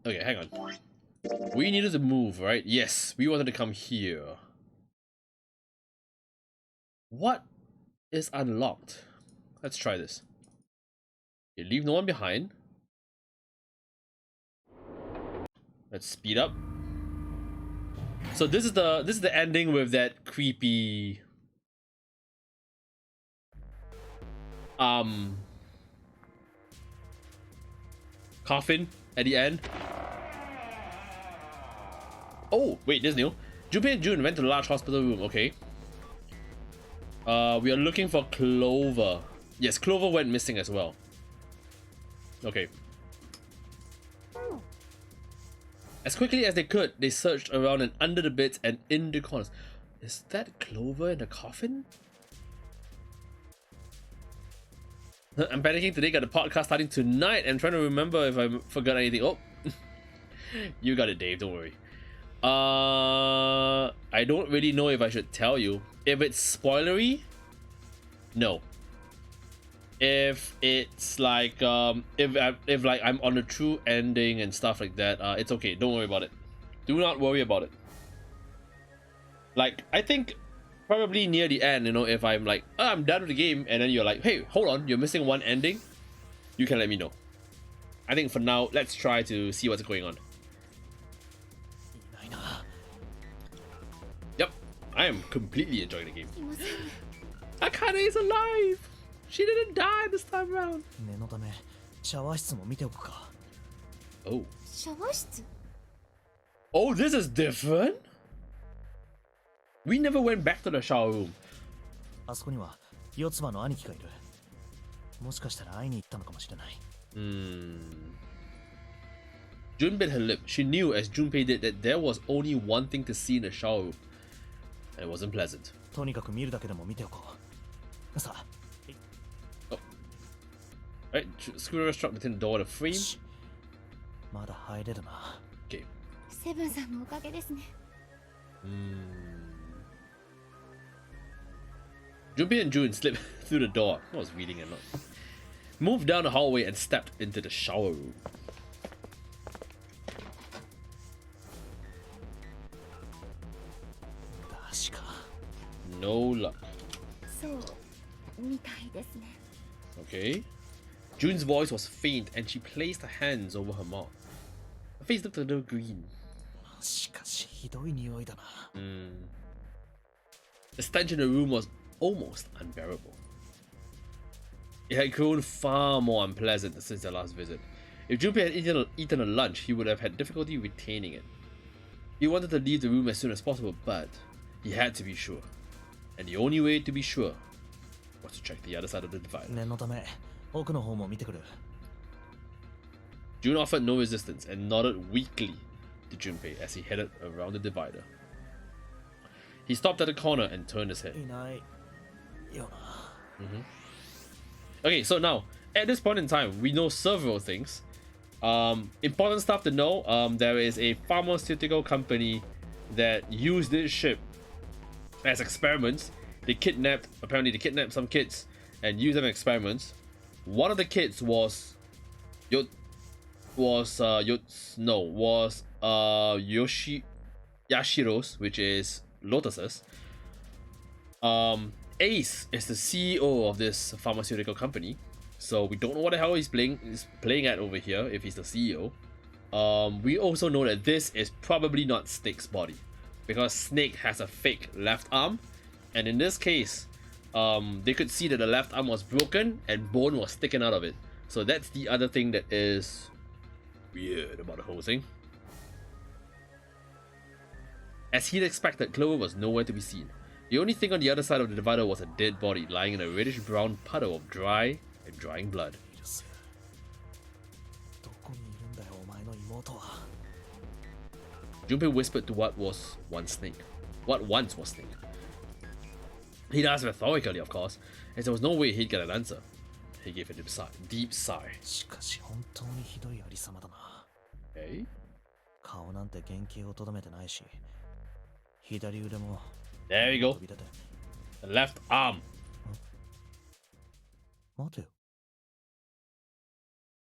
Okay, hang on. We needed to move, right? Yes, we wanted to come here. What is unlocked? Let's try this. You leave no one behind. Let's speed up. So this is the ending with that creepy coffin at the end. Oh, wait, this is new. Junpei and June went to the large hospital room, okay. We are looking for Clover. Yes, Clover went missing as well. Okay. As quickly as they could, they searched around and under the beds and in the corners. Is that Clover in the coffin? I'm panicking today, got the podcast starting tonight and trying to remember if I forgot anything. Oh, you got it, Dave, don't worry. I don't really know if I should tell you. If it's spoilery, no. If it's like if like I'm on a true ending and stuff like that, it's okay. Don't worry about it. Do not worry about it. Like, I think probably near the end, you know, if I'm like, oh, I'm done with the game, and then you're like, hey, hold on, you're missing one ending, you can let me know. I think for now, let's try to see what's going on. Yep, I am completely enjoying the game. Akane is alive! She didn't die this time around. Oh. Oh, this is different? We never went back to the shower room. Jun bit her lip. She knew, as Junpei did, that there was only one thing to see in the shower room. And it wasn't pleasant. Oh. Right, screwdriver struck the tin door with a frame. Okay. Junpei and June slipped through the door. I was reading it, not. Moved down the hallway and stepped into the shower room. No luck. Okay. June's voice was faint and she placed her hands over her mouth. Her face looked a little green. The stench in the room was almost unbearable. It had grown far more unpleasant since their last visit. If Junpei had eaten a lunch, he would have had difficulty retaining it. He wanted to leave the room as soon as possible, but he had to be sure. And the only way to be sure was to check the other side of the divider. June offered no resistance and nodded weakly to Junpei as he headed around the divider. He stopped at the corner and turned his head. Okay, so now, at this point in time, we know several things. Important stuff to know, there is a pharmaceutical company that used this ship as experiments. Apparently they kidnapped some kids and used them as experiments. One of the kids was Yashiro's, which is Lotus's. Ace is the CEO of this pharmaceutical company, so we don't know what the hell he's playing at over here if he's the CEO. We also know that this is probably not Snake's body, because Snake has a fake left arm, and in this case, they could see that the left arm was broken and bone was sticking out of it. So that's the other thing that is weird about the whole thing. As he'd expected, Clover was nowhere to be seen. The only thing on the other side of the divider was a dead body lying in a reddish-brown puddle of dry and drying blood. Junpei whispered to what once was Snake. He'd asked rhetorically, of course, as there was no way he'd get an answer. He gave a deep sigh. Okay. There you go. The left arm.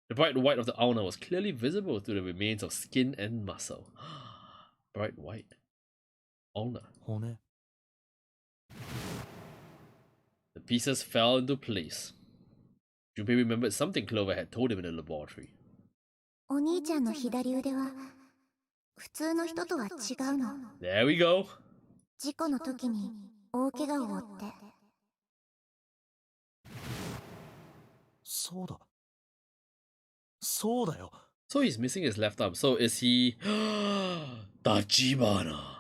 The bright white of the ulna was clearly visible through the remains of skin and muscle. Bright white. Ulna. 骨 The pieces fell into place. Junpei remembered something Clover had told him in the laboratory. お兄ちゃんの左腕は普通の人とは違うの。 There we go. 事故の時に大怪我を負って。そうだ。そうだよ。 So he's missing his left arm. So is he... Tachibana.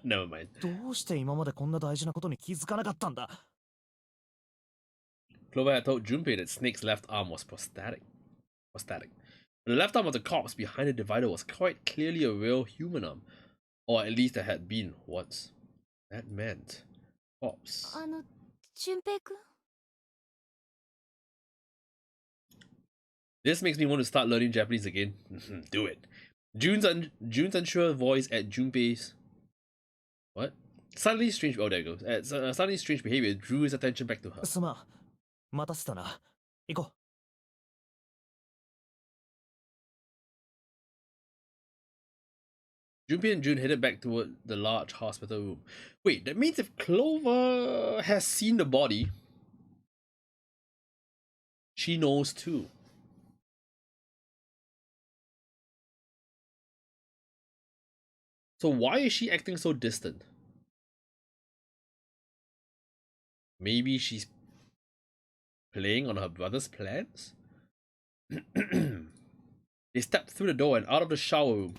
Never mind. どうして今までこんな大事なことに気づかなかったんだ。 Clover had told Junpei that Snake's left arm was prosthetic. But the left arm of the corpse behind the divider was quite clearly a real human arm. Or at least it had been once. That meant... corpse. 俊平くん This makes me want to start learning Japanese again. Do it. June's unsure voice at Junpei's... What? Suddenly strange... Oh, there it goes. Suddenly strange behavior drew his attention back to her. すまん。待たせたな。行こ Junpei and June headed back toward the large hospital room. Wait, that means if Clover has seen the body, she knows too. So why is she acting so distant? Maybe she's playing on her brother's plans? They stepped through the door and out of the shower room.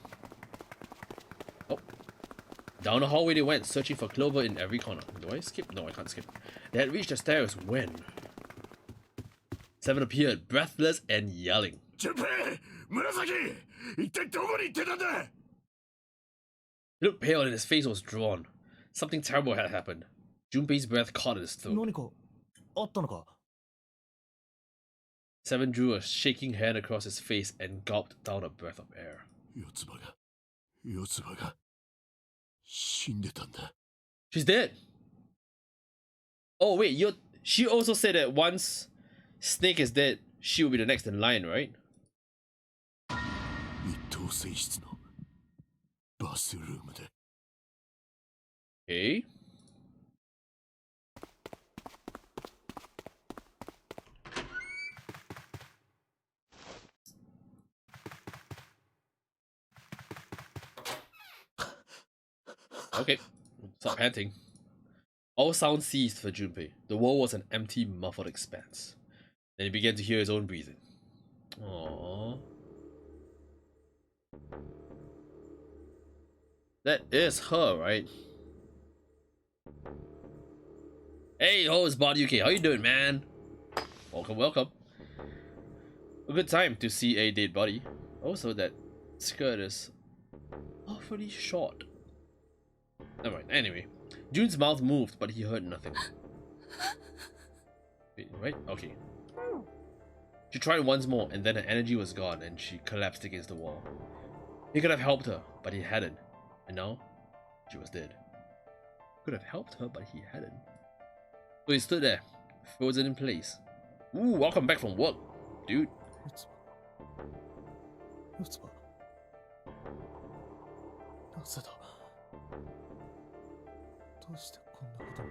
Oh. Down the hallway they went, searching for Clover in every corner. Do I skip? No, I can't skip. They had reached the stairs when... Seven appeared, breathless and yelling. Junpei! Murasaki! 一体どこに行ってたんだ! He looked pale and his face was drawn. Something terrible had happened. Junpei's breath caught in his う。 throat. 何かあったのか。 Seven drew a shaking hand across his face and gulped down a breath of air. 四つ葉が死んでたんだ。 She's dead! Oh wait, she also said that once Snake is dead, she will be the next in line, right? 一等船室のバスルームで。 Okay. Okay, stop panting. All sound ceased for Junpei. The world was an empty, muffled expanse. Then he began to hear his own breathing. Aww. That is her, right? Hey, it's Body UK. How you doing, man? Welcome, welcome. A good time to see a dead body. Also, that skirt is awfully short. Never mind. Anyway, June's mouth moved, but he heard nothing. Wait, right? Okay. She tried once more, and then her energy was gone, and she collapsed against the wall. He could have helped her, but he hadn't. And now, she was dead. Could have helped her, but he hadn't. So he stood there, frozen in place. Ooh, welcome back from work, dude. 四つ葉。なぜだ。どうしてこんなことに。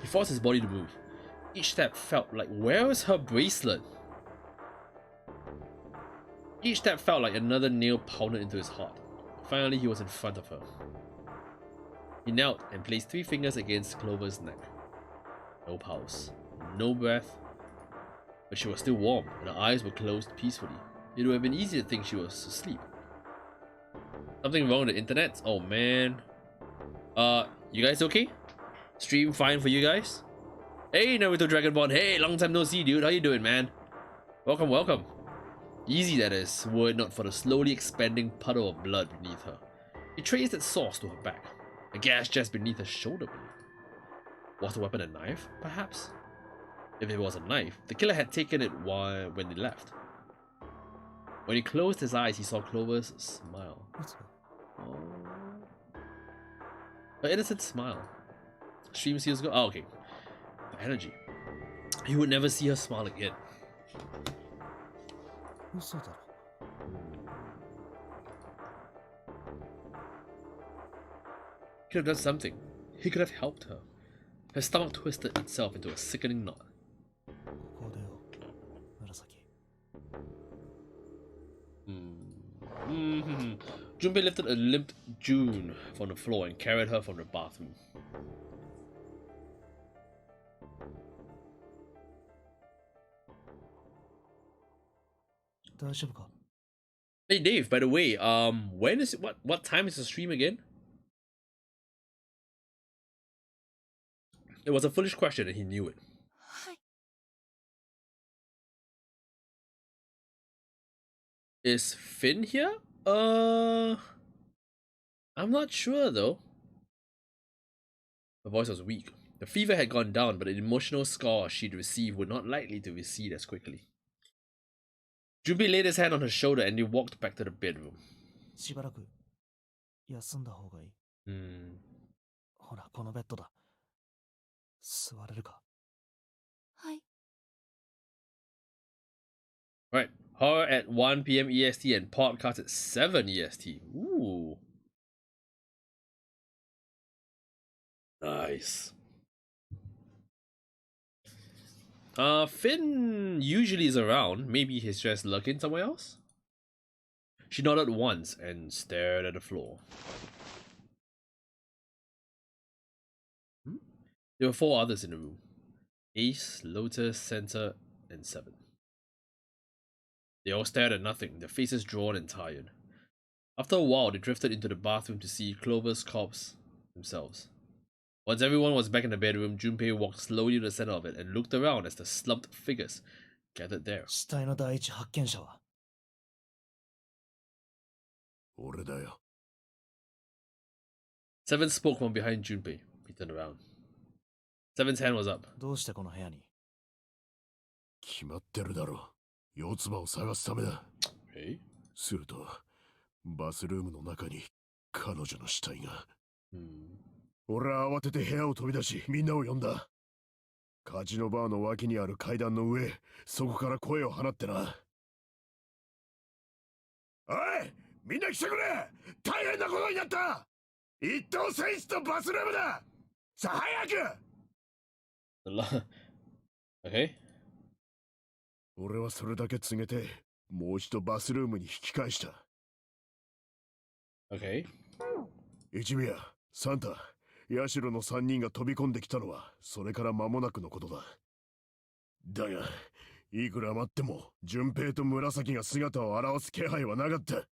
He forced his body to move. Each step felt like, where is her bracelet? Each step felt like another nail pounded into his heart. Finally, he was in front of her. He knelt and placed 3 fingers against Clover's neck. No pulse, no breath, but she was still warm and her eyes were closed peacefully. It would have been easy to think she was asleep. Something wrong with the internet? Oh man. You guys okay? Stream fine for you guys? Hey, Naruto Dragonborn. Hey, long time no see, dude. How you doing, man? Welcome, welcome. Easy, that is, were it not for the slowly expanding puddle of blood beneath her. It traced its source to her back. A gash just beneath her shoulder blade. Was the weapon a knife, perhaps? If it was a knife, the killer had taken it when they left. When he closed his eyes, he saw Clover's smile. Oh. Her innocent smile. Stream seals go. Oh, okay. energy. He would never see her smile again. 嘘だろ。He could have done something. He could have helped her. Her stomach twisted itself into a sickening knot. ここでよ、紫。Junpei lifted a limp June from the floor and carried her from the bathroom. Hey Dave, by the way, when is it, what time is the stream again? It was a foolish question and he knew it. はい。 Is Finn here? I'm not sure though. Her voice was weak. The fever had gone down, but the emotional scar she'd received were not likely to recede as quickly. Junpei laid his hand on her shoulder and they walked back to the bedroom. しばらく休んだ方がいい。ほら、このベッドだ。座れるか。はい。 Right. Horror at 1 p.m. EST and podcast at 7 EST. Ooh. Nice. Finn usually is around. Maybe he's just lurking somewhere else? She nodded once and stared at the floor. There were 4 others in the room. Ace, Lotus, Center, and 7. They all stared at nothing, their faces drawn and tired. After a while, they drifted into the bathroom to see Clover's corpse themselves. Once everyone was back in the bedroom, Junpei walked slowly to the center of it and looked around as the slumped figures gathered there. 死体の第一発見者は。俺だよ。 Seven spoke from behind Junpei. He turned around. Seven's hand was up. どうしてこの部屋に。決まってるだろ。四つ葉を探すためだ。Okay. すると、バスルームの中に彼女の死体が。俺は慌てて部屋を飛び出し、みんなを呼んだ。カジノバーの脇にある階段の上、そこから声を放ってな。おい、みんな来てくれ！大変なことになった！一等選手とバスルームだ！さあ早く！Okay. 俺はそれだけ告げて、もう一度バスルームに引き返した。Okay. 一宮、サンタ、ヤシロの3人が飛び込んできたのは、それから間もなくのことだ。だが、いくら待っても、順平と紫が姿を現す気配はなかった。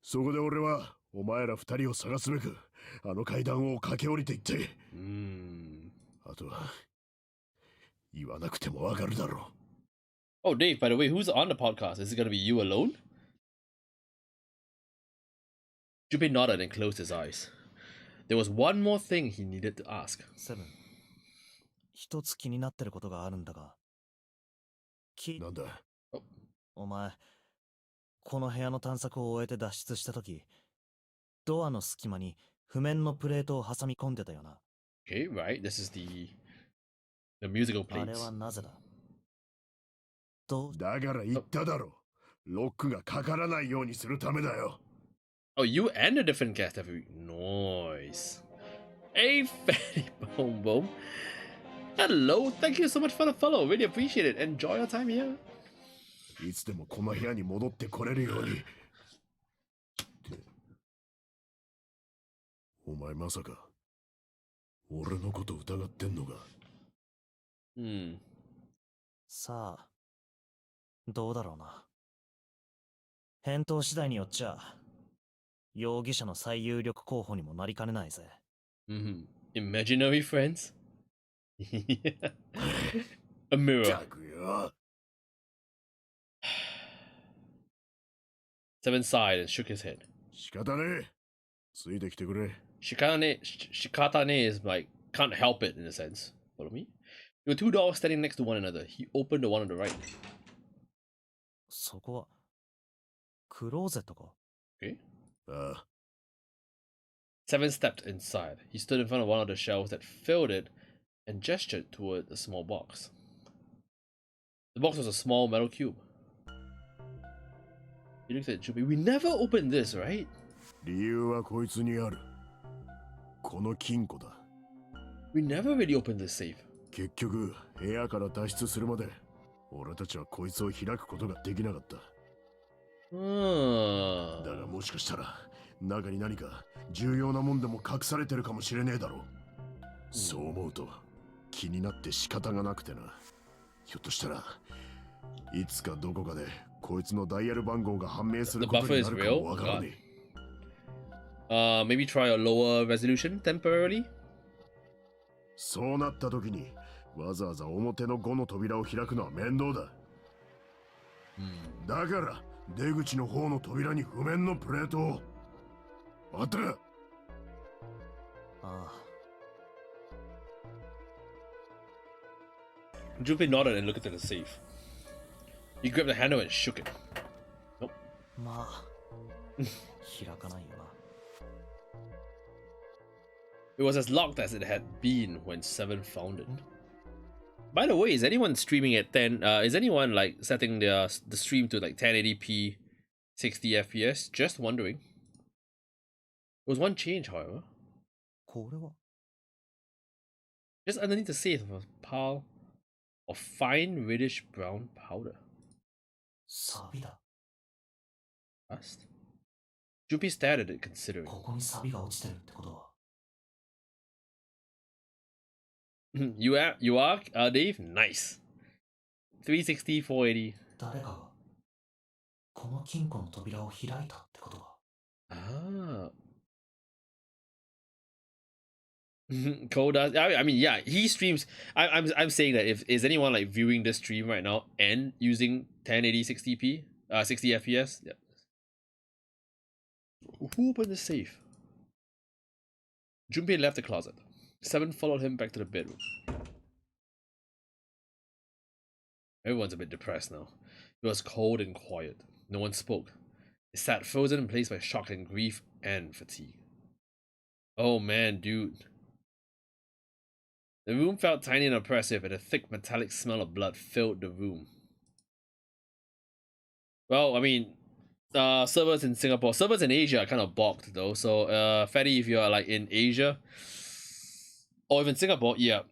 そこで俺は、お前ら2人を探すべく、あの階段を駆け下りていって。あとは、言わなくてもわかるだろう。Oh, Dave, by the way, who's on the podcast? Is it gonna be you alone? Junpei nodded and closed his eyes. There was one more thing he needed to ask. セブン、一つ気になってることがあるんだが。なんだ？お前、この部屋の探索を終えて脱出したとき、ドアの隙間に譜面のプレートを挟み込んでたよな。Okay, right. This is the musical あれ plates. はなぜだ？だから言っただろ。ロックがかからないようにするためだよ。Oh, you and a different guest every week. Nice. Hey, Fatty Boom Boom. Hello, thank you so much for the follow. Really appreciate it. Enjoy your time here. いつでもこの部屋に戻ってこれるように。お前まさか、俺のこと疑ってんのか？さあ、どうだろうな。返答次第によっちゃ、容疑者の最有力候補にもなりかねないぜ。Imaginary friends? A mirror. Seven sighed and shook his head. 仕方ねえ。ついてきてくれ。Shikatane is like, can't help it in a sense. Follow me? There were 2 doors standing next to one another. He opened the one on the right. そこは、クローゼットか？ Okay. ああ。 Seven stepped inside. He stood in front of one of the shelves that filled it and gestured toward the small box. The box was a small metal cube. He looked at Junpei. We never opened this, right? 理由はこいつにある。この金庫だ。We never really opened this safe. 結局、部屋から脱出するまで、俺たちはこいつを開くことができなかった。だがもしかしたら、中に何か重要なもんでも隠されてるかもしれねえだろう。そう思うと、気になって仕方がなくてな。ひょっとしたら、いつかどこかでこいつのダイヤル番号が判明することになるかもわからねえ。Maybe try a lower resolution temporarily? そうなった時にわざわざ表の5の扉を開くのは面倒だ。だから出口の方の扉に譜面のプレートを。あった。ああ。Junpei nodded and looked at the safe. He grabbed the handle and shook it. Nope. まあ、開かないよな。It was as locked as it had been when Seven found it. By the way, is anyone streaming at 10? Is anyone like setting the stream to like 1080p, 60 FPS? Just wondering. There was one change, however. これは Just underneath the safe was a pile of fine reddish brown powder. サビだ。 Rust? Junpei stared at it, considering. ここにサビが落ちてるってことは。You are, Dave? Nice. 360, 480. 誰かがこの金庫の扉を開いたってことは。Ah. Koda. I mean, yeah, he streams. I'm saying that if is anyone like viewing this stream right now and using 1080 60p, 60 FPS, yeah. Who opened the safe? Junpei left the closet. Seven followed him back to the bedroom. Everyone's a bit depressed now. It was cold and quiet. No one spoke. They sat frozen in place by shock and grief and fatigue. Oh man, dude. The room felt tiny and oppressive, and a thick metallic smell of blood filled the room. Well, I mean, servers in Singapore, servers in Asia are kind of balked though. So, Fatty, if you're like in Asia or even Singapore, yeah,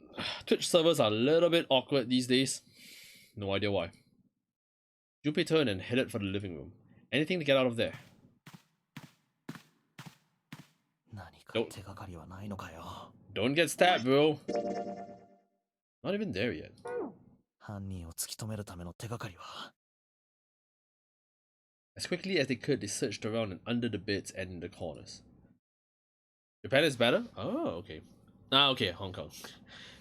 Twitch servers are a little bit awkward these days. No idea why. Junpei turned and headed for the living room. Anything to get out of there? Don't get stabbed, bro. Not even there yet. As quickly as they could, they searched around and under the beds and in the corners. Japan is better? Oh, okay. Ah, okay, Hong Kong.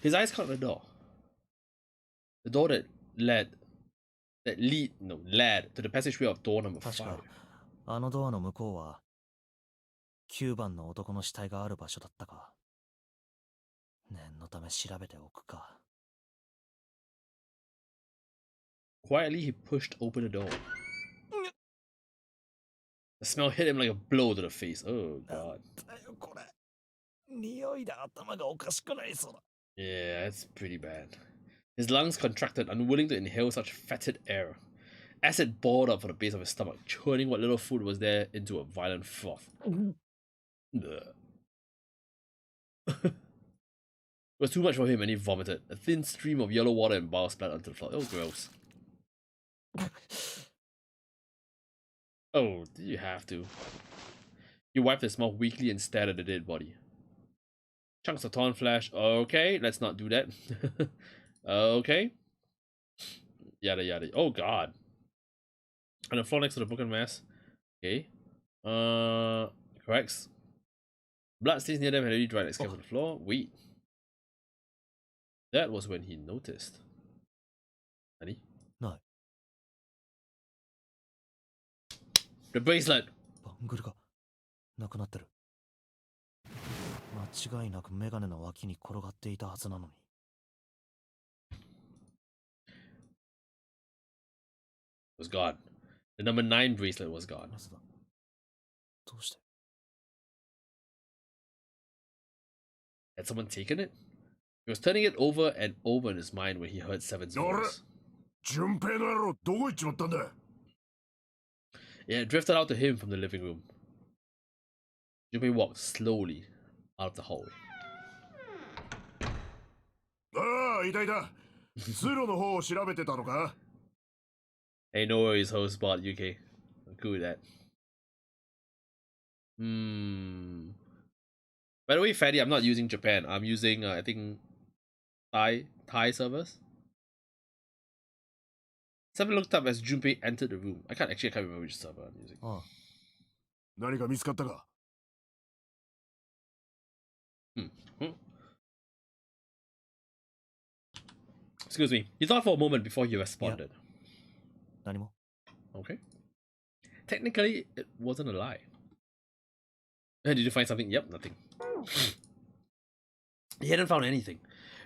His eyes caught the door. The door that led to the passageway of door number 5. あのドアの向こうは9番の男の死体がある場所だったか。念のため調べておくか。Quietly, he pushed open the door. The smell hit him like a blow to the face. Oh, God. Yeah, that's pretty bad. His lungs contracted, unwilling to inhale such fetid air. Acid boiled up from the base of his stomach, churning what little food was there into a violent froth. It was too much for him and he vomited. A thin stream of yellow water and bile splattered onto the floor. Oh, gross. Oh, did you have to? He wiped his mouth weakly and stared at the dead body. Chunks of torn flesh. Okay, let's not do that. Okay. Yada yada. Oh, God. On the floor next to the broken mass. Okay. Corrects. Blood stains near them had already dried, escaped from the floor. Wait. That was when he noticed. Honey? No. The bracelet. バングルがなくなってる。間違いなくメガネの脇に転がっていたはずなのに。Was gone. The number 9 bracelet was gone. どうして Had someone taken it? He was turning it over and over in his mind when he heard Seven's voice. 順平の野郎どこ行っちまったんだ It drifted out to him from the living room. Junpei walked slowly out of the hallway. ああ、いたいた。通路の方を調べてたのか Hey, no worries, host bot UK. I'm cool with that. By the way, Fatty, I'm not using Japan. I'm using, I think, Thai servers. Seven looked up as Junpei entered the room. I can't remember which server I'm using. ああ、何か見つかったか Excuse me. He thought for a moment before he responded. 何も Okay. Technically, it wasn't a lie. Did you find something? Yep, nothing. He hadn't found anything.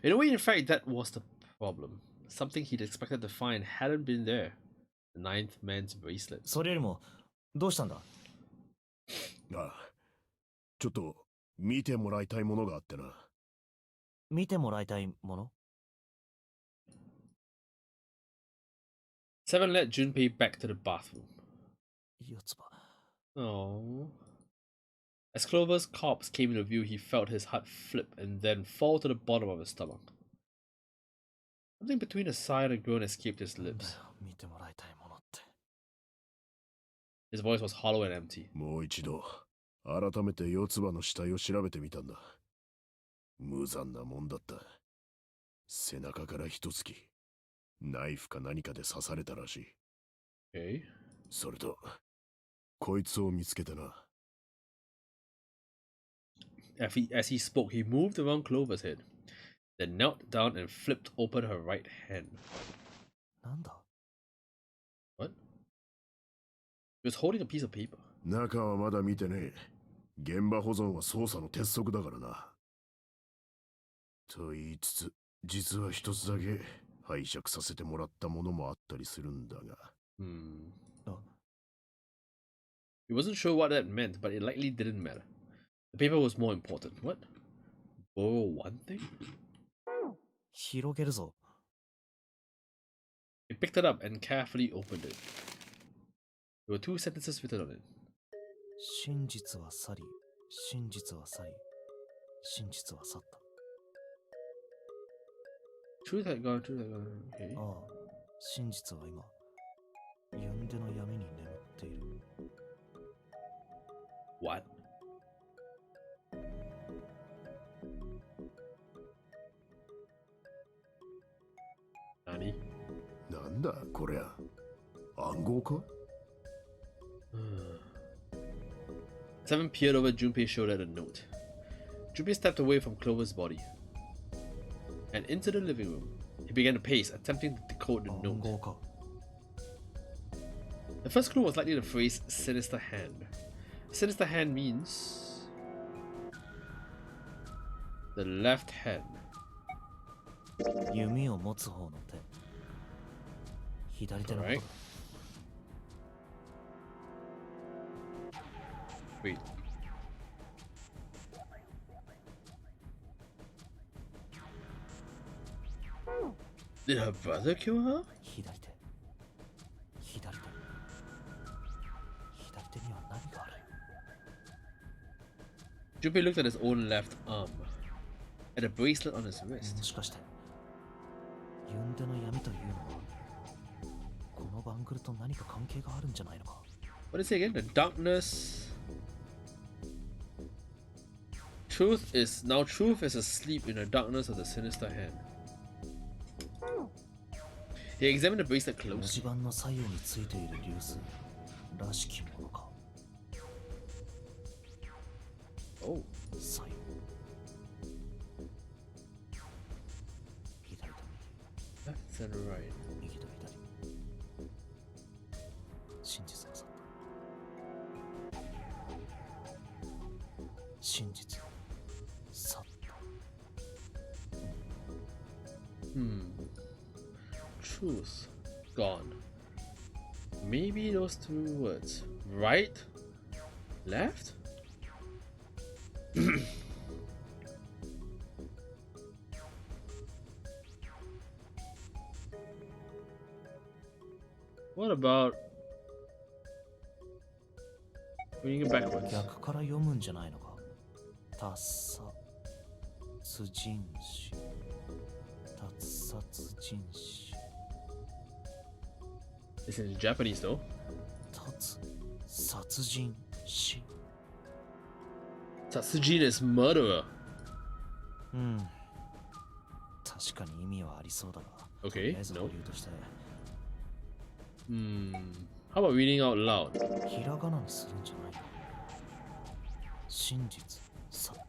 In a way, in fact, that was the problem. Something he'd expected to find hadn't been there. The ninth man's bracelet. それよりもどうしたんだああ、ちょっと見てもらいたいものがあってな。見てもらいたいもの Seven led Junpei back to the bathroom. 四つ葉 Oh. As Clover's corpse came into view, he felt his heart flip and then fall to the bottom of his stomach. Something between a sigh and a groan escaped his lips. 見てもらいたいものって His voice was hollow and empty. もう一度、改めて四つ葉の死体を調べてみたんだ。無残なもんだった。背中から一突き、ナイフか何かで刺されたらしい。Okay. それと、こいつを見つけてな。As he spoke, he moved around Clover's head, then knelt down and flipped open her right hand. なんだ What? He was holding a piece of paper. 中はまだ見てねえ。現場保存は捜査の鉄則だからな。と言いつつ、実は一つだけ拝借させてもらったものもあったりするんだが。He wasn't sure what that meant, but it likely didn't matter. The paper was more important. What? Borrow one thing? 広げるぞ He picked it up and carefully opened it. There were two sentences written on it. 真実は去り真実は去り真実は去った Truth had gone, truth had gone. Okay. ああ真実は今ユンデの闇に眠っている What? Nani? なんだこりゃ。暗号か Seven peered over Junpei's shoulder at a note. Junpei stepped away from Clover's body and into the living room. He began to pace, attempting to decode the 暗 note. 号か The first clue was likely the phrase sinister hand. Sinister hand means the left hand. 弓を持つ方の手左手のことだ Alright. Wait. Did her brother kill her? 左手左手左手には何がある Junpei looked at his own left arm, at a bracelet on his も wrist. しかしてユンデの闇というのはこのバングルと何か関係があるんじゃないのか What did it say again? The darkness. Truth is asleep in the darkness of the sinister hand. He examined the bracelet 文 closely. 字盤の左右についている粒子らしきものか Oh. 左右左と Left and right. 右と左真実は去った真実去った Truth. Gone. Maybe those two words. Right? Left? What about reading it backwards? 逆から読むんじゃないのか。たっさつ人死。た殺人死。 This is Japanese though. たつ殺人死。 Tatsujin is murderer. うん。確かに意味はありそうだが。 Okay, とりあえず no. 保留として。 How about reading out loud? ひらがなにするんじゃないの。真実去った。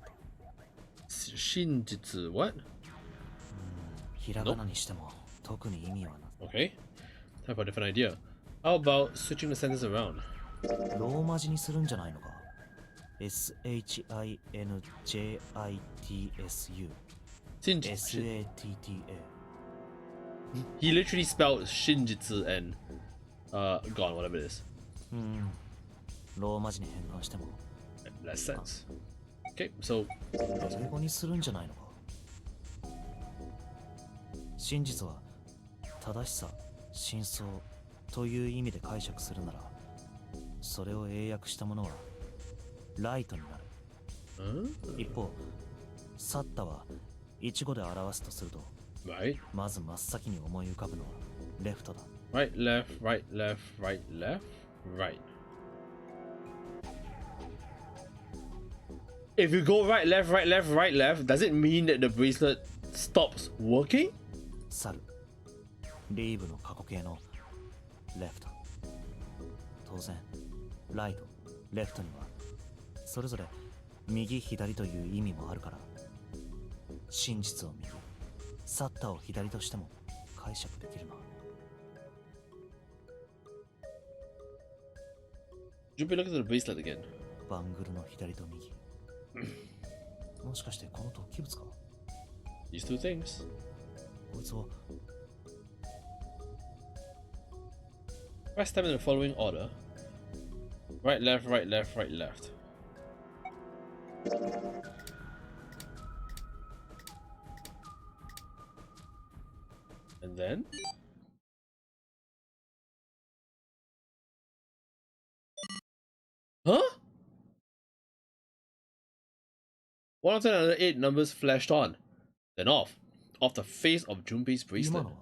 Shinjitsu, what? ひらがなにしても特に意味はな。 Okay, time for a different idea. How about switching the sentence around? ローマ字にするんじゃないのか。SHINJITSU Shinjitsu. SATTA He literally spelled Shinjitsu and gone, whatever it is. ローマ字に変換しても Less sense. Okay, so 英語にするんじゃないのか。真実は正しさ、真相という意味で解釈するなら、それを英訳したものはライトになる。一方、サッタは一語で表すとすると、 right, まず真っ先に思い浮かぶのはレフトだ。 right, left, right, left, right, left, right. If you go right, left, right, left, right, left, does it mean that the bracelet stops working? 去る。リーブの過去形のレフト。当然、ライト、レフトにはそれぞれ右左という意味もあるから、真実を右、サッタを左としても解釈できるな。 Should we look at the bracelet again? バングルの左と右。もしかしてこの突起物か。 These two things. こいつは Press them in the following order. Right, left, right, left, right, left. And then? Huh? One of the other 8 numbers flashed on, then off the face of Junpei's 今 bracelet. のは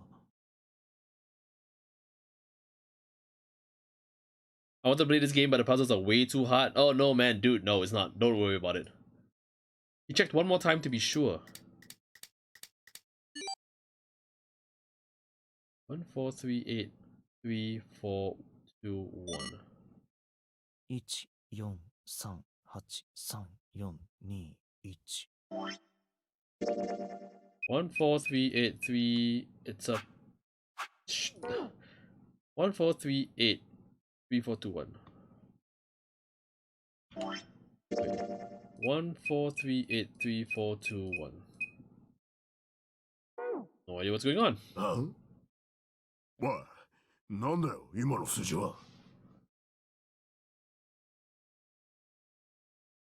I want to play this game, but the puzzles are way too hard. Oh no, man, dude, no, it's not. Don't worry about it. He checked one more time to be sure. 1, 4, 3, 8, 3, 4, 2, 1. 1、4、3、8、3、4、2、1。 1, 4, 3, 8, 3. It's a 1, 4, 3, 8, 3, 4, 2, 1. Wait. 1, 4, 3, 8, 3, 4, 2, 1. No idea what's going on. おい、なんだよ、今の数字は。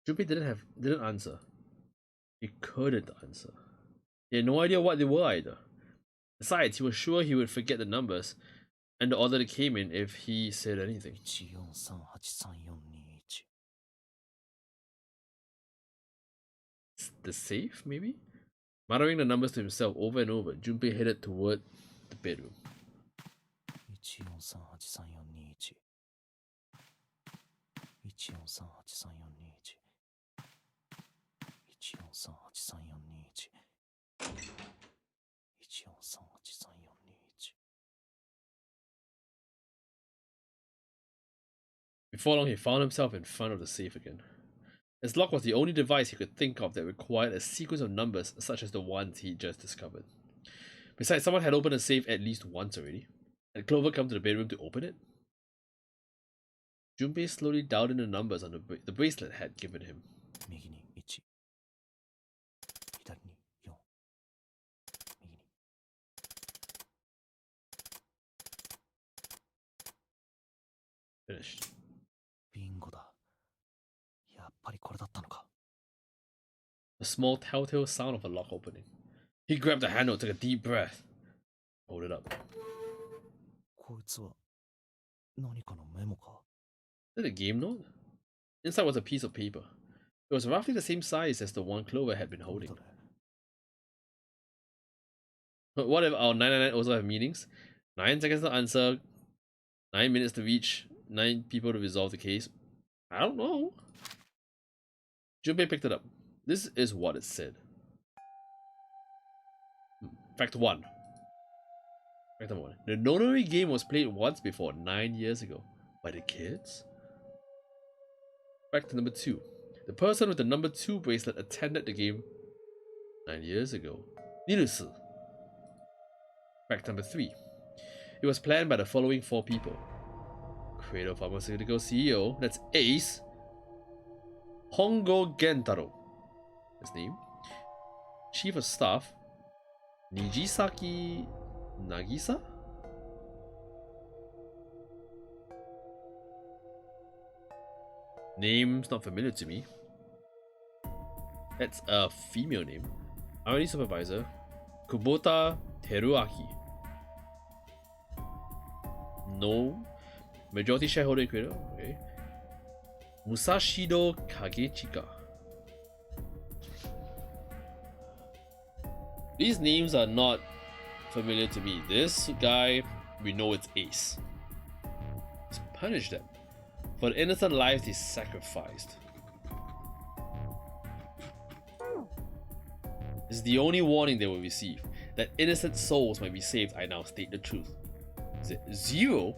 Junpei didn't answer. He couldn't answer. He had no idea what they were either. Besides, he was sure he would forget the numbers and the order they came in if he said anything. 1、4、3、8、3、4、2、1。 The safe, maybe? Muttering the numbers to himself over and over, Junpei headed toward the bedroom. 1、4、3、8、3、4、2、1。 1、4、3、8、3、4、2、1。 1、4、3、8、3、4、2、1。 1、4、3、8、3、4、2、1。 Before long, he found himself in front of the safe again. Its lock was the only device he could think of that required a sequence of numbers such as the ones he just discovered. Besides, someone had opened the safe at least once already. Had Clover come to the bedroom to open it? Junpei slowly dialed in the numbers on the bracelet had given him. 右に1、左に4、右に。 Finished. ビンゴだ。やっぱりこれだったのか。 A small telltale sound of a lock opening. He grabbed the handle, took a deep breath, pulled it up. こいつは何かのメモか。 Is it a game note? Inside was a piece of paper. It was roughly the same size as the one Clover had been holding. But what if our 999 also have meanings? 9 seconds to answer, 9 minutes to reach, 9 people to resolve the case. I don't know. Junpei picked it up. This is what it said. Fact 1. Fact number 1. The Nonary game was played once before 9 years ago. By the kids? Fact number 2. The person with the number 2 bracelet attended the game 9 years ago. Nirusu. Fact number 3. It was planned by the following 4 people. Creator Pharmaceutical CEO, that's Ace. Hongo Gentaro, his name. Chief of Staff, Nijisaki Nagisa? Name's not familiar to me. That's a female name. R&D Supervisor, Kubota Teruaki. No. Majority shareholder and creator, okay. Musashido Kagechika. These names are not familiar to me. This guy, we know it's Ace. Let's punish them for the innocent lives they sacrificed. This is the only warning they will receive. That innocent souls might be saved, I now state the truth. Is it 0?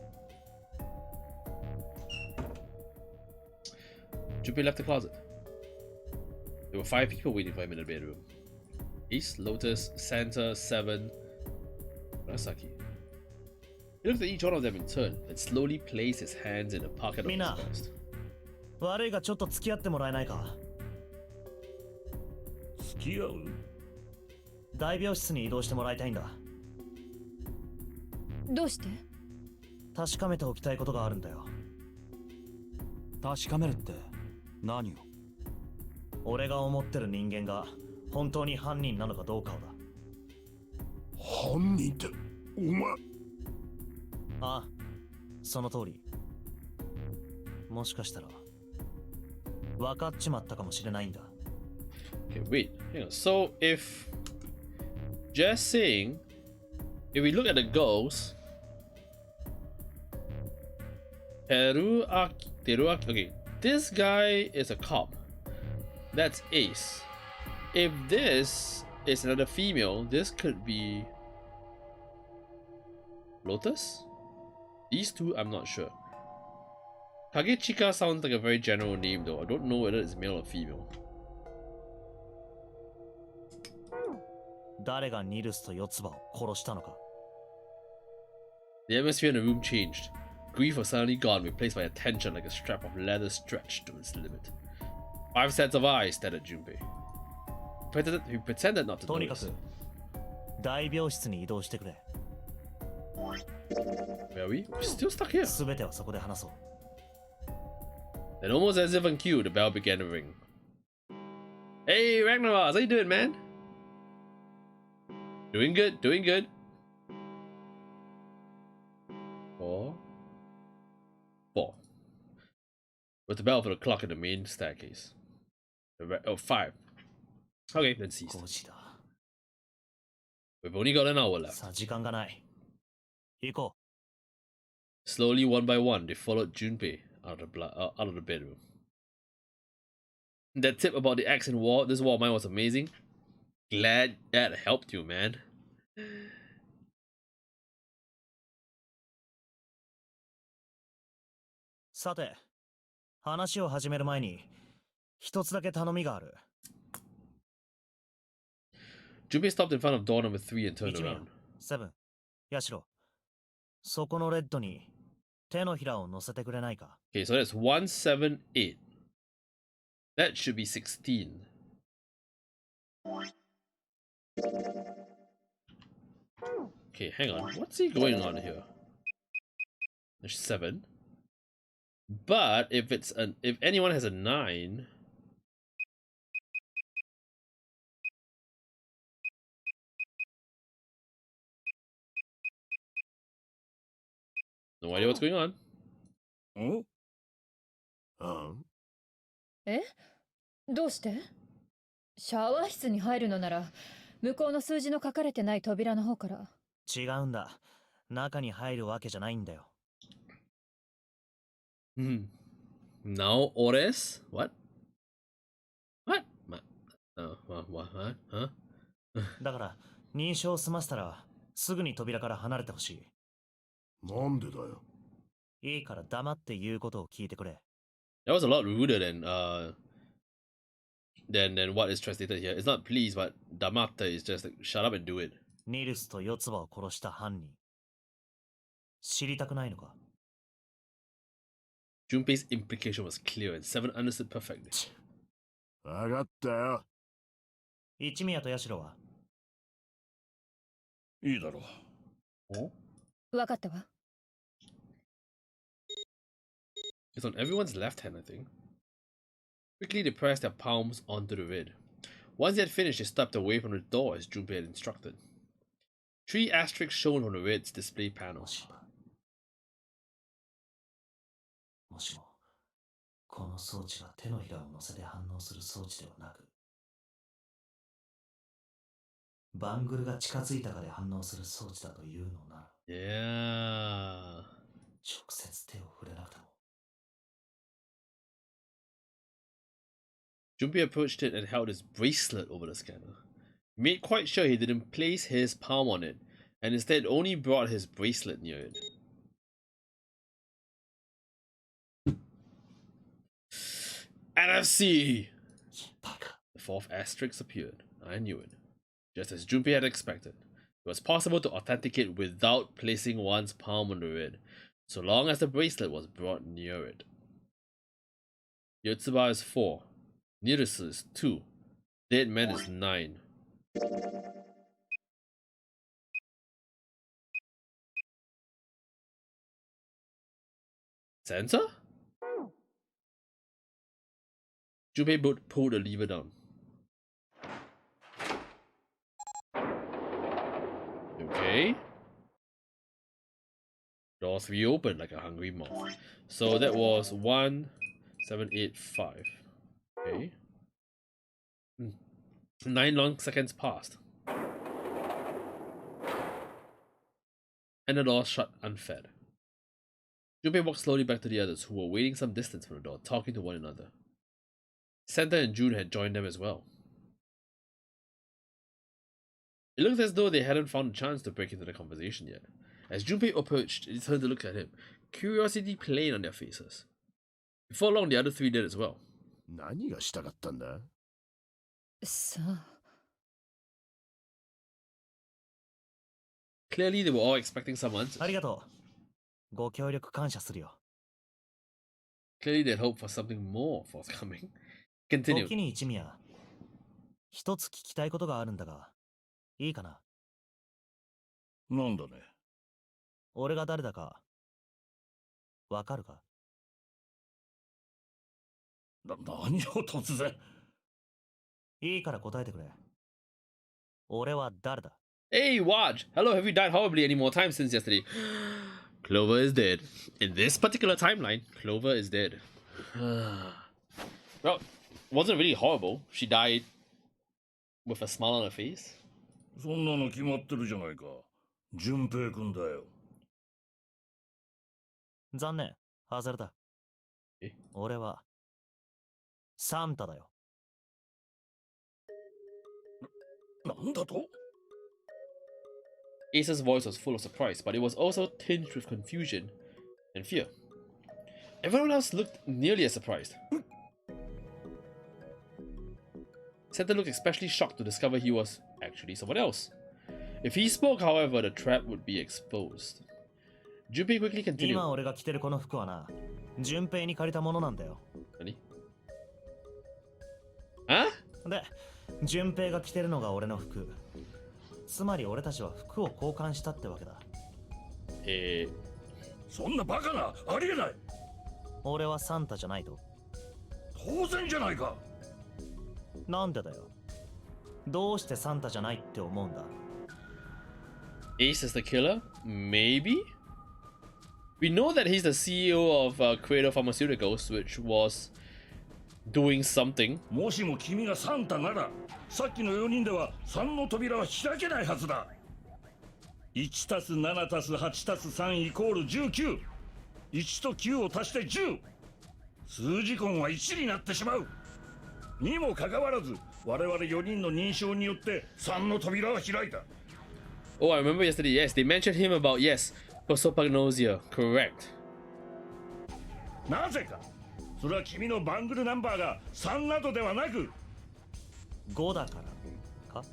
Junpei left the closet. There were 5 people waiting for him in the bedroom. Ace, Lotus, Santa, 7, Murasaki. He looked at each one of them in turn and slowly placed his hands in the pocket of his vest. 悪いがちょっと付き合ってもらえないか。付き合う？大病室に移動してもらいたいんだ。どうして？確かめておきたいことがあるんだよ。確かめるって何を？俺が思ってる人間が本当に犯人なのかどうかをだ。犯人ってお前？ああ、その通り。もしかしたら分かっちまったかもしれないんだ。Okay, wait, hang on. So if just saying, if we look at the ghosts, Teruaki, okay, this guy is a cop. That's Ace. If this is another female, this could be Lotus? These two, I'm not sure. Kagechika sounds like a very general name though. I don't know whether it's male or female. 誰がニルスと四つ葉を殺したのか。The atmosphere in the room changed. Grief was suddenly gone, replaced by a tension like a strap of leather stretched to its limit. 5 sets of eyes stared at Junpei. He pretended not to とにか notice. く大病室に移動してくれ。 Where are we? We're still stuck here. すべてはそこで話そう。 Then almost as if on cue, the bell began to ring. Hey Ragnaros, how you doing, man? Doing good, doing good. 4. With the bell for the clock in the main staircase. 5. Okay, then ceased. 5時だ。 We've only got an hour left. さあ時間がない。行こ Slowly, one by one, they followed Junpei out of the bedroom. That tip about the axe in wall, this wall of mine was amazing. Glad that helped you, man. う。さて、話を始める前に一つだけ頼みがある。 Junpei stopped in front of door number 3 and turned 1名 around. 7、ヤシロ。そこのレッドに手のひらを乗せてくれないか。 Okay, so that's 178. That should be 16. Okay, hang on. What's he going on here? There's 7. But if anyone has a 9, no idea what's going on. んあんえ、どうして？シャワー室に入るのなら向こうの数字の書かれてない扉の方から。違うんだ。中に入るわけじゃないんだよ。Hmm. Now orders? What? What? What? Huh? だから認証を済ませたらすぐに扉から離れてほしなんでだよ。い。いいから黙って言うことを聞いてくれ。That was a lot ruder than what is translated here. It's not please, but damate is just like shut up and do it. ニルスと四つ葉を殺した犯人。知りたくないのか？ Junpei's implication was clear and Seven understood perfectly. わかったよ。一宮とヤシロは？いいだろう。わかったわ。It's on everyone's left hand, I think. Quickly, they pressed their palms onto the red. Once they had finished, they stepped away from the door as Junpei had instructed. 3 asterisks shown on the red's display panel. もしも、この装置が手のひらを乗せて反応する装置ではなく、バングルが近づいたかで反応する装置だというのなら、Yeah. 直接手を触れなくても。Junpei approached it and held his bracelet over the scanner. He made quite sure he didn't place his palm on it, and instead only brought his bracelet near it. NFC! The 4th asterisk appeared. I knew it. Just as Junpei had expected. It was possible to authenticate without placing one's palm on the red, so long as the bracelet was brought near it. Yotsuba is 4. Nirusu is 2. Dead Man is 9. Sensor? Junpei pulled the lever down. Okay. Doors reopened like a hungry moth. So that was 1785. Okay. 9 long seconds passed. And the door shut unfed. Junpei walked slowly back to the others, who were waiting some distance from the door, talking to one another. Santa and June had joined them as well. It looked as though they hadn't found a chance to break into the conversation yet. As Junpei approached, they turned to look at him, curiosity plain on their faces. Before long, the other 3 did as well. 何がしたかったんだ？さあ。Clearly, they were all expecting some answers. ありがとう。ご協力感謝するよ。Clearly, they'd hoped for something more forthcoming. Continue. 時に一宮、一つ聞きたいことがあるんだが、いいかな？なんだね。俺が誰だか、わかるか？何を突然。いいから答えてくれ。俺は誰だ？ Hey, Waj! Hello, have you died horribly any more times since yesterday? Clover is dead. In this particular timeline, Clover is dead. Well, it wasn't really horrible. She died with a smile on her face. そんなの決まってるじゃないか。順平くんだよ。残念、外れた。俺は、サンタだよ。なんだと？ Ace's voice was full of surprise, but it was also tinged with confusion and fear. Everyone else looked nearly as surprised. Santa looked especially shocked to discover he was actually someone else. If he spoke, however, the trap would be exposed. Junpei quickly continued. 今俺が着てるこの服はな、順平に借りたものなんだよ。何？あ？で、順平が着てるのが俺の服。つまり俺たちは服を交換したってわけだ。そんなバカな、ありえない。俺はサンタじゃないと。当然じゃないか。なんでだよ。どうしてサンタじゃないって思うんだ？ Ace is the killer? Maybe? We know that he's the CEO of Creator Pharmaceuticals, which was doing something. もしも君がサンタなら、さっきの4人では3の扉は開けないはずだ。1たす7たす8たす3イコール19。1と9を足して10。数字根は1になってしまう。にもかかわらず、我々4人の認証によって3の扉は開いた。Oh, I remember yesterday. Yes, they mentioned him about prosopagnosia. Correct. なぜか。それは君のバングルナンバーが3などではなく5だからか。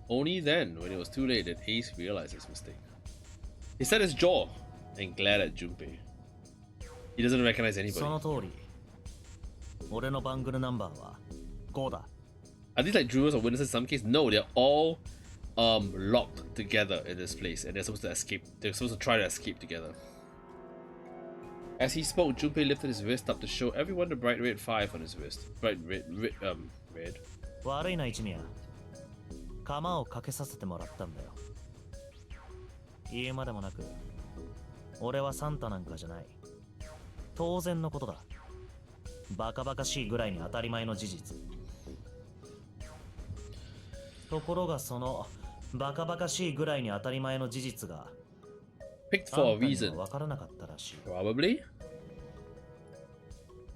Only then, when it was too late, did Ace realize his mistake. He set his jaw and glared at Junpei. He doesn't recognize anybody. その通り。俺のバングルナンバーは5だ。Are these like jurors or witnesses in some case? No, they're all locked together in this place, and they're supposed to escape. They're supposed to try to escape together. As he spoke, Junpei lifted his wrist up to show everyone the bright red 5 on his wrist. Bright red. 悪いな一宮。釜をかけさせてもらったんだよ。言うまでもなく、俺はサンタなんかじゃない。当然のことだ。バカバカしいぐらいに当たり前の事実。ところがそのバカバカしいぐらいに当たり前の事実が Picked for a reason. 分からなかったらしい。Probably.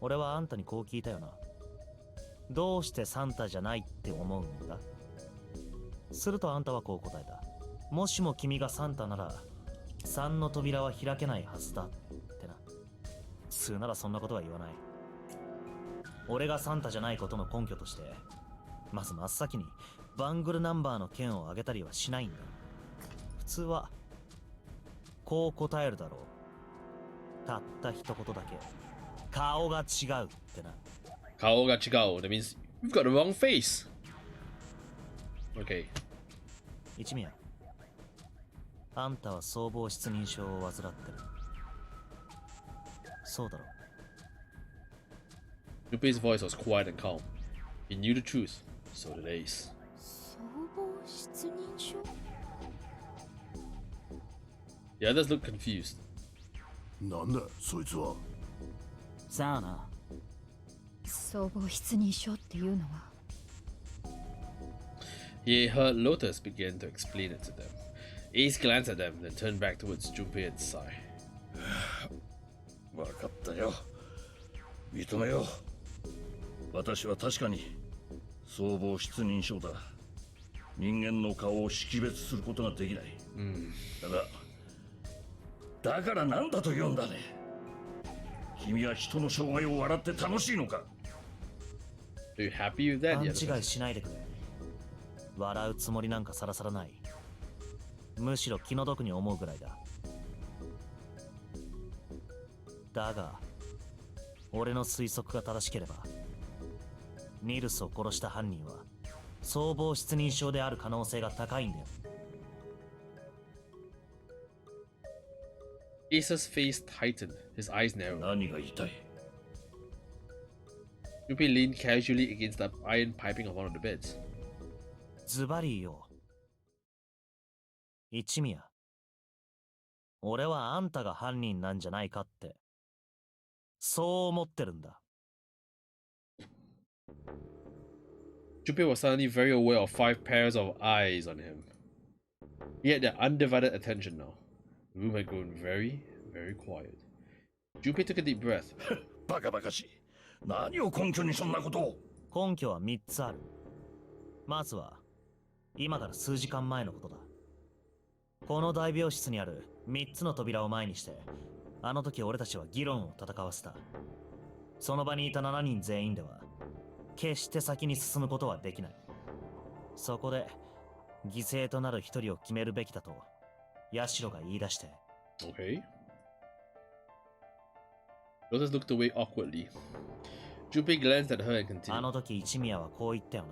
俺はあんたにこう聞いたよな。どうしてサンタじゃないって思うんだ。するとあんたはこう答えた。もしも君がサンタなら3の扉は開けないはずだってな。普通ならそんなことは言わない。俺がサンタじゃないことの根拠としてまず真っ先にバングルナンバーの件を挙げたりはしないんだ。普通はこう答えるだろう。たった一言だけ顔が違うってな。顔が違う. That means you've got the wrong face. Okay. 一宮、あんたは総合失認症を患ってる。そうだろ。Junpei's voice was quiet and calm. He knew the truth. So did Ace. 総合失認症？ The others looked confused. なんだそいつは。さあな。総合失認症っていうのは。He heard Lotus begin to explain it to them. Ace glanced at them, then turned back towards Junpei and sighed. わかったよ。認めよう。私は確かに総合失認症だ。人間の顔を識別することができない。だからなんだと言うんだね。君は人の障害を笑って楽しいのか。 Are you happy with that? 勘違いしないでくれ。笑うつもりなんかさらさらない。むしろ気の毒に思うぐらいだ。だが俺の推測が正しければニルスを殺した犯人は総合失認症である可能性が高いんだよ。 Ace's face tightened, his eyes narrowed. 何が言いたい。 Junpei leaned casually against the iron piping of one of the beds. ズバリよ。一宮。俺はあんたが犯人なんじゃないかって。そう思ってるんだ。Junpei was suddenly very aware of 5 pairs of eyes on him. He had their undivided attention now. The room had grown very, very quiet. Junpei took a deep breath. バカバカしい。何を根拠にそんなことを。根拠は3つある。まずは今から数時間前のことだ。この大病室にある3つの扉を前にしてあの時俺たちは議論を戦わせた。その場にいた7人全員では決して先に進むことはできない。そこで犠牲となる一人を決めるべきだとヤシロが言い出して。 Okay. Lotus looked away awkwardly. Junpei glanced at her and あ continued. の時一宮はこう言ったよな。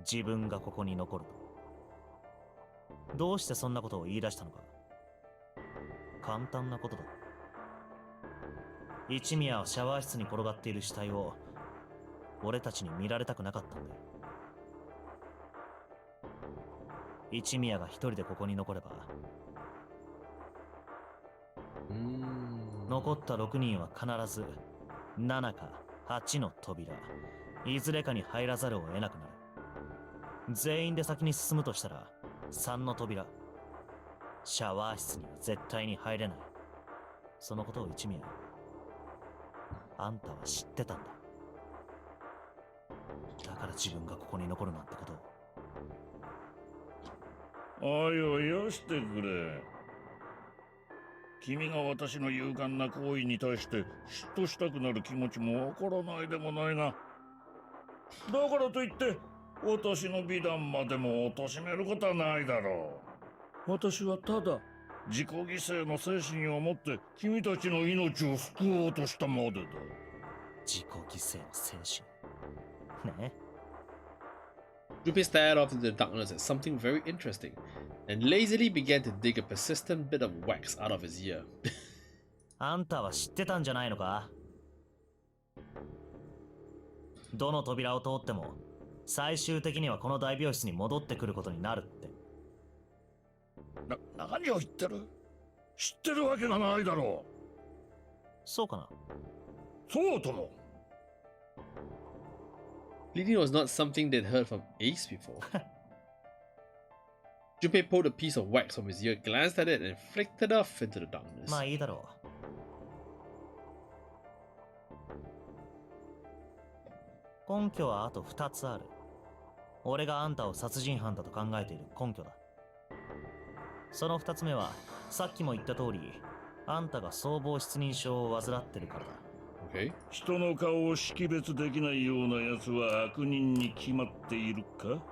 自分がここに残ると。どうしてそんなことを言い出したのか。簡単なことだ。一宮はシャワー室に転がっている死体を俺たちに見られたくなかったんだよ。一宮が一人でここに残れば、残った6人は必ず7か8の扉、いずれかに入らざるを得なくなる。全員で先に進むとしたら3の扉、シャワー室には絶対に入れない。そのことを一宮、あんたは知ってたんだ。だから自分がここに残るなんてことを。おいおいよしてくれ。君が私の勇敢な行為に対して嫉妬したくなる気持ちもわからないでもないが、だからといって私の美談までも貶めることはないだろう。私はただ自己犠牲の精神を持って君たちの命を救おうとしたまでだ。自己犠牲の精神ね。Junpei stared off into the darkness at something very interesting, and lazily began to dig a persistent bit of wax out of his ear. あんたは知ってたんじゃないのか？どの扉を通っても最終的にはこの大病室に戻ってくることになるって。何を言ってる？知ってるわけがないだろう。そうかな？そうとも。Bleeding was not something they'd heard from Ace before. Junpei pulled a piece of wax from his ear, glanced at it, and flicked it off into the darkness. まあいいだろう。根拠はあと2つある。俺があんたを殺人犯だと考えている根拠だ。その2つ目は、さっきも言った通り、あんたが僧帽失認症を患ってるからだ。Okay. 人の顔を識別できないような奴は悪人に決まっているか？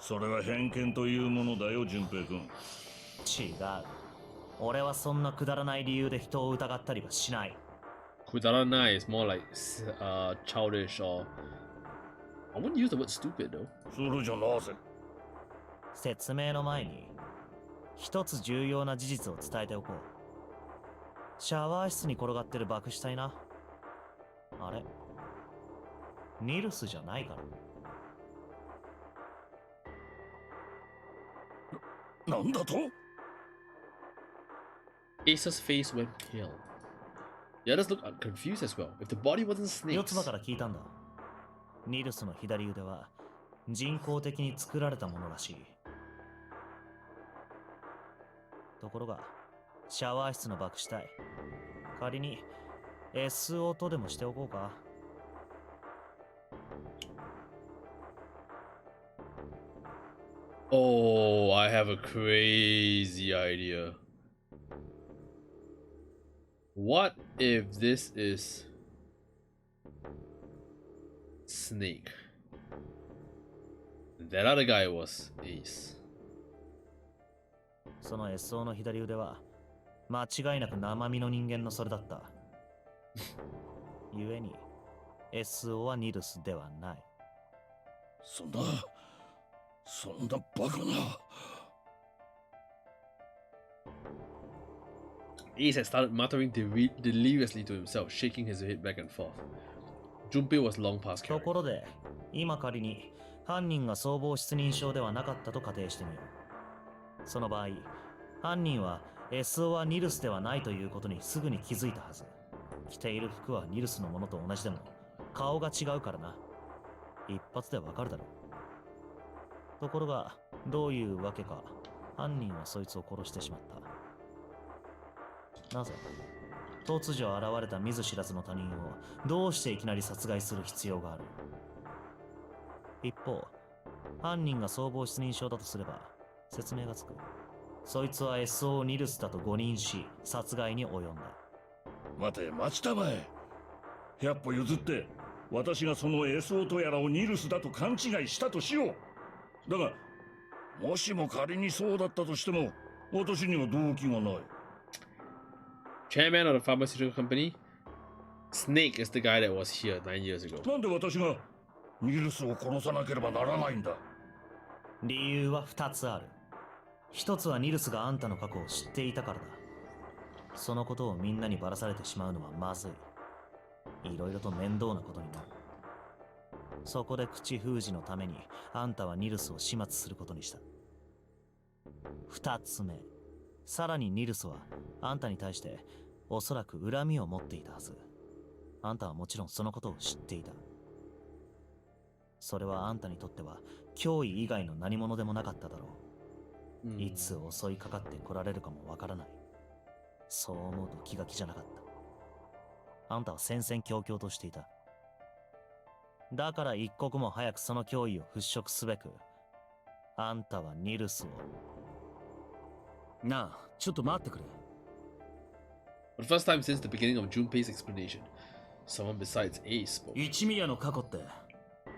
それは偏見というものだよ、淳平君。違う。俺はそんなくだらない理由で人を疑ったりはしない。Kudaranai is more like childish, or I wouldn't use the word stupid though. それじゃなぜ？説明の前に一つ重要な事実を伝えておこう。シャワー室に転がってる爆死体な、あれニルスじゃないから。なんだと？ Ace's face went pale. The others looked confused as well. If the body wasn't 四つ葉 Snake's, から聞いたんだ。ニルスの左腕は人工的に作られたものらしい。ところがシャワー室の爆死体、仮に SO とでもしておこうか。oh, I have a crazy idea. What if this is Snake? That other guy was Ace. その SO の左腕は間違いなく生身の人間のそれだった。故に SO はニルスではない。そんなバカな。Ace had started muttering deliriously to himself, shaking his head back and forth. Junpei was long past と caring. ころで今仮に犯人が僧帽失認症ではなかったと仮定してみよう。その場合、犯人は SO はニルスではないということにすぐに気づいたはず。着ている服はニルスのものと同じでも顔が違うからな。一発でわかるだろう。ところがどういうわけか犯人はそいつを殺してしまった。なぜ？突如現れた見ず知らずの他人をどうしていきなり殺害する必要がある？一方、犯人が僧帽失認症だとすれば説明がつく。そいつは SO ニルスだと誤認し殺害に及んだ。待ちたまえ。100歩譲って私がその SO とやらをニルスだと勘違いしたとしよう。だがもしも仮にそうだったとしても私には動機がない。 Chairman of the pharmaceutical company, Snake is the guy that was here 9 years ago. なんで私がニルスを殺さなければならないんだ？理由は2つある。一つはニルスがあんたの過去を知っていたからだ。そのことをみんなにばらされてしまうのはまずい。いろいろと面倒なことになる。そこで口封じのためにあんたはニルスを始末することにした。2つ目、さらにニルスはあんたに対しておそらく恨みを持っていたはず。あんたはもちろんそのことを知っていた。それはあんたにとっては脅威以外の何者でもなかっただろう。いつ襲いかかって来られるかもわからない。そう思うと気が気じゃなかった。あんたは戦々恐々としていた。だから一刻も早くその脅威を払拭すべく、あんたはニルスを。なあ、ちょっと待ってくれ。For the first time since the beginning of Junpei's explanation, someone besides Ace spoke. 一宮の過去って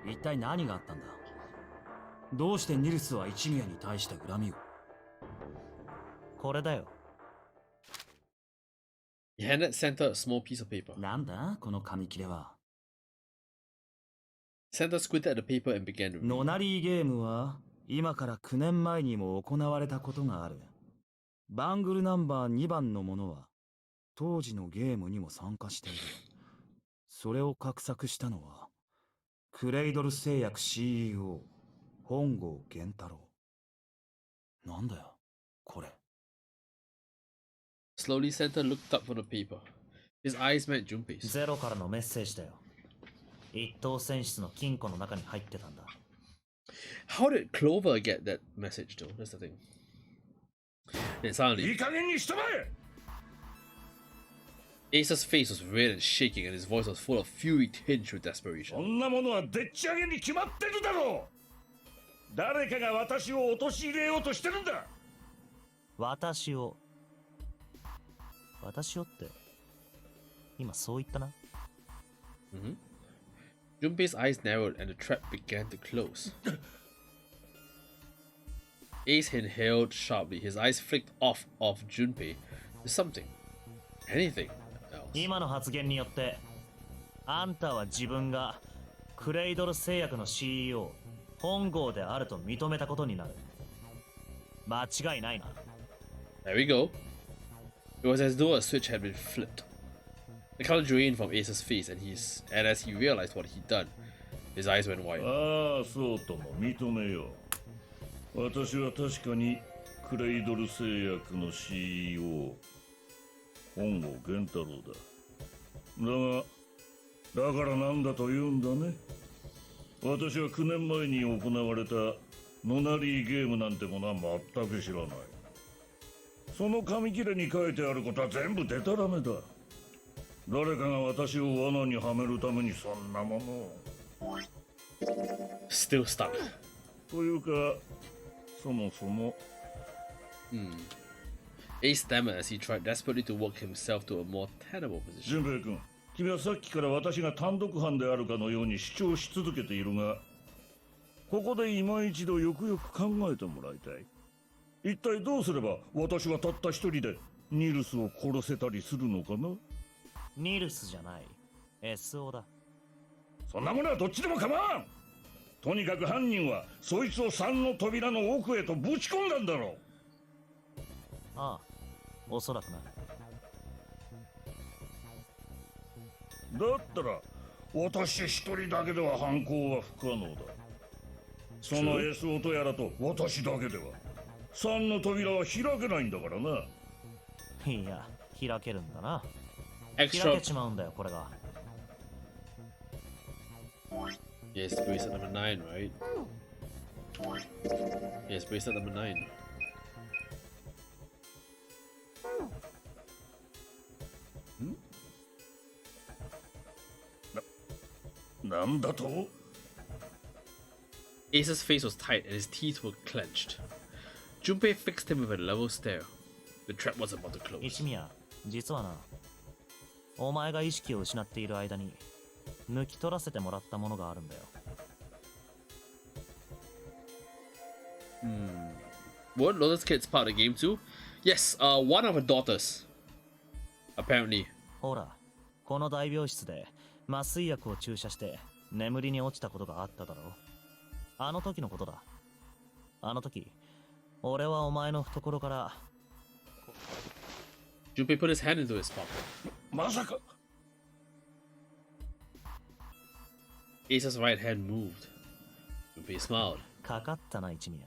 一体何があったんだ？どうしてニルスは一宮に対して恨みを？これだよ。He handed Santa a small piece of paper. なんだこの紙切れは。Santa squinted at the paper and began to read. ノナリーゲームは今から9年前にも行われたことがある。バングルナンバー2番の者は当時のゲームにも参加している。それを画策したのはクレイドル製薬 CEO 本郷源太郎。なんだよこれ。Slowly, Santa looked up from the paper. His eyes met Junpei's. ゼロからのメッセージだよ。一等船室の金庫の中に入ってたんだ。How did Clover get that message though? That's the thing. Then suddenly, いい加減にしてまえ。 Ace's face was red and shaking, and his voice was full of fury tinged with そ desperation. んなものはでっち上げに決まってるだろう。誰かが私を陥れようとしてるんだ。私をって今そう言ったな。Junpei's eyes narrowed, and the trap began to close. Ace inhaled sharply. His eyes flicked off of Junpei to something, anything else. 今の発言によってあんたは自分がクレイドル製薬の CEO 本郷であると認めたことになる。間違いないな。 There we go. It was as though a switch had been flipped. The color drained from Ace's face, and as he realized what he'd done, his eyes went wide. ああ、そうとも認めよう。私は確かにクレイドル製薬の CEO 本郷源太郎だ。だからなんだと言うんだね。私は9年前に行われたノナリーゲームなんてものは全く知らない。その紙切れに書いてあることは全部デタラメだ。誰かが私を罠にはめるためにそんなものを。 Still stuck. というか、そもそも。Ace stammered as he tried desperately to work himself to a more tenable position. 純平君、君はさっきから私が単独犯であるかのように主張し続けているが、ここで今一度よくよく考えてもらいたい。一体どうすれば私はたった一人でニルスを殺せたりするのかな。ニルスじゃない SO だ。そんなものはどっちでも構わん。とにかく犯人はそいつを3の扉の奥へとぶち込んだんだろう。ああ、おそらくな。だったら私一人だけでは犯行は不可能だ。その SO とやらと私だけでは3の扉は開けないんだからな。いや、開けるんだな。開 Extra. けちまうんだよ、これが。Yes, bracelet number 9, right? Yes, bracelet number 9. なんだと？ Ace's face was tight and his teeth were clenched. Junpei fixed him with a level stare. The trap was about to close. 一宮、実はな、お前が意識を失っている間に抜き取らせてもらったものがあるんだよ。What? Lotus Kid's part of the game too? Yes, one of her daughters. Apparently. ほら、この大病室で麻酔薬を注射して眠りに落ちたことがあっただろう。あの時のことだ。あの時、俺はお前の懐から。Junpei put his hand into his pocket. まさか。Ace's right hand moved. Junpei smiled. かかったな、一宮。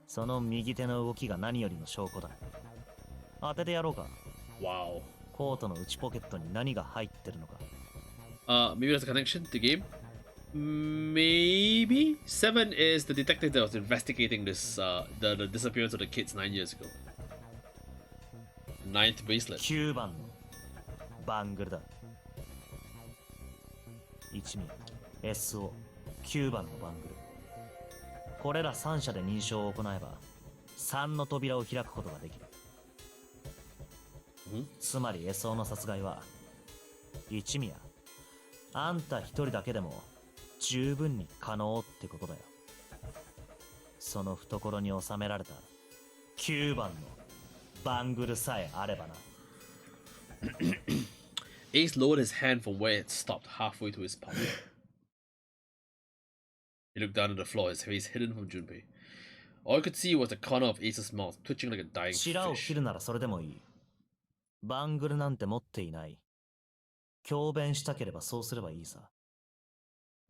その右手の動きが何よりの証拠だ。当ててやろうか。Wow. コートの内ポケットに何が入ってるのか。Maybe there's a connection to the game. Maybe 7 is the detective that was investigating this the disappearance of the kids 9 years ago. Ninth bracelet. 9番のバングルだ。一味 SO9 番のバングル。これら3社で認証を行えば3の扉を開くことができる。つまり SO の殺害は一味やあんた一人だけでも十分に可能ってことだよ。その懐に収められた9番のバングルさえあればな。Ace lowered his hand from where it stopped halfway to his pocket. He looked down at the floor, his face hidden from Junpei. All he could see was the corner of Ace's mouth, twitching like a dying 白を fish. 切るならそれでもいい。バングルなんて持っていない。強弁したければそうすればいいさ。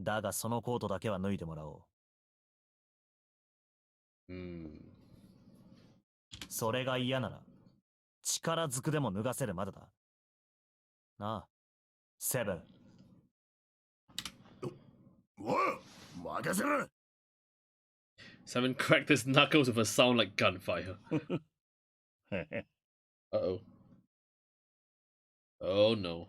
だがそのコートだけは脱いでもらおう。それが嫌なら力ずくでも脱がせるまでだ。なあ、セブン。おい、任せろ。Seven cracked his knuckles with a sound like gunfire. Uh-oh. Oh no.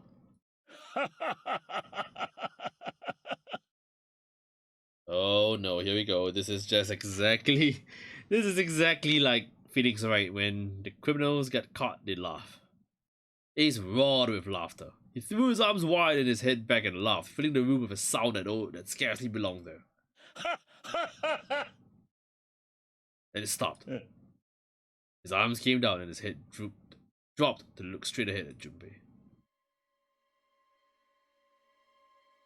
Oh no, here we go. This is exactly like Phoenix Wright. When the criminals get caught, they laugh. Ace roared with laughter. He threw his arms wide and his head back and laughed, filling the room with a sound that scarcely belonged there. Then it stopped. His arms came down and his head dropped to look straight ahead at Junpei.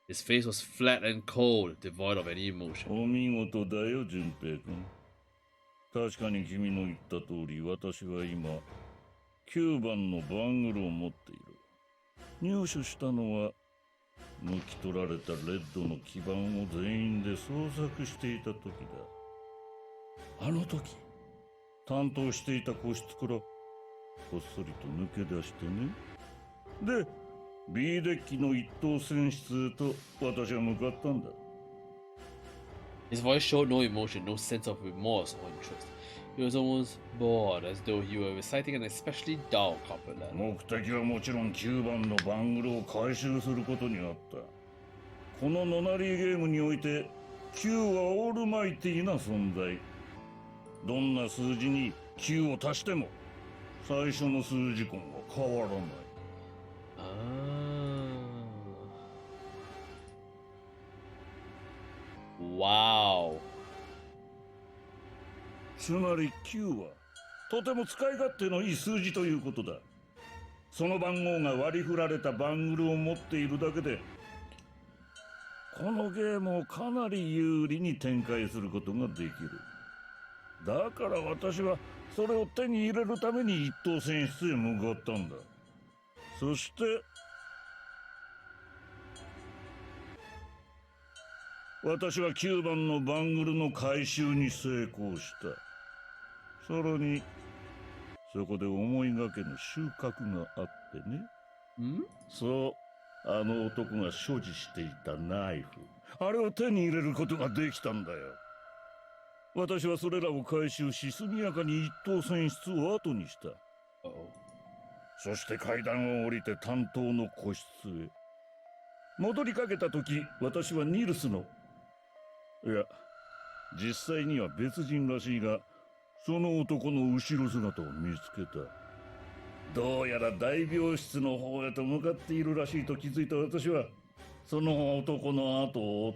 His face was flat and cold, devoid of any emotion. お見事だよ、純平君。確かに君の言った通り、私は今、9番のバングルを持っている。入手したのは、抜き取られたレッドの基板を全員で捜索していた時だ。あの時、担当していた個室から、こっそりと抜け出してね。で、B デッキの一等船室へと私は向かったんだ。His voice showed no emotion, no sense of remorse or interest. He was almost bored, as though he were reciting an especially dull couplet letter. 目的はもちろん9番のバングルを回収することにあった。このノナリーゲームにおいて9はオールマイティーな存在。どんな数字に9を足しても最初の数字根は変わらない。Wow. つまり9はとても使い勝手のいい数字ということだ。その番号が割り振られたバングルを持っているだけでこのゲームをかなり有利に展開することができる。だから私はそれを手に入れるために一等船室へ向かったんだ。そして私は9番のバングルの回収に成功した。さらにそこで思いがけの収穫があってね。そう、あの男が所持していたナイフ、あれを手に入れることができたんだよ。私はそれらを回収し、速やかに一等船室を後にした。そして階段を降りて担当の個室へ戻りかけた時、私はニルスの、いや実際には別人らしいが、その男の後ろ姿を見つけた。どうやら大病室の方へと向かっているらしいと気づいた私は、その男の後を追っ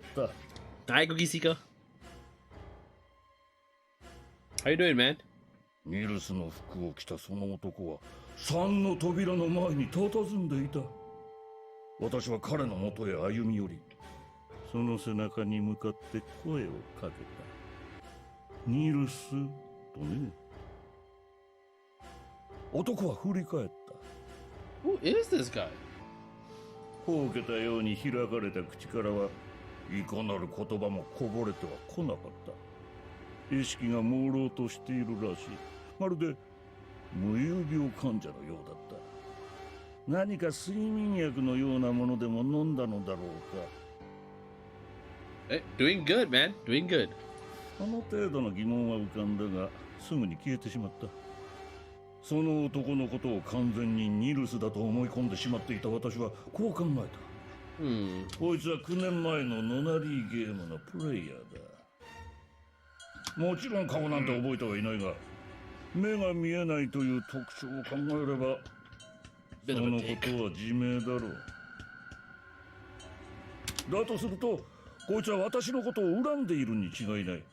た。Hi, Cookie Seeker. How you doing, man? ニルスの服を着たその男は3の扉の前に佇んでいた。私は彼の元へ歩み寄り、その背中に向かって声をかけた。ニルスとね。男は振り返った。 Who is this guy? ほうけたように開かれた口からはいかなる言葉もこぼれては来なかった。意識が朦朧としているらしい。まるで無遊病患者のようだった。何か睡眠薬のようなものでも飲んだのだろうか。Doing good, man. Doing good. あの程度の疑問は浮かんだが、すぐに消えてしまった。その男のことを完全にニルスだと思い込んでしまっていた私はこう考えた。こいつは9年前のノナリーゲームのプレイヤーだ。もちろん顔なんて覚えてはいないが、目が見えないという特徴を考えれば、そのことは自明だろう。だとすると、こいつは私のことを恨んでいるに違いない。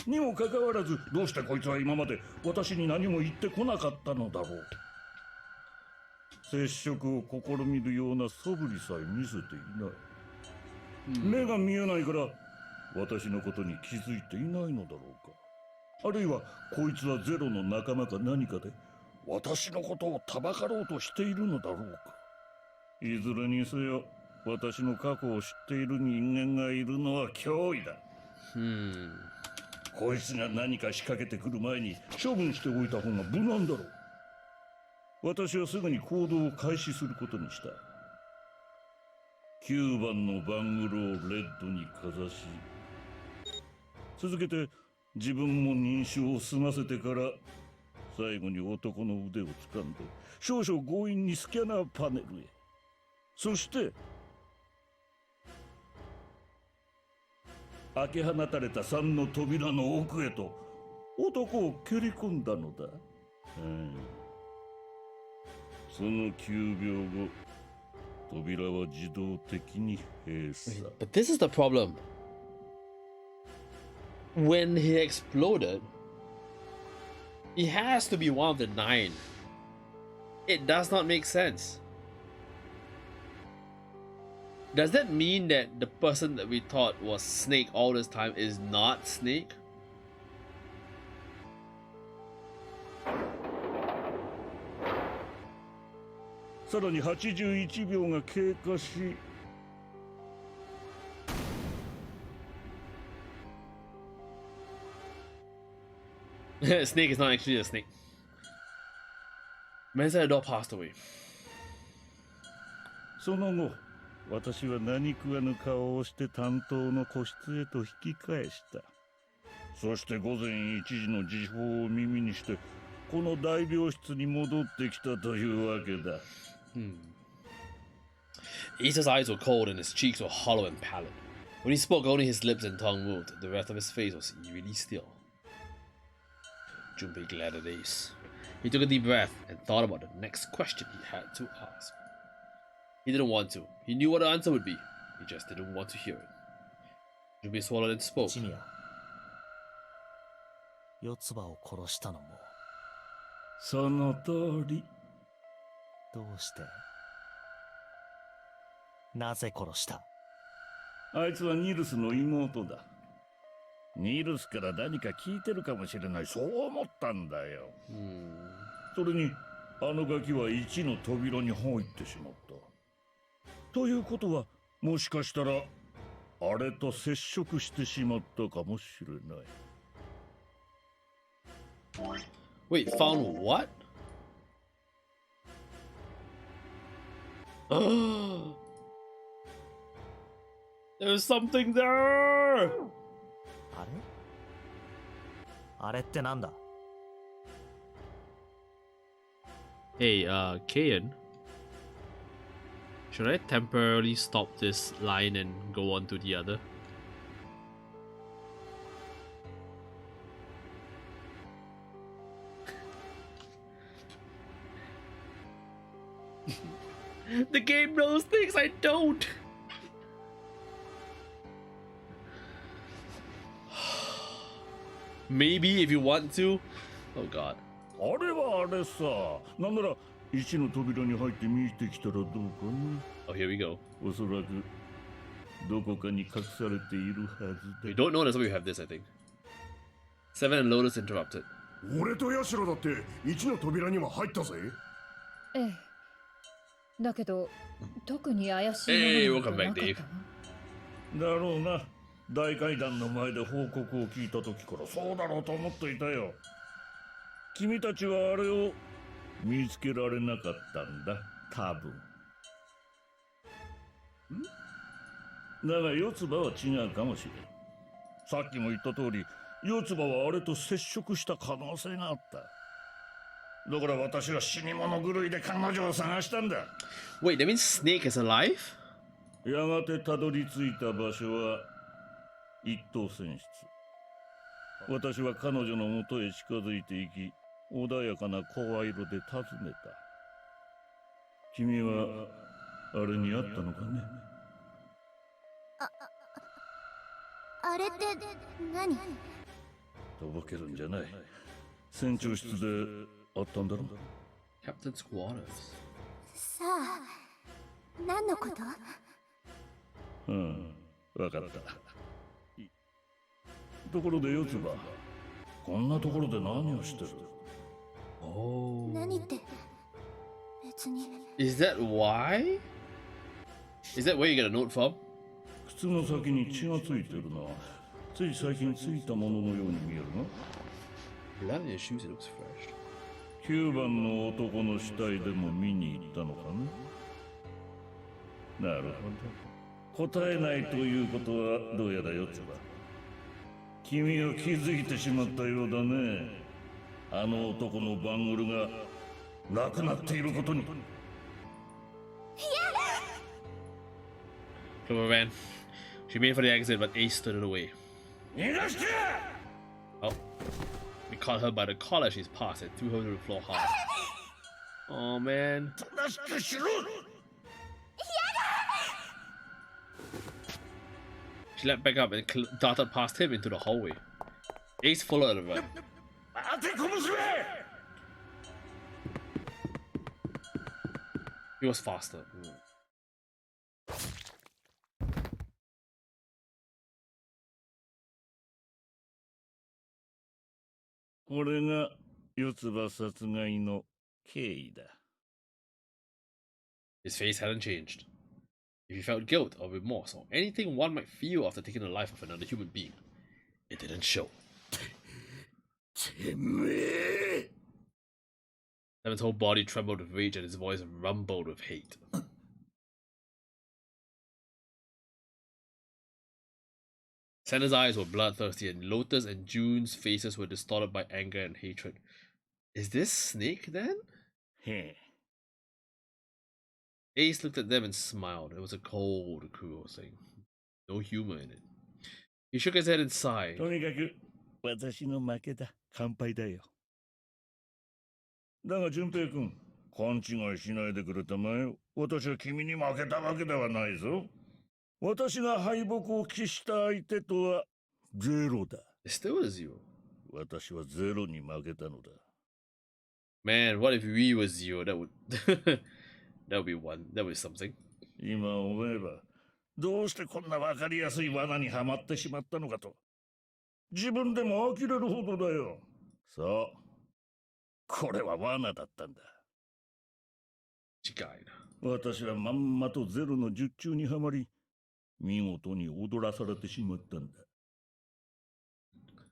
にもかかわらず、どうしてこいつは今まで私に何も言ってこなかったのだろう。接触を試みるような素振りさえ見せていない。目が見えないから私のことに気づいていないのだろうか。あるいはこいつはゼロの仲間か何かで私のことをたばかろうとしているのだろうか。いずれにせよ私の過去を知っている人間がいるのは脅威だ。こいつが何か仕掛けてくる前に処分しておいた方が無難だろう。私はすぐに行動を開始することにした。9番の番号をレッドにかざし、続けて自分も認証を済ませてから最後に男の腕を掴んで少々強引にスキャナーパネルへ。そして開け放たれた3の扉の奥へと男を蹴り込んだのだ。その9秒後、扉は自動的に閉鎖。But this is the problem. When he exploded, he has to be one of the 9. It does not make sense. Does that mean that the person that we thought was Snake all this time is not Snake? さらに81秒が経過し、Snake is not actually a snake. Man said the dog passed away. その後、私は何食わぬ顔をして担当の個室へと引き返した。そして午前1時の時報を耳にして、この大病室に戻ってきたというわけだ。Isa's eyes were cold and his cheeks were hollow and pallid. When he spoke, only his lips and tongue moved. The rest of his face was eerily still. Junpei glared at Ace. He took a deep breath and thought about the next question he had to ask. He didn't want to. He knew what the answer would be. He just didn't want to hear it. Junpei swallowed and spoke. シニア、四つ葉を殺したのも。その通り。どうして？なぜ殺した？あいつはニルスの妹だ。ニルスから何か聞いてるかもしれない、そう思ったんだよ。それにあのガキは1の扉に入ってしまった。ということはもしかしたらあれと接触してしまったかもしれない。Wait, found what? There's something there! あれ？あれってなんだ？ Hey, Kayan. Should I temporarily stop this line and go on to the other? The game knows things I don't! Maybe if you want to. Oh god. あれはあれさ。なんなら1の扉に入って見てきたらどうかな。Oh, here we go. おそらくどこかに隠されているはず We だ。 don't know that's why we have this, I think. 7 and Lotus interrupted. 俺とヤシロだって1の扉には入ったぜ。ええ。だけど特に怪しい Hey, もの welcome なん back, かなかったわ。だろうな。大階段の前で報告を聞いた時からそうだろうと思っていたよ。君たちはあれを見つけられなかったんだ、多分。だが四つ葉は違うかもしれん。さっきも言った通り、四つ葉はあれと接触した可能性があった。だから私は死に物狂いで彼女を探したんだ。 Wait, that means Snake is alive? やがてたどり着いた場所は一等船室。私は彼女のもとへ近づいていき、穏やかな声色で尋ねた。君はあれに会ったのかね。あれって何？とぼけるんじゃない。船長室で会ったんだろ。 Captain's quarters. さあ、何のこと？うん、わかった。ところで四つ葉、こんなところで何をしてる？ Oh. 何って別に。 Is that why? Is that where you get a note from? 靴の先に血がついてるな。つい最近ついたもののように見えるな。 Blood in your shoes, it looks fresh. 9番の男の死体でも見に行ったのかな。なるほど。答えないということはどうやら四つ葉、君は気づいてしまったようだね。あの男のバングルがなくなっていることに。Clever man. She made for the exit, but Ace stood it away. 逃がして！ Oh. We caught her by the collar she's past and threw her to the floor hard. Oh man. 正しくしろ！ She leapt back up and darted past him into the hallway. Ace followed her run. 当てこむぜ！ He was faster. Mm. これが四つ葉殺害の経緯だ。 His face hadn't changed. If he felt guilt or remorse or anything one might feel after taking the life of another human being, it didn't show. てめえ！ Lemon's whole body trembled with rage and his voice rumbled with hate. Santa's eyes were bloodthirsty and Lotus and June's faces were distorted by anger and hatred. Is this Snake then? Ace looked at them and smiled. It was a cold, cruel thing. No humor in it. He shook his head and sighed. とにかく私の負けだ。乾杯だよ。だが順平君、勘違いしないでくれたまえ。私は君に負けたわけではないぞ。私が敗北を喫した相手とはゼロだ。Still a zero. 私はゼロに負けたのだ。Man, what if we were zero? That would that would be one. That would be something. 今思えば、どうしてこんなわかりやすい罠にはまってしまったのかと。自分でも呆れるほどだよ。そう。これは罠だったんだ。違いな。私はまんまとゼロの術中にはまり、見事に踊らされてしまったんだ。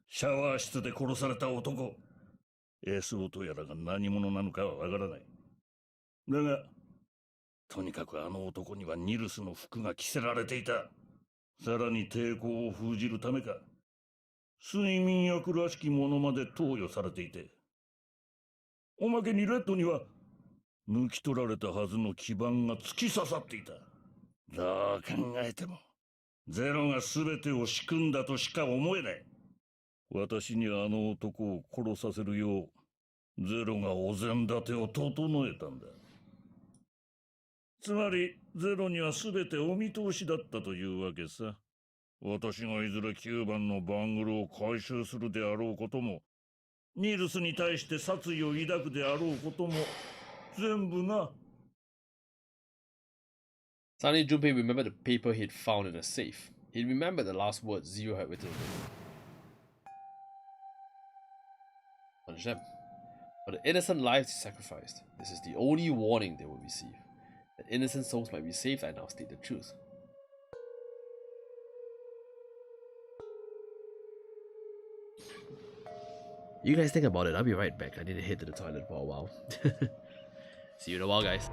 シャワー室で殺された男、SO とやらが何者なのかはわからない。だが、とにかくあの男にはニルスの服が着せられていた。さらに抵抗を封じるためか、睡眠薬らしきものまで投与されていて、おまけにレッドには抜き取られたはずの基盤が突き刺さっていた。どう考えてもゼロが全てを仕組んだとしか思えない。私にあの男を殺させるようゼロがお膳立てを整えたんだ。つまりゼロには全てお見通しだったというわけさ。私がいずれ9番のバングルを回収するであろうことも、ニールスに対して殺意を抱くであろうことも全部な。Suddenly, Junpei remembered the paper he'd found in a safe. He remembered the last words Zero had written on the gem. For the innocent lives he sacrificed, this is the only warning they will receive. That innocent souls might be saved, I now state the truth. You guys think about it. I'll be right back. I need to head to the toilet for a while. See you in a while, guys.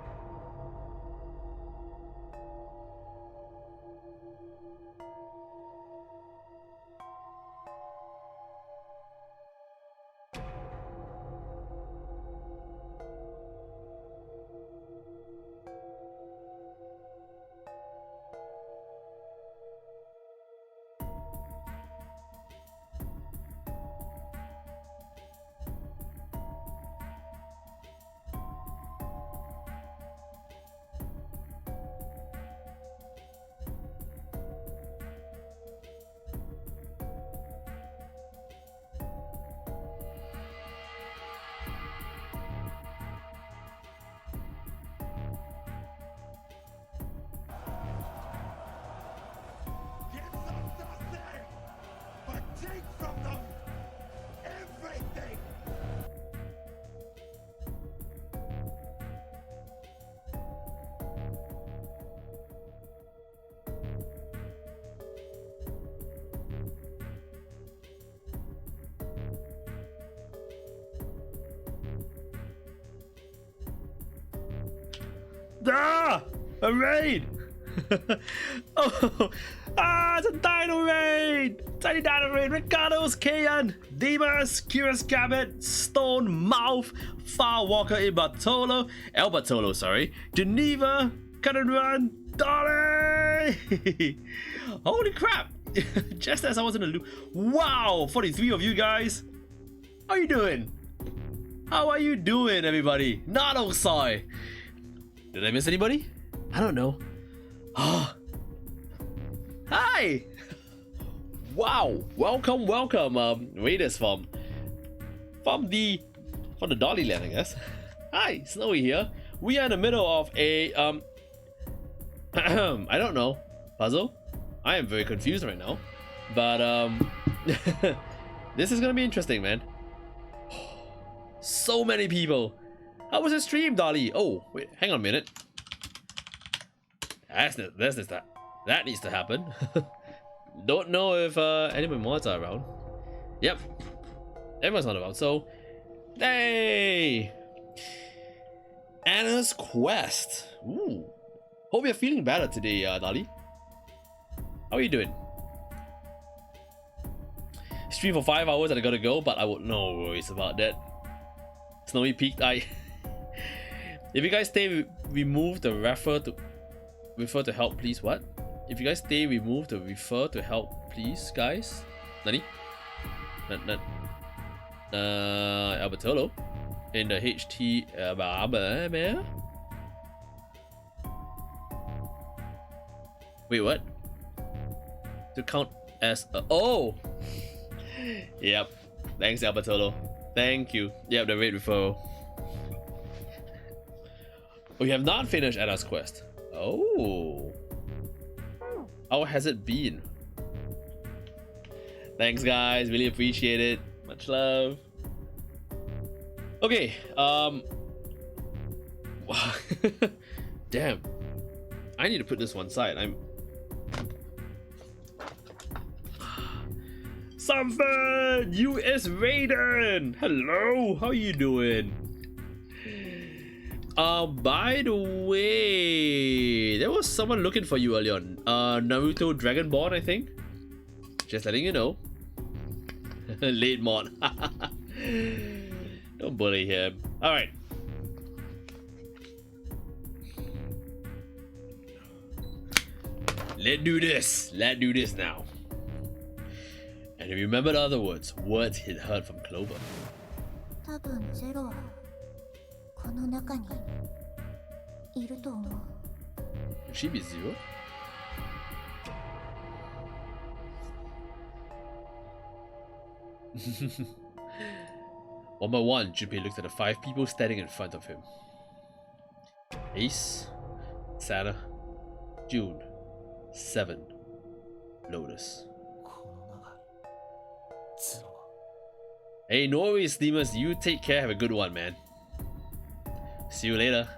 Ah! A raid! Oh! Ah! It's a dino raid! Tiny dino raid! Ricardo's Kayan! Demas! Curious Gambit! Stone Mouth! Firewalker in Bartolo! El Bartolo, sorry! Geneva! Cut and Run! Dolly! Holy crap! Just as I was in the loop. Wow! 43 of you guys! How you doing? How are you doing, everybody? Not Soy! Did I miss anybody? I don't know. Oh. Hi! Wow! Welcome, welcome, raiders from the Dolly Land, I guess. Hi, Snowy here. We are in the middle of a I don't know, puzzle. I am very confused right now, but this is gonna be interesting, man. So many people. How was the stream, Dolly? Oh, wait, hang on a minute. That needs to happen. Don't know if any of my mods are around. Yep, everyone's not around. So, hey, Anna's Quest. Ooh, hope you're feeling better today, Dolly. How are you doing? Stream for 5 hours and I gotta go, but I would no worries about that. Snowy Peak, if you guys stay, remove the refer to help, please. What? If you guys stay, remove the refer to help, please, guys. Nani? Albertolo in the HT. Wait, what? To count as a oh. Yep. Thanks, Albertolo. Thank you. Yep, the raid referral. We have not finished Anna's Quest. Oh. How has it been? Thanks, guys. Really appreciate it. Much love. Okay. Damn. I need to put this one side. Something! US Raiden! Hello! How you doing? By the way, there was someone looking for you earlier on. Naruto Dragonborn, I think. Just letting you know. Late mod. Don't bully him. Alright. Let's do this. Let's do this now. And remember the other words. Words he'd heard from Clover. 多分ゼロはこの中にいると思う。 Could she be zero? One by one, Junpei looked at the 5 people standing in front of him. Ace, Sana, June, 7, Lotus. Hey, no worries, Demas. You take care. Have a good one, man. See you later.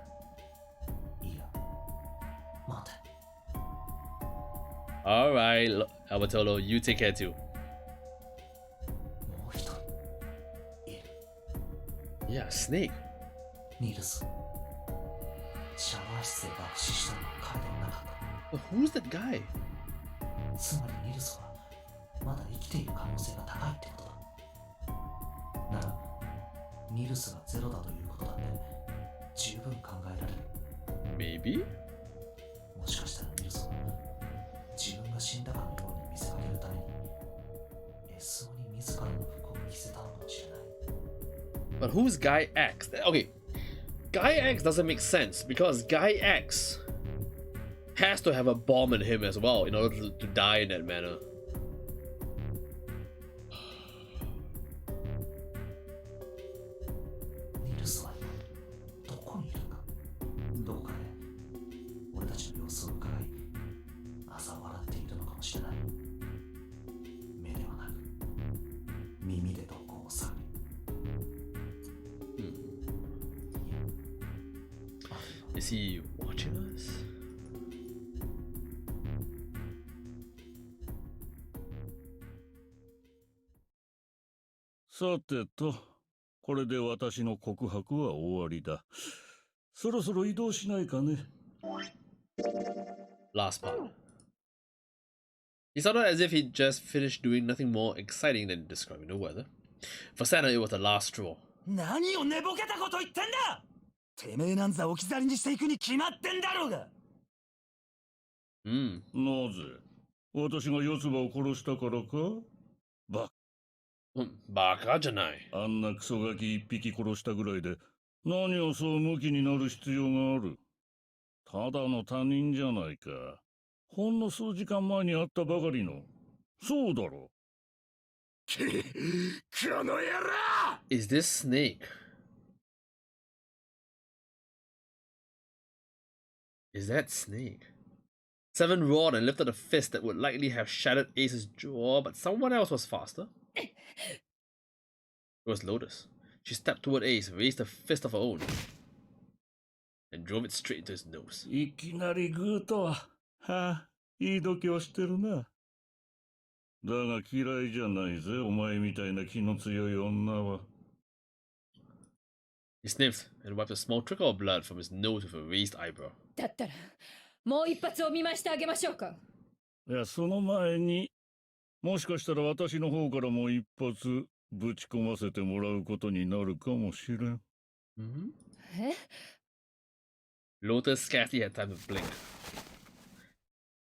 Alright, Albertolo, you take care too. Yeah, snake. ニルス、シャワー室で爆死したのは彼ではなかっ But who's that guy? た。つまりニルスはまだ生きている可能性が高いってことだ。なら、ニルスがゼロだということだって十分考えられる。 Maybe? もしかしたらニルスは自分が死んだかのように見せかけるために SO に自らの服を着せたのかもしれない。 But who's Guy X? Okay, Guy X doesn't make sense because Guy X has to have a bomb in him as well in order to die in that manner. ニルスは今どこにいるんだ。どこかで俺たちの様子を伺い朝笑っているのかもしれない。目ではなく耳で動向を探る。Is he watching us? さてと、これで私の告白は終わりだ。そろそろ移動しないかね。Last part. He sounded as if he'd just finished doing nothing more exciting than describing the weather. For Santa, it was the last straw. 何を寝ぼけたこと言ってんだ。てめえなんざ置き去りにしていくに決まってんだろうが。なぜ私が四つ葉を殺したからか。バカじゃない。あんなクソガキ一匹殺したぐらいで何をそうムキになる必要がある。ただの他人じゃないか。ほんの数時間前に会ったばかりの。そうだろ。この野郎 Is this Snake? Is that Snake? Seven roared and lifted a fist that would likely have shattered Ace's jaw, but someone else was faster. It was Lotus. She stepped toward Ace, raised a fist of her own, and drove it straight into his nose. いきなりグーとは、いい度胸してるな。だが嫌いじゃないぜ、お前みたいな気の強い女は。He sniffed and wiped a small trickle of blood from his nose with a raised eyebrow. だったらもう一発お見舞いしてあげましょうか。いや、その前に、もしかしたら私の方からも一発ぶち込ませてもらうことになるかもしれん。え？ Lotus scarcely had time to blink.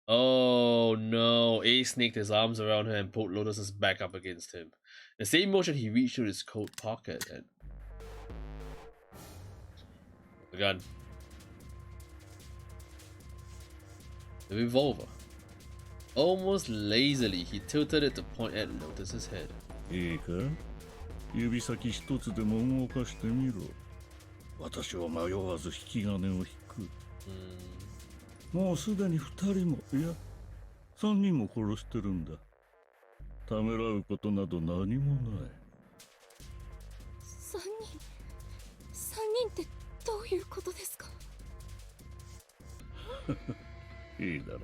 Oh no, Ace snaked his arms around her and pulled Lotus's back up against him. In the same motion, he reached through his coat pocket and... the gun. The revolver. Almost lazily, he tilted it to point at Lotus's head. いいか？指先一つでも動かしてみろ。私は迷わず引き金を引く。もうすでに2人も、いや、3人も殺してるんだ。ためらうことなど何もない。3人ってどういうことですか？いいだろう。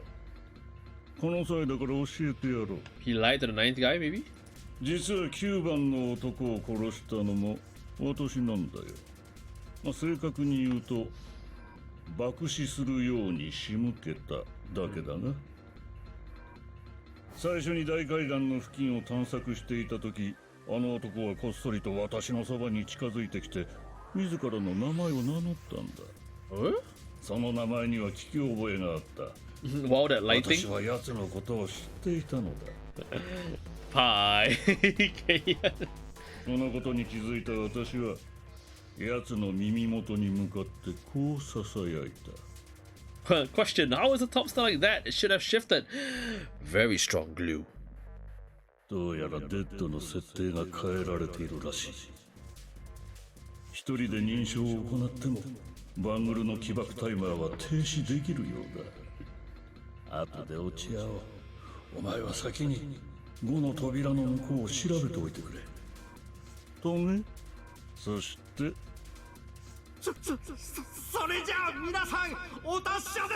この際だから教えてやろう。 He lied to the ninth guy, maybe? 実は9番の男を殺したのも私なんだよ。まあ、正確に言うと爆死するように仕向けただけだな。最初に大海岸の付近を探索していた時、あの男はこっそりと私のそばに近づいてきて自らの名前を名乗ったんだ。その名前には聞き覚えがあった。Wow, that lighting. 私は奴のことを知っていたのだ。Pie. そのことに気づいた私は奴の耳元に向かってこう囁いた。Question: how is a top star like that? It should have shifted. Very strong glue. どうやらデッドの設定が変えられているらしい。一人で認証を行ってもバングルの起爆タイマーは停止できるようだ。後で落ち合おう。お前は先に5の扉の向こうを調べておいてくれ。とね。そしてそれじゃあ皆さんお達者で。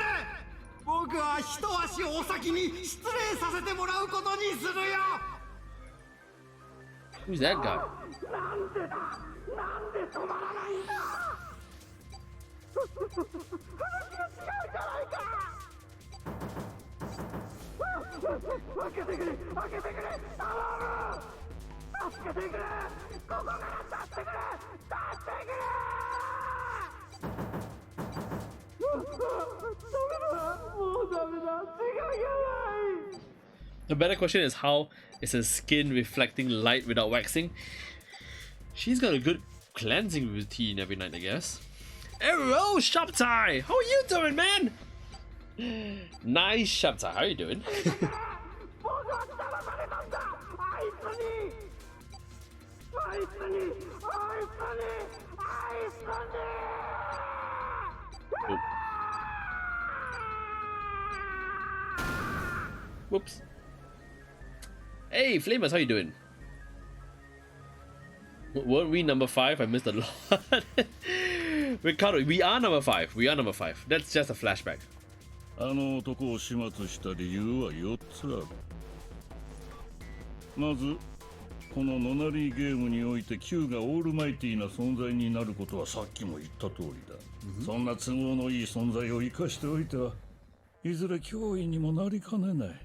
僕は一足お先に失礼させてもらうことにするよ。Who's that guy? The better question is, how is her skin reflecting light without waxing? She's got a good cleansing routine every night, I guess. Hello, Shoptai! How are you doing, man? Nice, Shoptai. How are you doing? Oh. Whoops. Hey, Flamers, how you doing? Weren't we number 5? I missed a lot. Ricardo, we are number 5. We are number 5. That's just a flashback. あの男を始末した理由は4つある。まず、このノナリーゲームにおいて Q がオールマイティな存在になることはさっきも言った通りだ。そんな都合のいい存在を生かしておいてはいずれ脅威にもなりかねない。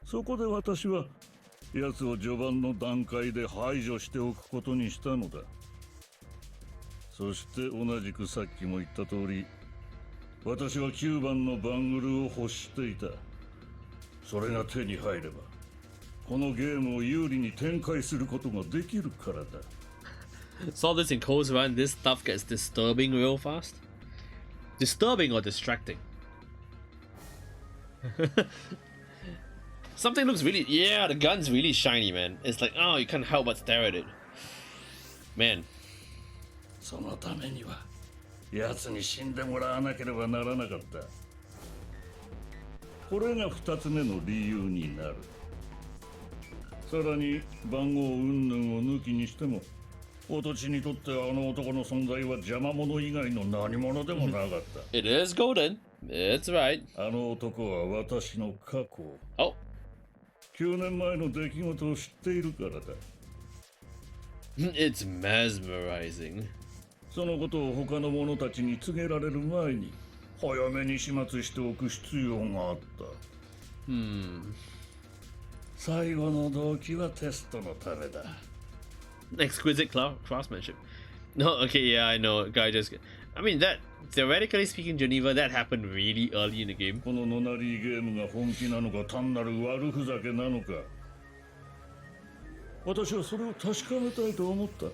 そこで私は奴を序盤の段階で排除しておくことにしたのだ。そして同じくさっきも言った通り、私は9番のバングルを欲していた。それが手に入ればこのゲームを有利に展開することができるからだ。Saw this in Coast Run. This stuff gets disturbing real fast. Disturbing or distracting? Something looks really... Yeah, the gun's really shiny, man. It's like, oh, you can't help but stare at it. Man. そのためには奴に死んでもらわなければならなかった。これが2つ目の理由になる。さらに番号云々を抜きにしても、私にとってあの男の存在は邪魔者以外の何者でもなかった。It is golden. It's right. あの男は私の過去を。Oh. 9年前の出来事を知っているからだ。It's mesmerizing. そのことを他の者たちに告げられる前に早めに始末しておく必要があった。最後の動機はテストのためだ。Exquisite craftsmanship. No, okay, yeah, I know. Guy just... I mean, that... Theoretically speaking, Geneva, that happened really early in the game. このノナリーゲームが本気なのか単なる悪ふざけなのか、私はそれを確かめたいと思った。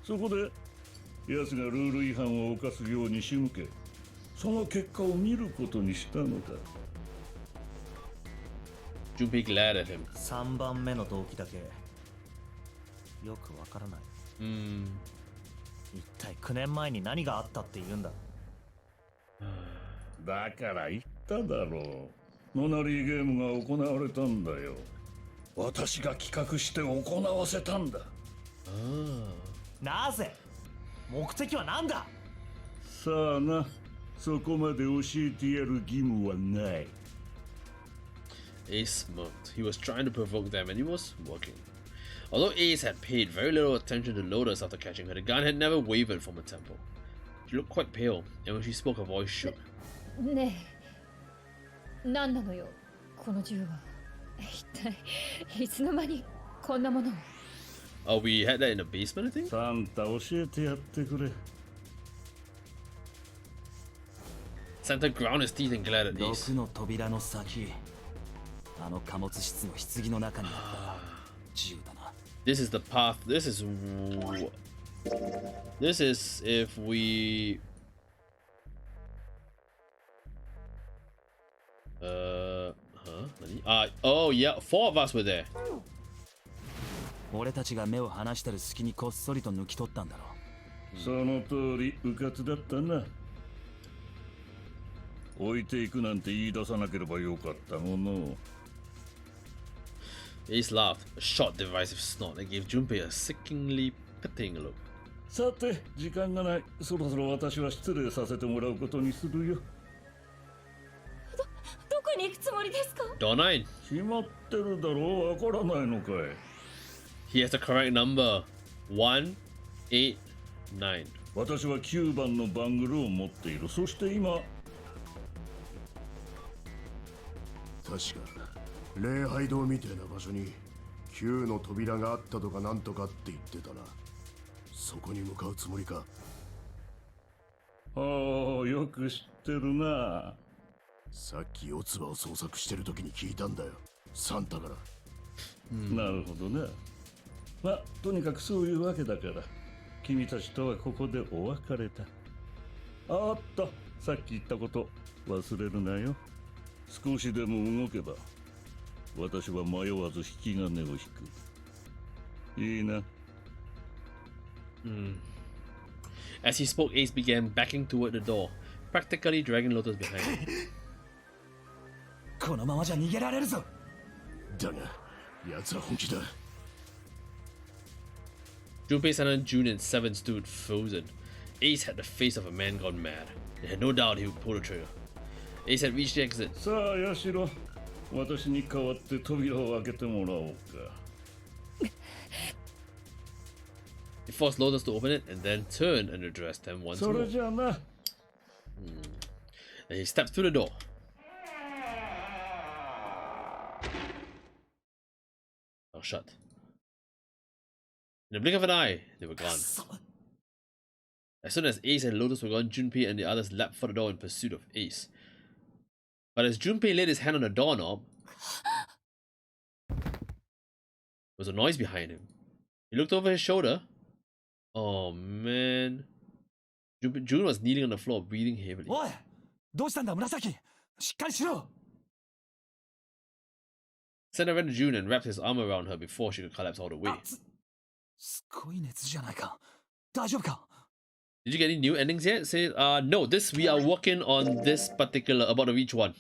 そこで奴がルール違反を犯すように仕向け、その結果を見ることにしたのだ。Junpei glared at him. 3番目の動機だけよくわからない。一体9年前に何があったって言うんだ。だから言っただろう。ノナリーゲームが行われたんだよ。私が企画して行わせたんだ。なぜ？目的は何だ？さあな、そこまで教えてやる義務はない。Ace smirked. He was trying to provoke them, and he was working. Although Ace had paid very little attention to Lotus after catching her, the gun had never wavered from her temple. She looked quite pale, and when she spoke, her voice shook. ねえ、何なのよ、この銃は。一体いつの間にこんなものを。Oh, we had that in the basement, I think? サンタ教えてやってくれ。Santa ground his teeth and glared at Ace. 6の扉の先、あの貨物室の棺の中にあった銃だな。This is the path. This is if we... oh yeah, 4 of us were there. 俺たちが目を離してる隙にこっそりと抜き取ったんだろう。その通り、迂闊だったな。置いていくなんて言い出さなければよかったもの。Ace laughed, a short, derisive snort that gave Junpei a sickeningly pitying look. さて、時間がない。そろそろ私は失礼させてもらうことにするよ。どこに行くつもりですか？Don't I? 決まってるだろう。わからないのかい。He has the correct number. 189. 私は9番のバングルを持っている。そして今確か礼拝堂みたいな場所に9の扉があったとかなんとかって言ってたな。そこに向かうつもりか。ああ、よく知ってるな。さっき四つ葉を捜索してる時に聞いたんだよ、サンタから。なるほどね。まあとにかくそういうわけだから君たちとはここでお別れだ。あった、さっき言ったこと忘れるなよ。少しでも動けば私は迷わず引き金を引く。いいな。As he spoke, Ace began backing toward the door, practically dragging Lotus behind him. このままじゃ逃げられるぞ。だが奴は本気だ。Junpei, Sanan, June, and Seven stood frozen. Ace had the face of a man gone mad. They had no doubt he would pull the trigger. Ace had reached the exit. さあヤシロ、私に代わって扉を開けてもらおうか。He forced Lotus to open it and then turned and addressed them once そ more. れじゃあな。And he stepped through the door. Oh, shut. In the blink of an eye, they were gone. As soon as Ace and Lotus were gone, Junpei and the others leapt for the door in pursuit of Ace. But as Junpei laid his hand on the doorknob, there was a noise behind him. He looked over his shoulder. Oh man. June was kneeling on the floor, breathing heavily. おい、どうしたんだ紫。しっかりしろ。Santa ran to June and wrapped his arm around her before she could collapse all the way. すごい熱じゃないか。大丈夫か。Did you get any new endings yet? Say, no, this, we are working on this particular, about to reach one.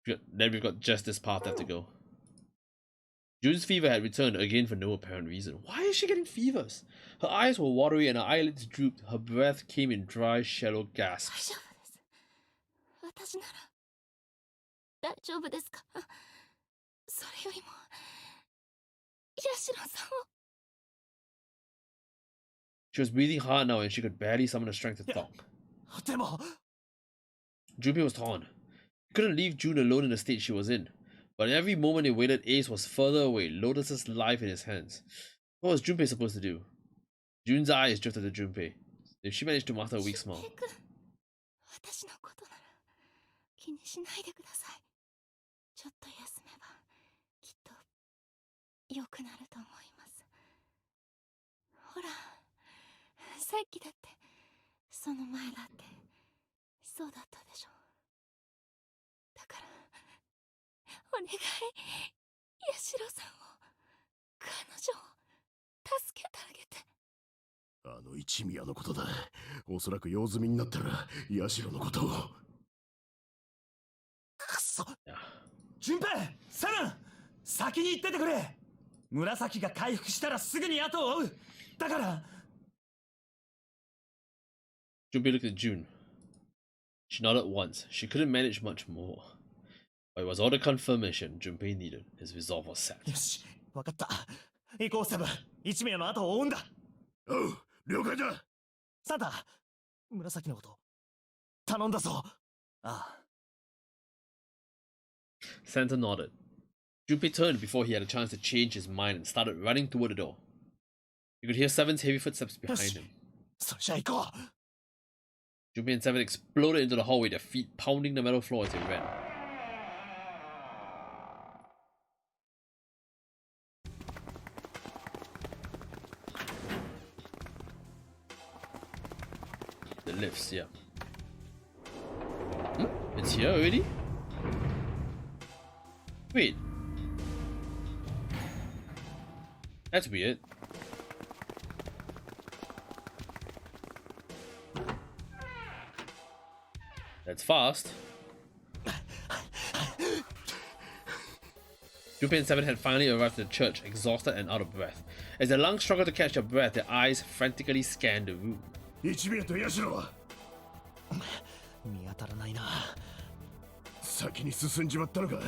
Then we've got just this path left to go. June's fever had returned again for no apparent reason. Why is she getting fevers? Her eyes were watery and her eyelids drooped. Her breath came in dry, shallow gasps. 私なら大丈夫ですか。それよりもヤシロさんを。She was breathing hard now and she could barely summon the strength to talk. でも Junpei was torn. He couldn't leave June alone in the state she was in. But in every moment he waited, Ace was further away, Lotus's life in his hands. What was Junpei supposed to do? June's eyes drifted to Junpei. If she managed to muster a weak smile. 私のことなら気にしないでください。ちょっと休めばきっと良くなると思います。ほら、さっきだってその前だってそうだったでしょ。だからお願い、ヤシロさんを、彼女を助けてあげて。あの一味屋のことだ。おそらく用済みになったらヤシロのことを。くそ。順平、サラン、先に行っててくれ。紫が回復したらすぐに後を追う。だから。Junpei looked at June. She nodded once. She couldn't manage much more. But it was all the confirmation Junpei needed. His resolve was set. よし、わかった。行こうセブン。一名の後を追うんだ。おう、了解だ。サンタ、紫のこと頼んだぞ。ああ。Santa nodded. Junpei turned before he had a chance to change his mind and started running toward the door. He could hear Seven's heavy footsteps behind him. それじゃ行こう。Junpei and Seven exploded into the hallway, their feet pounding the metal floor as they ran. The lifts, yeah. It's here already? Wait. That's weird. That's fast. Junpei and Seven had finally arrived at the church, exhausted and out of breath. As their lungs struggled to catch their breath, their eyes frantically scanned the room. 一味屋とヤシロは見当たらないな。先に進んじまったのか。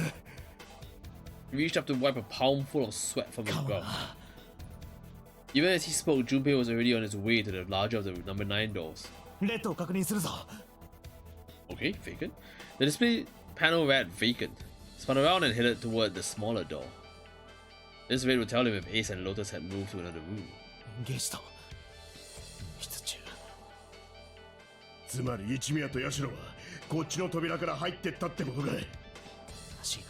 He reached up to wipe a palmful of sweat from his brow. Even as he spoke, Junpei was already on his way to the larger of the number 9 doors. レッドを確認するぞ。 Okay, vacant. The display panel read vacant. Spun around and headed toward the smaller door. This read would tell him if Ace and Lotus had moved to another room. ゲスト。密中。つまり一宮とヤシロはこっちの扉から入ってったってことかい。らしいな。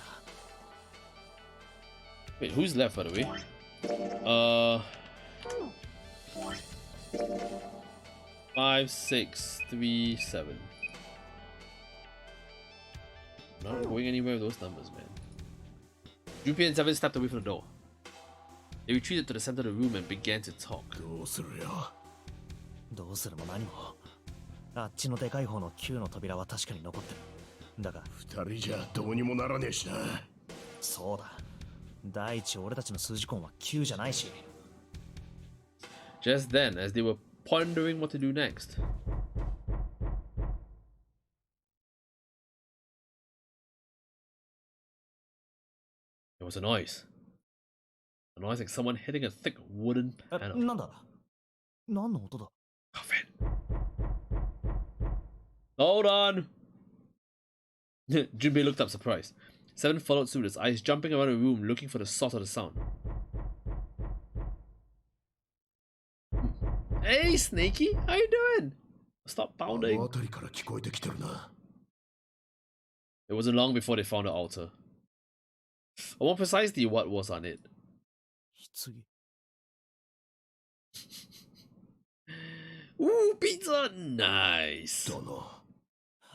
Wait, who's left, by the way? 5, 6, 3, 7. Not going anywhere with those numbers, man. Junpei and 7 stepped away from the door. They retreated to the center of the room and began to talk. どうするよ。どうするも何も。あっちのでかい方の9の扉は確かに残ってる。だが、二人じゃどうにもならねえしな。そうだ。第一、俺たちの数字根は9じゃないし。Just then, as they were pondering what to do next, there was a noise. A noise like someone hitting a thick wooden え、 panel. なんだ何の音だ Coffin. Hold on. Junpei looked up, surprised. 7 followed suit, his eyes jumping around the room, looking for the source of the sound. Hey, Snaky, how you doing? Stop あ pounding. の辺りから聞こえてきてるな。It wasn't long before they found the altar. Or more precisely, what was on it. 棺 Ooh, pizza! Nice. だな。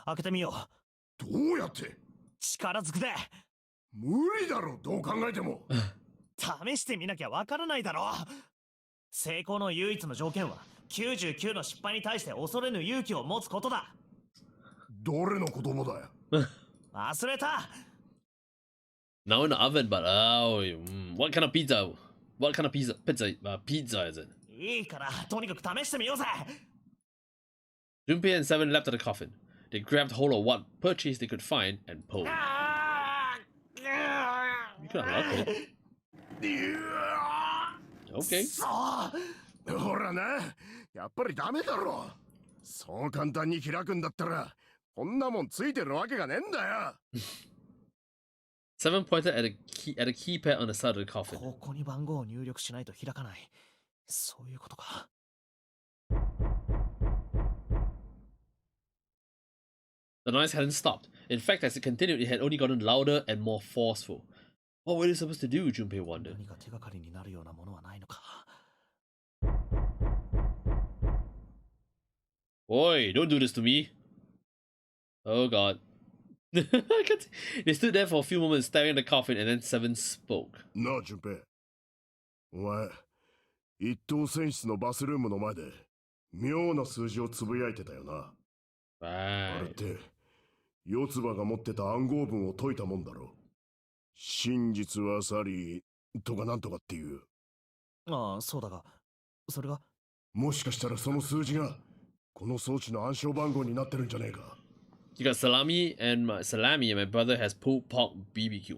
開けてみよう。どうやって。力ずくで無理だろ、どう考えても。試してみなきゃわからないだろ。成功の唯一の条件は99の失敗に対して恐れぬ勇気を持つことだ。どれの言葉だよ。忘れた。 Now in the oven, but what kind of pizza? What kind of pizza? Pizza is it? いいからとにかく試してみようぜ。 Junpei and 7 leapt at the coffin. They grabbed hold of what purchase they could find and pulled. You could unlock it. Okay. そうほらな、やっぱりダメだろ。そう簡単に開くんだったら、こんなもんついてるわけがねえんだよ。7 pointed at a keypad on the side of the coffin. ここに番号を入力しないと開かない。そういうことか。 The noise hadn't stopped. In fact, as it continued, it had only gotten louder and more forceful. What were they supposed to do? Junpei wondered. 何か手がかりになるようなものはないのか。 Boy, don't do this to me. Oh god. I can't. They stood there for a few moments staring at the coffin and then 7 spoke. なあ、順平。お前、一等船室のバスルームの前で、妙な数字をつぶやいてたよな。あれっ Right. て、四つ葉が持ってた暗号文を解いたもんだろ。真実は去り、とかなんとかっていう。ああ、そうだが、それが。もしかしたらその数字が、この装置の暗証番号になってるんじゃねえか。You got salami and my brother has pulled pork BBQ.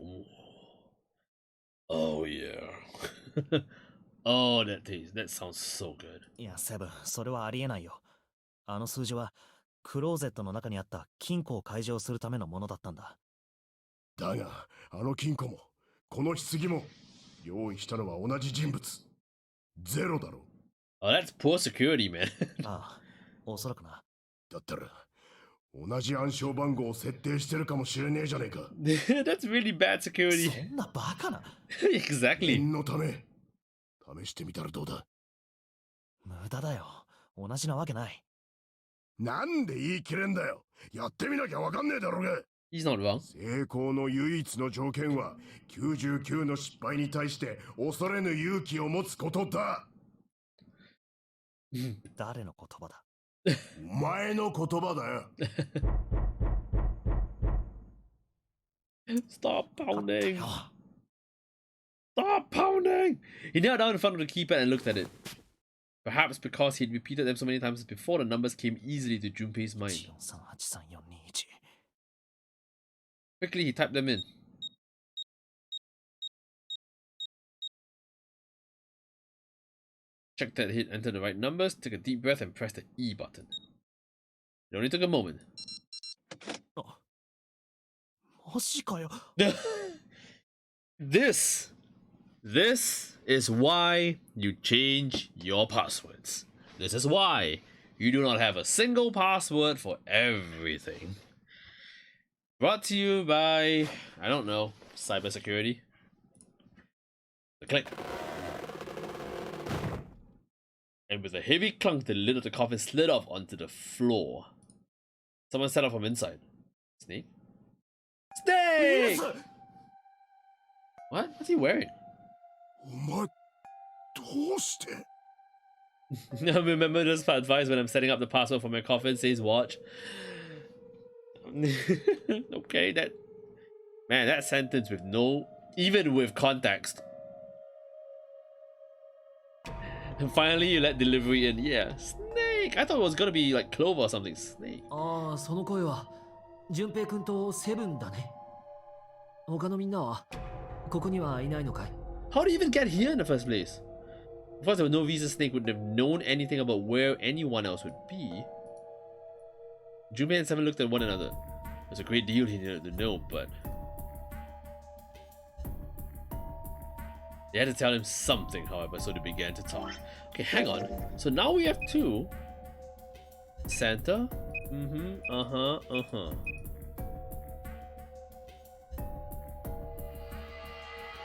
Oh yeah. Oh, that sounds so good. いや、セブン、それはありえないよ。あの数字は、クローゼットの中にあった金庫を解錠するためのものだったんだ。だが、あの金庫も、この棺も、用意したのは同じ人物。ゼロだろ。Oh, that's poor security, man. ああ、おそらくな。だったら、同じ暗証番号を設定してるかもしれねえじゃねえか。That's really bad security. そんなバカな。Exactly. 念のため、試してみたらどうだ。無駄だよ。同じなわけない。なんで言い切れんだよ。やってみなきゃわかんねえだろうが。He's not wrong. 成功の唯一の条件は、99の失敗に対して恐れぬ勇気を持つことだ。誰の言葉だ。お前の言葉だよ。Stop pounding. Stop pounding. He knelt down in front of the keypad and looked at it. Perhaps because he'd repeated them so many times before, the numbers came easily to Junpei's mind. 1438341. Quickly, he typed them in. Check that he entered the right numbers, take a deep breath, and press the E button. It only took a moment. マジかよ。This is why you change your passwords. This is why you do not have a single password for everything. Brought to you by, I don't know, cybersecurity. Click. And with a heavy clunk, the lid of the coffin slid off onto the floor. Someone set off from inside. Snake? Snake! What? What's he wearing? お前、どうして Remember this advice when I'm setting up the password for my coffin says watch. Okay, that sentence with no, even with context. And finally you let delivery in. Yeah, Snake. I thought it was gonna be like Clover or something. Snake. ああ、その声は順平君とセブンだね。他のみんなはここにはいないのかい？ How did you even get here in the first place? Of course, there was no reason Snake would have known anything about where anyone else would be. Junpei and Seven looked at one another. There's a great deal he needed to know, but they had to tell him something, however, so they began to talk. Okay, hang on. So now we have two. Santa?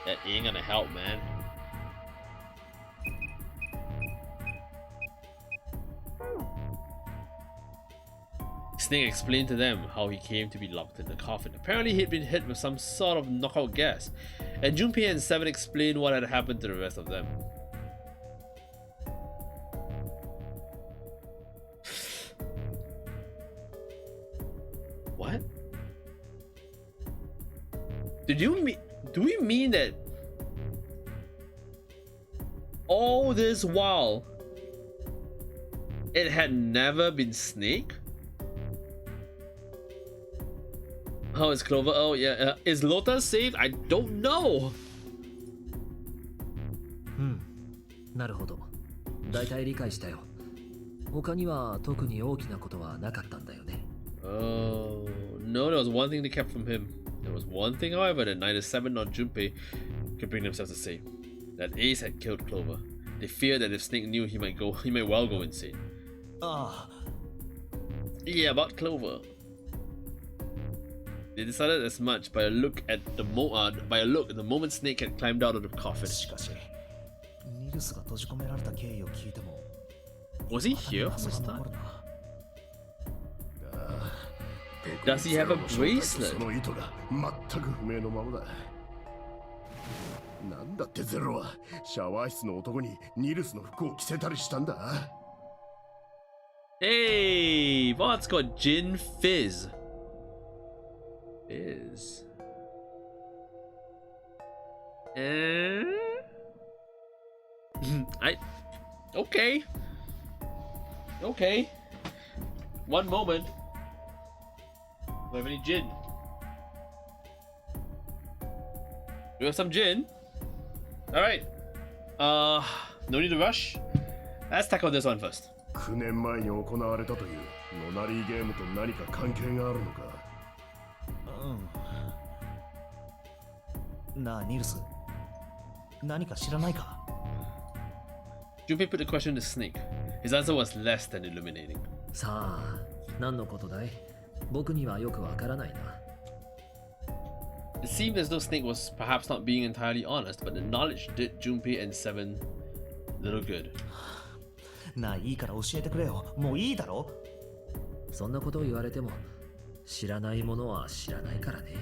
That ain't gonna help, man. Snake explained to them how he came to be locked in the coffin. Apparently he'd been hit with some sort of knockout gas, and Junpei and Seven explained what had happened to the rest of them. What? Do we mean that all this while it had never been Snake? Oh, it's Clover. Oh, yeah. Is Lotus saved? I don't know. なるほど。だいたい理解したよ。他には特に大きなことはなかったんだよね。Oh, no, there was one thing they kept from him. There was one thing, however, that neither Seven nor Junpei could bring themselves to say. That Ace had killed Clover. They feared that if Snake knew, he might well go insane. Yeah, about Clover. They decided as much by a look at the moment Snake had climbed out of the coffin. しかし、ニルスが閉じ込められた経緯を聞いても、 Was he here from the 謎が start? 残るな。 Does he have a bracelet? その意図が全く不明のままだ。なんだってゼロはシャワー室の男にニルスの服を着せたりしたんだ。 Hey, Bot's got Gin Fizz. Fizz. Okay. Okay. One moment. Do we have any gin? Do we have some gin? Alright. No need to rush. Let's tackle this one first. 9年前に行われたというノナリーゲームと何か関係があるのか。なあ、ニルス。何か知らないか？ Junpei put the question to Snake. His answer was less than illuminating. さあ、何のことだい？僕にはよくわからないな。It seemed as though Snake was perhaps not being entirely honest, but the knowledge did Junpei and Seven little good. なあ、いいから教えてくれよ。もういいだろ？そんなことを言われても、知らないものは知らないからね。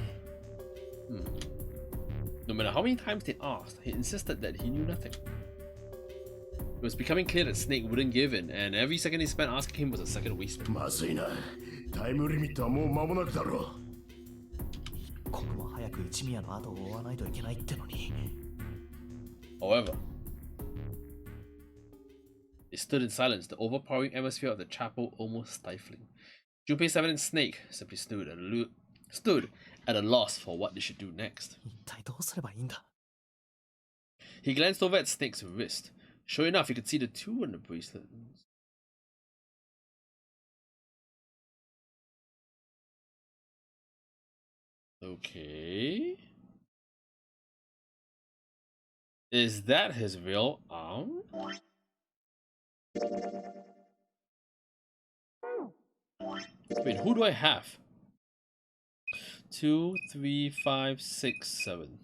No matter how many times they asked, he insisted that he knew nothing. It was becoming clear that Snake wouldn't give in, and every second he spent asking him was a second wasted. まずいな。タイムリミットはもう間もなくだろう。一刻も早く一宮の後を追わないといけないってのに。However, they stood in silence, the overpowering atmosphere of the chapel almost stifling. Junpei, Seven, and Snake simply stood at a loss for what they should do next. 一体どうすればいいんだ？ He glanced over at Snake's wrist. Sure enough, you could see the 2 on the bracelet. Okay. Is that his real arm? Wait, who do I have? 2, 3, 5, 6, 7.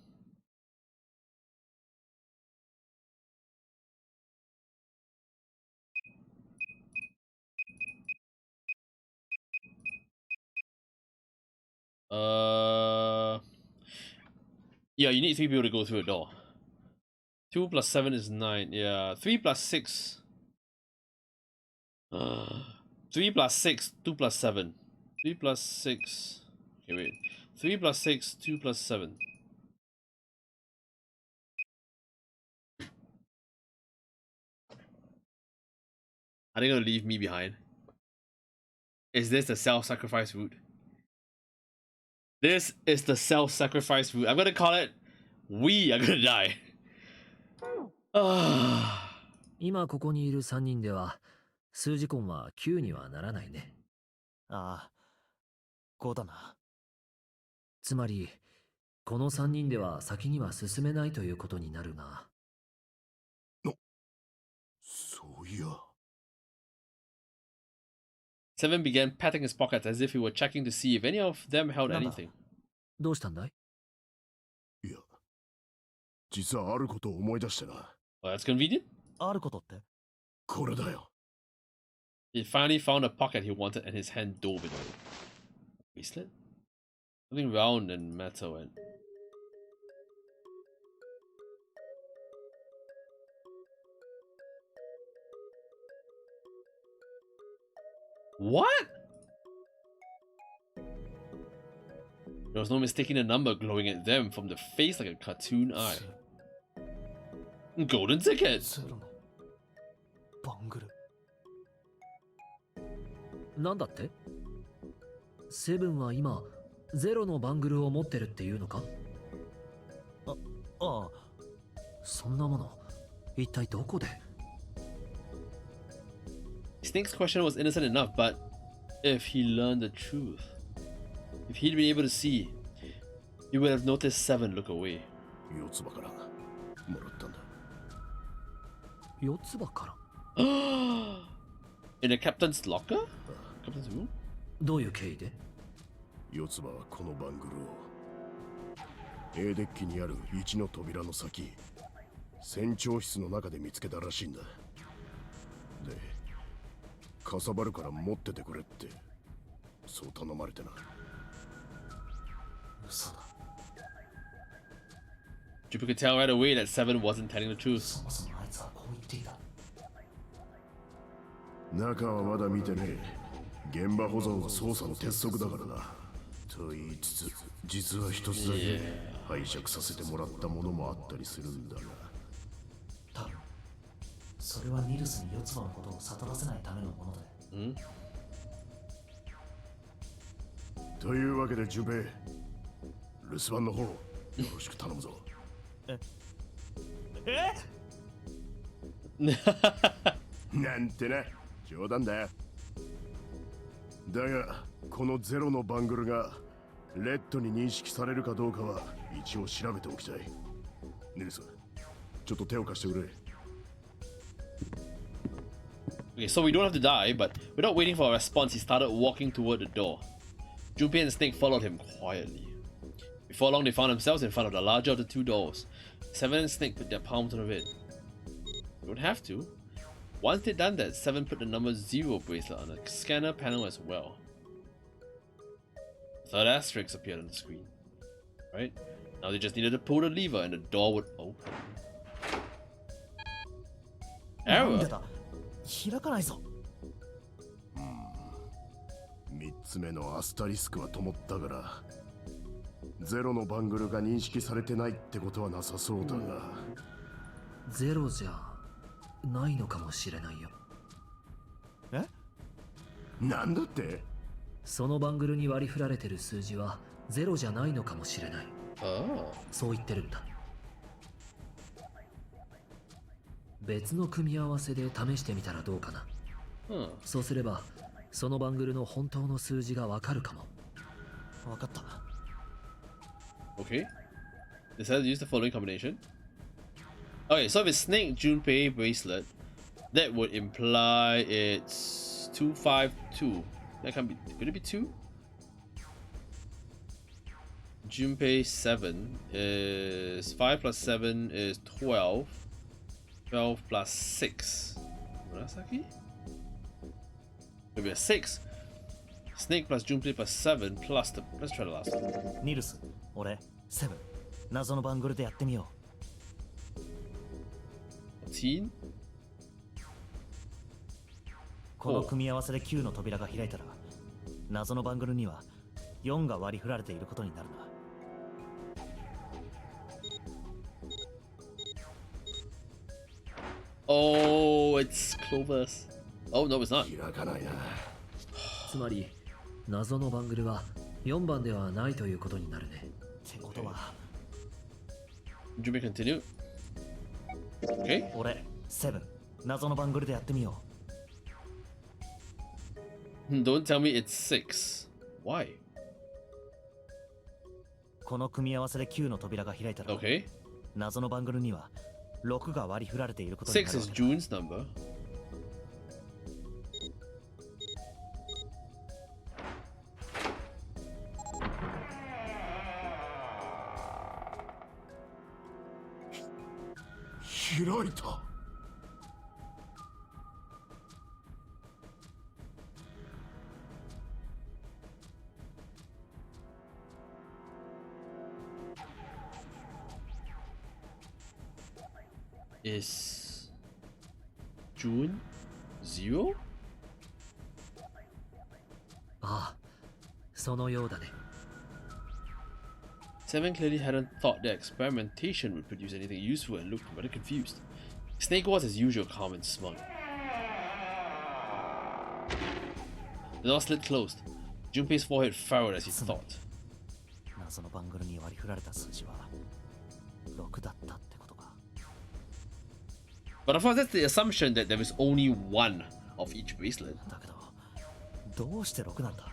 Yeah, you need 3 people to go through a door. 2 plus 7 is 9. Yeah, 3 plus 6. 3 plus 6, 2 plus 7. 3 plus 6. Okay, wait. 3 plus 6, 2 plus 7. Are they gonna leave me behind? Is this the self-sacrifice route? This is the self-sacrifice route. I'm gonna call it We Are Gonna Die. 今ここにいる3人では数字根は9にはならないね。ああ、5だな。つまりこの3人では先には進めないということになるな。そういや。Seven began patting his pockets as if he were checking to see if any of them held anything. どうしたんだい？いや、実はあることを思い出してな。Well, that's convenient. あることって？これだよ。He finally found a pocket he wanted and his hand dove into it. Bracelet? Something round and metal and... What? There was no mistaking the number glowing at them from the face like a cartoon eye. Golden ticket! ゼロのバングル。なんだって？セブンは今ゼロのバングルを持ってるっていうのか？ああ。そんなもの一体どこで？ Snake's question was innocent enough, but if he learned the truth, if he'd been able to see, he would have noticed Seven look away. 四つ葉からもらったんだ。四つ葉から？ In the captain's locker? Captain's room? どういう経緯で？四つ葉はこのバングルを A デッキにある1の扉の先、船長室の中で見つけたらしいんだ。で、かさばるから持っててくれってそう頼まれてな。嘘だ。 Jupiter could tell right away that Seven wasn't telling the truth. そもそもあいつはこう言っていた。中はまだ見てねえ。現場保存は捜査の鉄則だからな。と言いつつ、実は一つだけ拝借させてもらったものもあったりするんだが。多分それはニルスに四つ葉のことを悟らせないためのものだ。というわけで、ジュペイ、留守番の方、よろしく頼むぞ。なんてな、冗談だよ。だが、このゼロのバングルがレッドに認識されるかどうかは一応調べておきたい。ニルス、ちょっと手を貸してくれ。Okay, so we don't have to die, but without waiting for a response, he started walking toward the door. Junpei and Snake followed him quietly. Before long, they found themselves in front of the larger of the two doors. Seven and Snake put their palms on it. They don't have to. Once they'd done that, Seven put the number 0 bracelet on the scanner panel as well. A third asterisk appeared on the screen. Right? Now they just needed to pull the lever and the door would open. Error? 開かないぞ。3つ目のアスタリスクは灯ったから、ゼロのバングルが認識されてないってことはなさそうだが。ゼロじゃないのかもしれないよ。え？なんだって？そのバングルに割り振られてる数字はゼロじゃないのかもしれない。Oh. そう言ってるんだ。別の組み合わせで試してみたらどうかな。そうすればそのバングルの本当の数字がわかるかも。わかった。 Okay. It says use the following combination. Okay, so if it's Snake Junpei bracelet, that would imply it's 252. That can't be. Could it be 2? Junpei 7 is 5 plus 7 is 12. 12 plus 6. Murasaki? Maybe a 6. Snake plus Junpei plus 7 plus the. Let's try the last one. ニルス、俺、セブン。謎のバングルでやってみよ14? この組み合わせで9の扉が開いたら、謎のバングルには4が割り振られていることになるな。Oh, it's Clovis. Oh, no, it's not. 開かないな。つまり謎のバングルは4番ではないということになるね。ってことは、 You may continue. Okay. 俺、セブン。謎のバングルでやってみよ Don't tell me it's 6. Why? う。この組み合わせで9の扉が開いたら、 Okay. 謎のバングルには6が割り振られていることにな6る is わけだ。 June's number. Hiroita. Is June 0? ああ、そのようだね。Seven clearly hadn't thought that experimentation would produce anything useful and looked rather confused. Snake was as usual calm and smug. The door slid closed. Junpei's forehead furrowed as he thought. 謎のバングルに割り振られた数字は6だったってことか。 But of course, that's the assumption that there is only one of each bracelet. だけど、どうして6なんだ。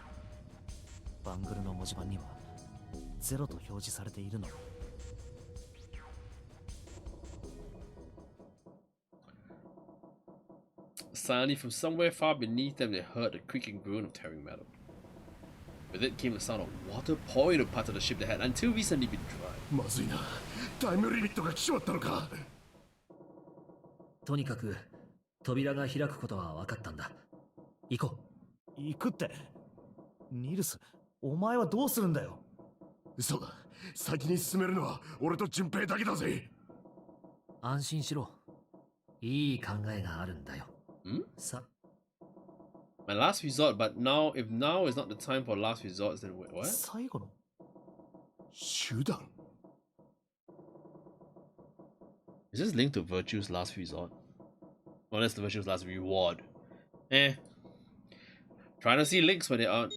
バングルの文字盤には0と表示されているの。 Suddenly, from somewhere far beneath them, they heard the creaking groan of tearing metal. With it came the sound of water pouring into parts of the ship that had until recently been dry. まずいな。タイムリミットが来ちまったのか。とにかく扉が開くことは分かったんだ。行こう。行くって。ニルス、お前はどうするんだよ。そうだ。先に進めるのは俺と順平だけだぜ。安心しろ。いい考えがあるんだよ。さ。 My last resort, but now, if now is not the time for last resorts, then wait, what? 最後の手段 Is this linked to Virtue's last resort? Oh, that's the Virtue's last reward. Eh. Trying to see links where they aren't.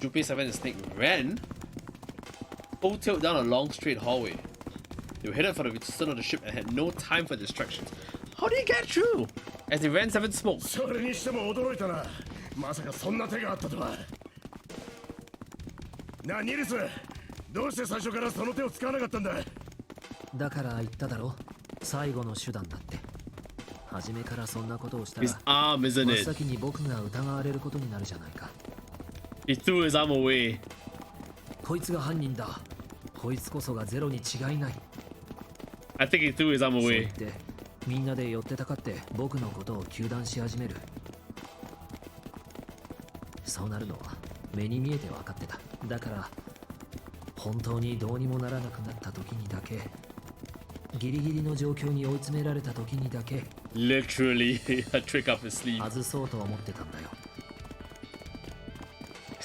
Junpei, Seven, and Snake ran full tilt down a long straight hallway. They were headed for the return of the ship and had no time for distractions. How did he get through? As they ran, Seven smoked. それにしても驚いたな。まさかそんな手があったとは。なあ、ニルス、どうして最初からその手を使わなかったんだ。だから言っただろ。最後の手段だって。初めからそんなことをしたら His arm, isn't 真っ it? 先に僕が疑われることになるじゃないか。He threw his arm away. こいつが犯人だ。こいつこそがゼロに違いない。 I think he threw his arm そう言 away. ってみんなで寄ってたかって僕のことを糾弾し始める。そうなるのは目に見えて分かってた。だから本当にどうにもならなくなった時にだけ、ギリギリの状況に追い詰められた時にだけ Literally a trick up his sleeve. 外そうと思ってたんだよ。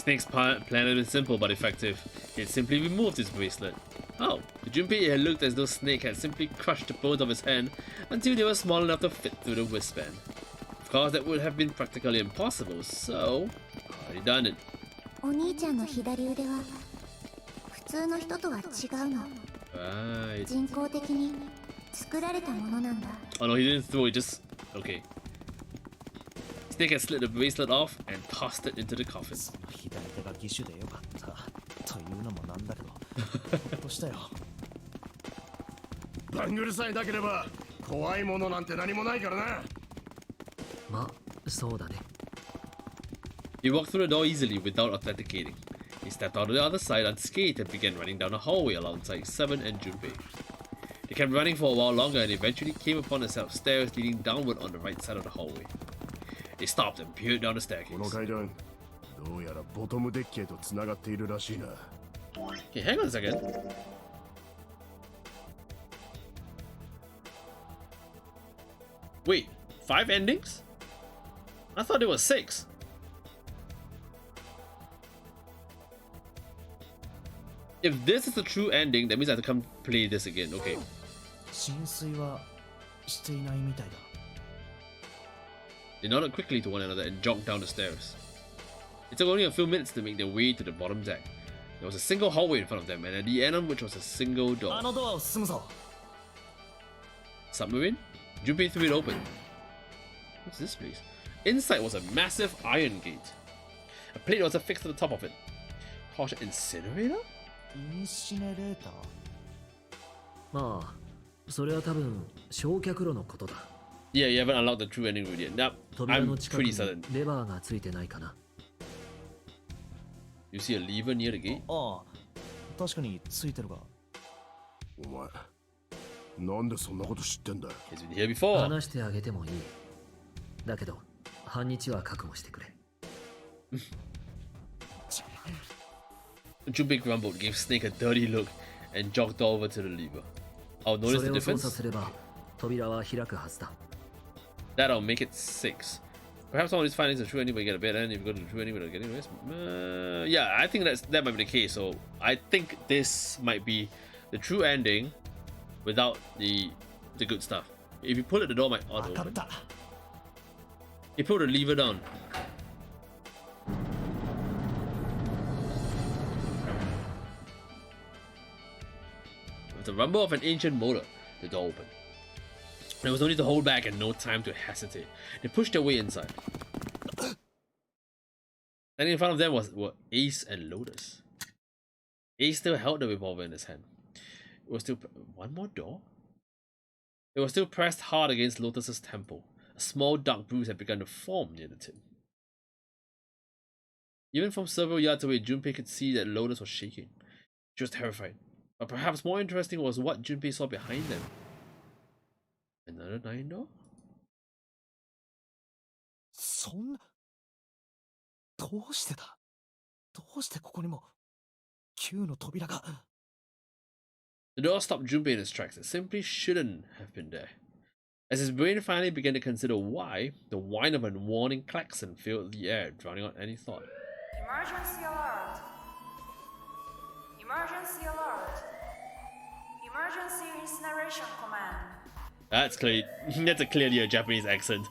Snake's plan had been simple but effective. He had simply removed his bracelet. Oh, to Junpei it had looked as though Snake had simply crushed the bones of his hand until they were small enough to fit through the wristband. Of course, that would have been practically impossible, so already done it. お兄ちゃんの左腕は普通の人とは違うの。Right. 人工的に作られたものなんだ。 Oh no, he didn't throw it, just... Okay. Snake had slid the bracelet off and tossed it into the coffin. その左手が義手でよかったというのもなんだけどほっとしたよ。バングルさえなければ怖いものなんて何もないからな。ま、そうだね。He walked through the door easily without authenticating. He stepped out of the other side unscathed and began running down the hallway alongside Seven and Junpei. They kept running for a while longer and eventually came upon a set of stairs leading downward on the right side of the hallway. They stopped and peered down the この staircase. 階段どうやらボトムデッキへと繋がっているらしいな。 Okay, hang on a second. Wait, 5 endings? I thought there was 6. If this is the true ending, that means I have to come play this again. Okay. 浸水はしていないみたいだ。 They nodded quickly to one another and jogged down the stairs. It took only a few minutes to make their way to the bottom deck. There was a single hallway in front of them, and at the end of which was a single あ door. のドアを進むぞ。 Submarine? Junpei threw it open. What's this place? Inside was a massive iron gate. A plate was affixed to the top of it. Caution, incinerator? インシネレーター。まあ、それは多分焼却炉のことだ。 Yeah, you haven't unlocked the true ending route yet. Now, 扉 I'm の近く pretty に certain. レバーがついてないかな。You see a lever near the gate? ああ、確かについてるが。お前なんでそんなこと知ってんだ。 He's been here before. 話してあげてもいい。だけど、半日は覚悟してくれ。Junpei grumbled, gave Snake a dirty look, and jogged over to the lever. I'll そ notice れ the を操 difference. 作すれば、扉は開くはずだ。 That'll make it 6. Perhaps one of these findings is true ending, but you get a better ending if you go to the true ending without getting this. Yeah, I think that might be the case. So I think this might be the true ending without the good stuff. If you pull it, the door might auto 分かっ open. た。 You pull the lever down. With the rumble of an ancient motor, the door opened. There was no need to hold back and no time to hesitate. They pushed their way inside. Standing in front of them were Ace and Lotus. Ace still held the revolver in his hand. It was still one more door? It was still pressed hard against Lotus's temple. A small dark bruise had begun to form near the tip. Even from several yards away, Junpei could see that Lotus was shaking. She was terrified. But perhaps more interesting was what Junpei saw behind them. Another 9 door? そんな。どうしてだ。どうしてここにも9の扉が。 The door stopped Junpei in his tracks. It simply shouldn't have been there. As his brain finally began to consider why, the whine of a warning klaxon filled the air, drowning out any thought. Emergency alert! Emergency alert! Emergency incineration command That's clear. That's clearly a Japanese accent.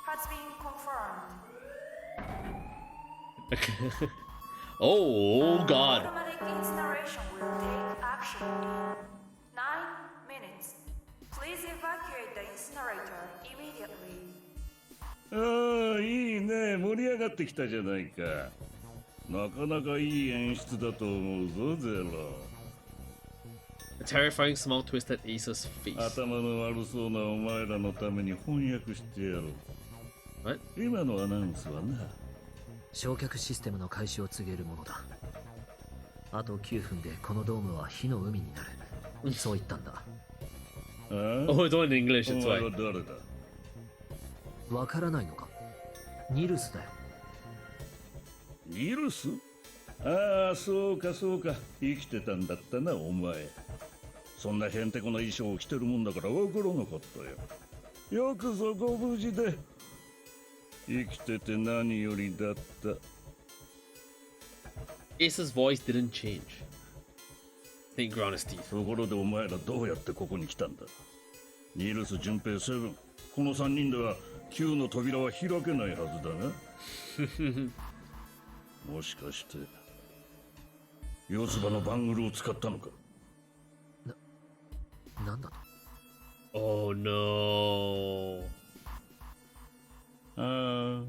has been confirmed. Oh God. Automatic incineration will take action in 9 minutes. Please evacuate the incinerator immediately. ああ、いいね。盛り上がってきたじゃないか。なかなかいい演出だと思うぞ、ゼロ。 A terrifying smile twisted Ace's face. 頭の悪そうなお前らのために翻訳してやろう。 What? 今のアナウンスはな。焼却システムの開始を告げるものだ。あと9分でこのドームは火の海になる。そう言ったんだ。ああ Oh, it's all in English, お that's 前 why. は誰だ。わからないのか。ニルスだよ。ニルス。ああ、そうかそうか。生きてたんだったな、お前。そんなへんてこな衣装を着てるもんだからわからなかったよ。よくぞご無事で。生きてて何よりだった。Ace's voice didn't change. Snake ground his teeth. ところでお前らどうやってここに来たんだ。ニルス、順平、セブン、この3人では9の扉は開けないはずだな。もしかして四つ葉のバングルを使ったのか。なんだと。 Oh no. ああ、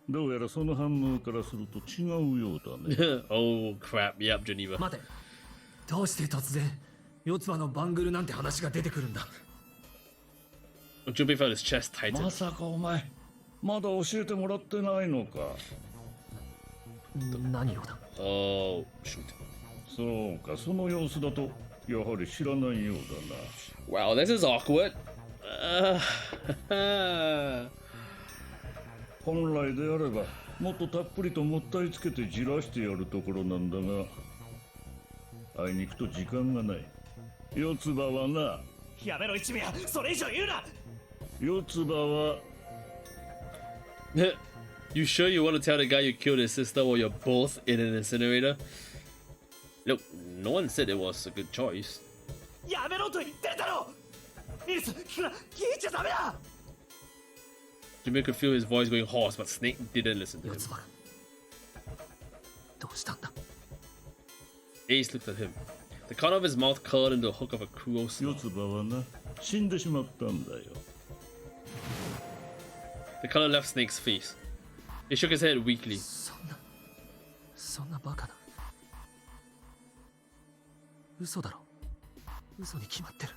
どうやらその反応からすると違うようだね。Oh crap. Yep, Geneva. 待て、どうして突然四つ葉のバングルなんて話が出てくるんだ。 Junpei felt his chest tighten. まさかお前まだ教えてもらってないのか。何をだ。 Oh shoot. そうか、その様子だとやはり知らないようだな。 Wow, this is awkward. 本来であればもっとたっぷりともったいつけてじらしてやるところなんだが、あいにくと時間がない。四つ葉はな。やめろ一味や、それ以上言うな。四つ葉は You sure you want to tell the guy you killed his sister while you're both in an incinerator? Look, no one said it was a good choice. やめろと言ってるだろ。ニルス、聞いちゃダメだ。 Jimmy could feel his voice going hoarse, but Snake didn't listen to 四 him. つ葉がどうしたんだ。 Ace looked at him. The corner of his mouth curled into a hook of a cruel 四 snarl. つ葉はな、死んでしまったんだよ。 The color left Snake's face. He shook his head weakly. そんなバカな。嘘だろ。嘘に決まってる。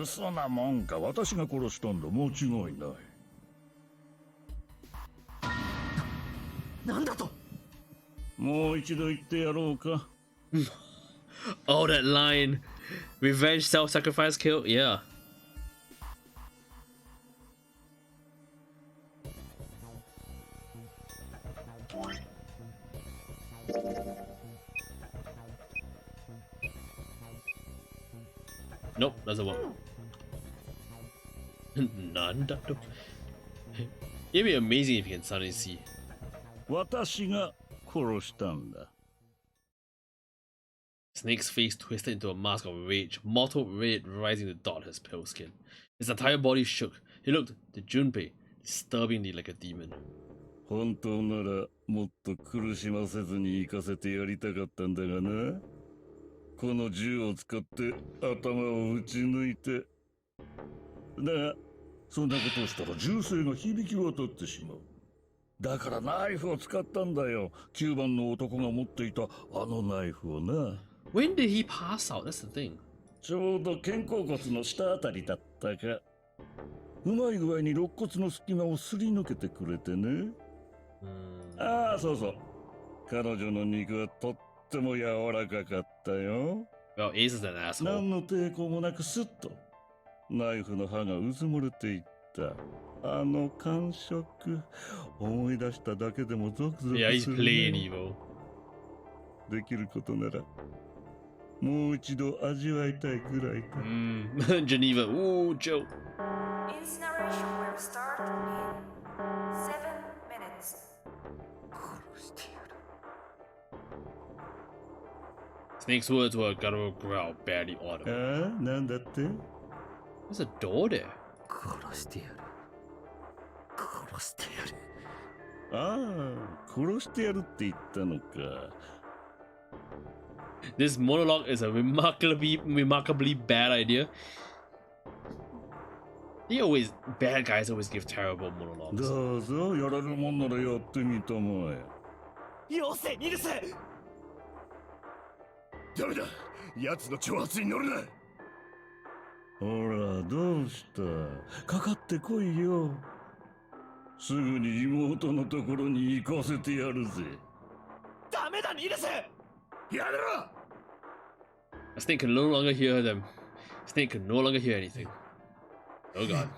嘘なもんか。私が殺したんだ。間違いない。なんだと。もう一度言ってやろうか。Oh, that line. Revenge, self-sacrifice, kill? Yeah. Nope, doesn't work. None. It'd be amazing if you can suddenly see. 私が殺したんだ。 Snake's face twisted into a mask of rage, mottled red rising to dot his pale skin. His entire body shook. He looked to Junpei, disturbingly like a demon. 本当ならもっと苦しませずに行かせてやりたかったんだがな。この銃を使って頭を撃ち抜いて。だがそんなことをしたら銃声が響き渡ってしまう。だからナイフを使ったんだよ。9番の男が持っていたあのナイフをな。 When did he pass out? That's the thing. ちょうど肩甲骨の下あたりだったか。うまい具合に肋骨の隙間をすり抜けてくれてね。ああ、そうそう。彼女の肉はとっても柔らかかったよ。Well, Ace is an asshole. 何の抵抗もなくスッとナイフの刃がうずもれていった。あの感触、思い出しただけでもゾクゾクする、ね。Yeah, he's playing evil. できることならもう一度味わいたいぐらいだ。Geneva, ooh, Joe. Incineration will start in 7 minutes. Snake's words were a guttural growl, barely あ audible. あ、なんだって。 There's a door there. 殺してやる。殺してやる。ああ、殺してやるって言ったのか。 This monologue is a remarkably bad idea. Bad guys always give terrible monologues. どうぞ、やれるもんならやってみたまえ。よせニルス。ダメだ、奴の挑発に乗るな。ほら、どうした。かかってこいよ。すぐに妹のところに行かせてやるぜ。ダメだニルス。やめろ。 Snake can no longer hear them. Snake can no longer hear anything. Oh god.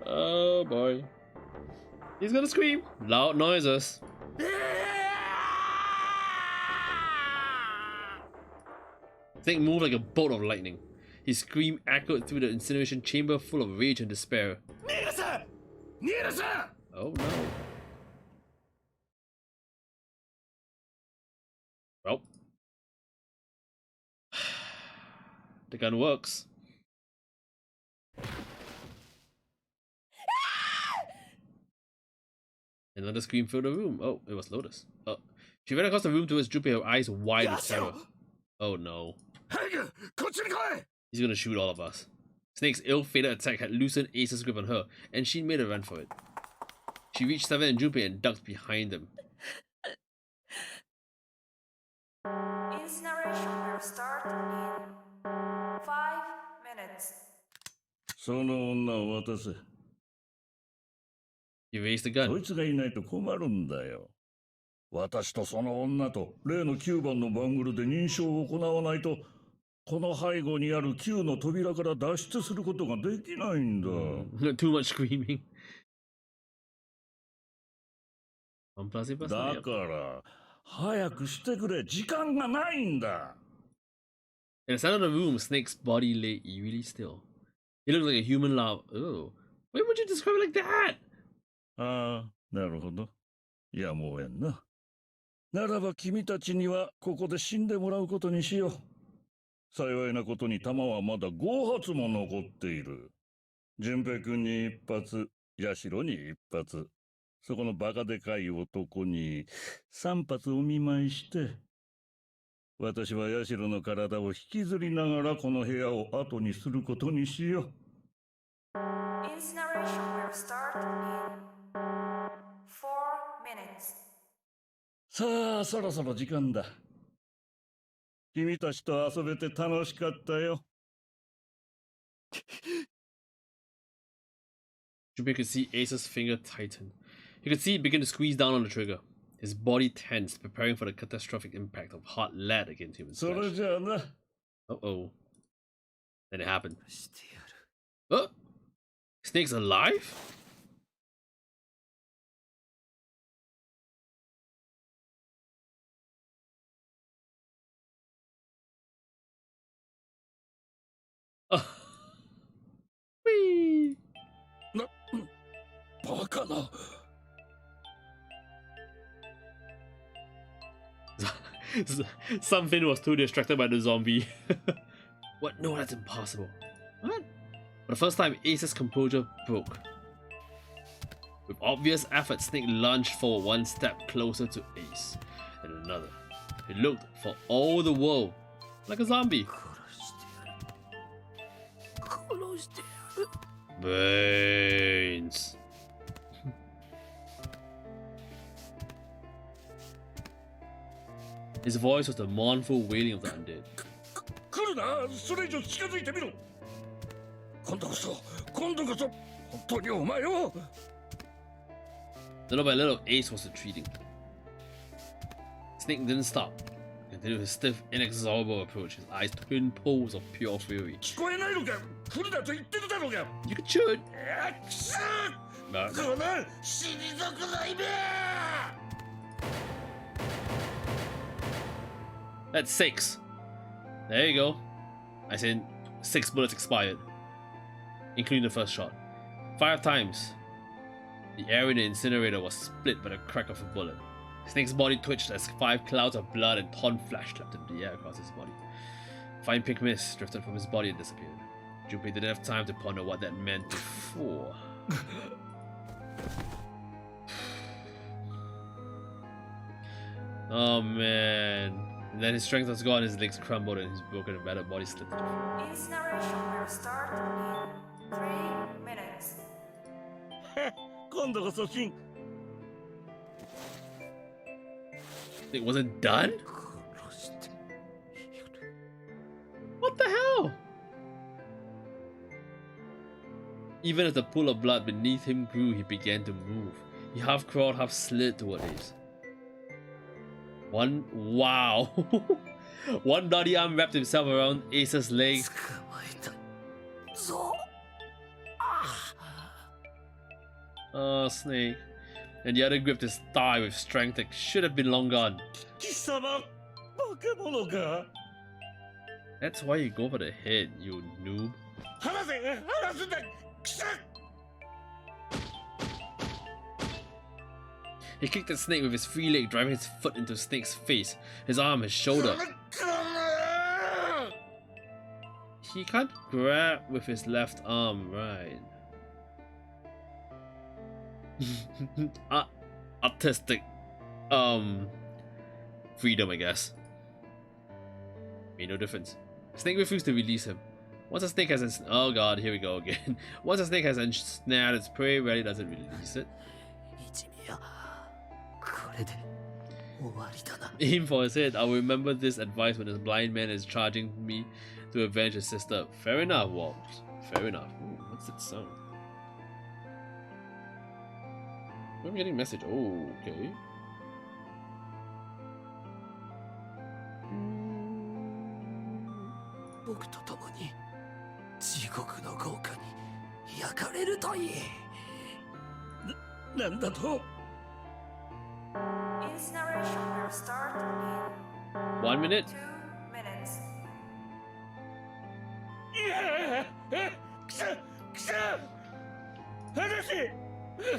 Oh boy. He's gonna scream. Loud noises. Snake moved like a bolt of lightning. His scream echoed through the incineration chamber full of rage and despair. ニルス。ニルス。 Oh no. The gun works. Another scream filled the room. Oh, it was Lotus. Oh. She ran across the room towards Junpei, her eyes wide with terror. Oh no. He's gonna shoot all of us. Snake's ill-fated attack had loosened Ace's grip on her, and she made a run for it. She reached Seven and Junpei and ducked behind them. Incineration will start in 5 minutes. その女を渡せ。 He raised the gun. そいつがいないと困るんだよ。私とその女と例の9番のバングルで認証を行わないと、この背後にある9の扉から脱出することができないんだ。Too much screaming. だから早くしてくれ。時間がないんだ。In the center of the room, Snake's body lay eerily still. He looked like a human larva. Oh, why would you describe it like that? ああ、なるほど。やむをえんな。ならば君たちにはここで死んでもらうことにしよう。幸いなことに弾はまだ5発も残っている。順平君に1発、社に1発、そこのバカでかい男に3発お見舞いして、私は社の体を引きずりながらこの部屋を後にすることにしよう。Incineration will start in 4 minutes. さあ、そろそろ時間だ。君たちと遊べて楽しかったよ。Junpei could see Ace's finger tighten. He could see it begin to squeeze down on the trigger. His body tensed, preparing for the catastrophic impact of hot lead against human flesh. それじゃあな。Uh-oh. Then it happened. Oh! Snake's alive? Whee! バカな。Something was too distracted by the zombie. What? No, that's impossible. What? For the first time, Ace's composure broke. With obvious effort, Snake lunged forward one step closer to Ace, and another. He looked for all the world like a zombie. Brains. His voice was the mournful wailing of the undead. 来るな。それ以上近づいてみろ。今度こそ本当にお前を。Little by little, Ace was retreating. Snake didn't stop. He continued his stiff, inexorable approach, his eyes twin poles of pure fury. 聞こえないのか。来るなと言ってるだろうが。 You could shoot. くそ。この死に族のイベ。 That's 6. There you go. I said 6 bullets expired, including the first shot. 5 times. The air in the incinerator was split by the crack of a bullet. Snake's body twitched as 5 clouds of blood and torn flesh leapt into the air across his body. Fine pink mist drifted from his body and disappeared. Junpei didn't have time to ponder what that meant before. Oh man. And then his strength was gone, his legs crumbled, and his broken and battered body slipped to the floor. Incineration will start in 3 minutes. 今度こそ金。 It wasn't done? What the hell? Even as the pool of blood beneath him grew, he began to move. He half crawled, half slid toward Ace. Wow. One bloody arm wrapped himself around Ace's leg. Oh, Snake. And the other gripped his thigh with strength that should have been long gone. That's why you go for the head, you noob. He kicked at Snake with his free leg, driving his foot into Snake's face, his arm, his shoulder. He can't grab with his left arm, right? Artistic freedom, I guess. Made no difference. Snake refused to release him. Once a snake has oh god, here we go again. Once a snake has ensnared its prey, rarely does it release it. Aim for his head. I'll remember this advice when this blind man is charging me to avenge his sister. Fair enough, Walt. Fair enough. Ooh, what's that sound? I'm getting a message. Oh, okay. Incineration will start in 1 minute. 2 minutes.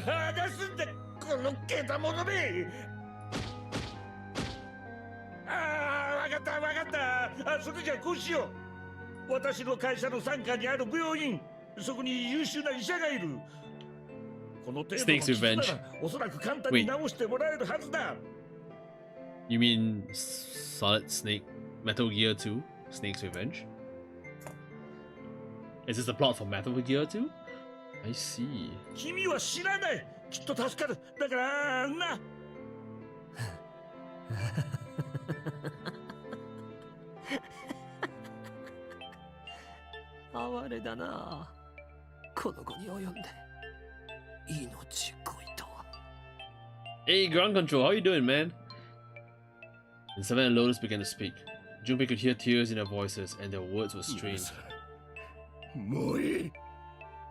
話すんだこのけたものめわかったわかったそれじゃこうしよう私の会社の傘下にある病院そこに優秀な医者がいるこの程度の傷ならおそらく簡単に治してもらえるはずだ You mean Solid Snake Metal Gear 2? Snake's Revenge? Is this the plot for Metal Gear 2? I see. 君は知らないきっと助かるだからな哀れだなこの子に及んで命こいとは Hey, ground control, how you doing, man? And Seven and Lotus began to speak. Junpei could hear tears in their voices, and their words were strange. もういい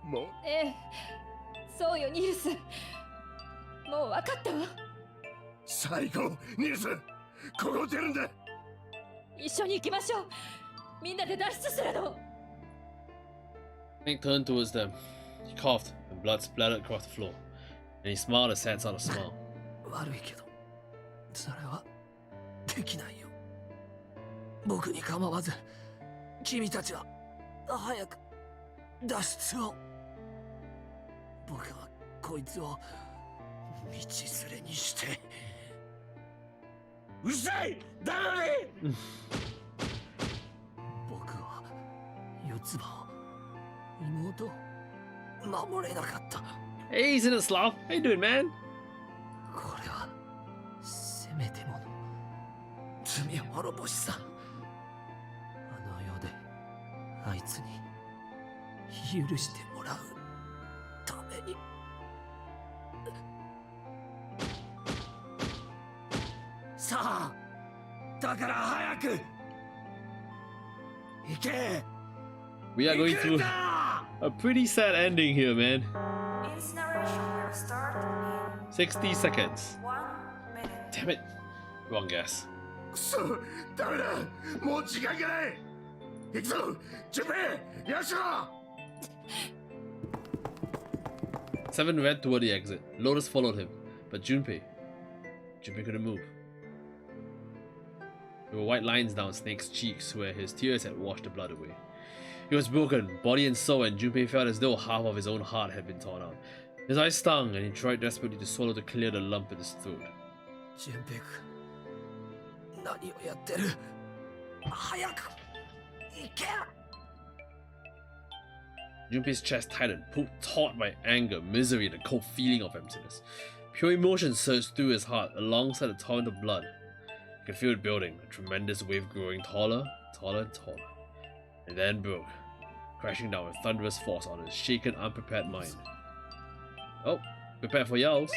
もうええ、そうよニルス。もう分かったわ。最高ニルスここを出るんだ一緒に行きましょう。みんなで脱出するの。Hank turned towards them. He coughed, and blood splattered across the floor. And he smiled a sad sort of smile. 悪いけどそれはできないよ僕に構わず君たちは早く脱出を僕はこいつを道連れにしてうるさいだめ僕は四つ葉を妹を守れなかった Hey, he's in it, Slav. How you doing, man? これはせめてもの罪滅ぼしさあの世であいつに許してもらうためにさあだから早く行け We are going through a pretty sad ending here, man. Incineration will start in 60 seconds. 1 minute. Damn it. Wrong guess. くそダメだもう時間がない行くぞジュンペイヤシロ Seven ran toward the exit. Lotus followed him, but Junpei couldn't move. There were white lines down Snake's cheeks where his tears had washed the blood away. He was broken, body and soul, and Junpei felt as though half of his own heart had been torn out. His eyes stung, and he tried desperately to swallow to clear the lump in his throat. ジュンペイ君何をやってる早く行け Junpei's chest tightened, pulled taut by anger, misery, and a cold feeling of emptiness. Pure emotion surged through his heart alongside a torrent of blood. He could feel it building, a tremendous wave growing taller, taller, and taller. And then broke, crashing down with thunderous force on his shaken, unprepared mind. Oh, prepare for yells.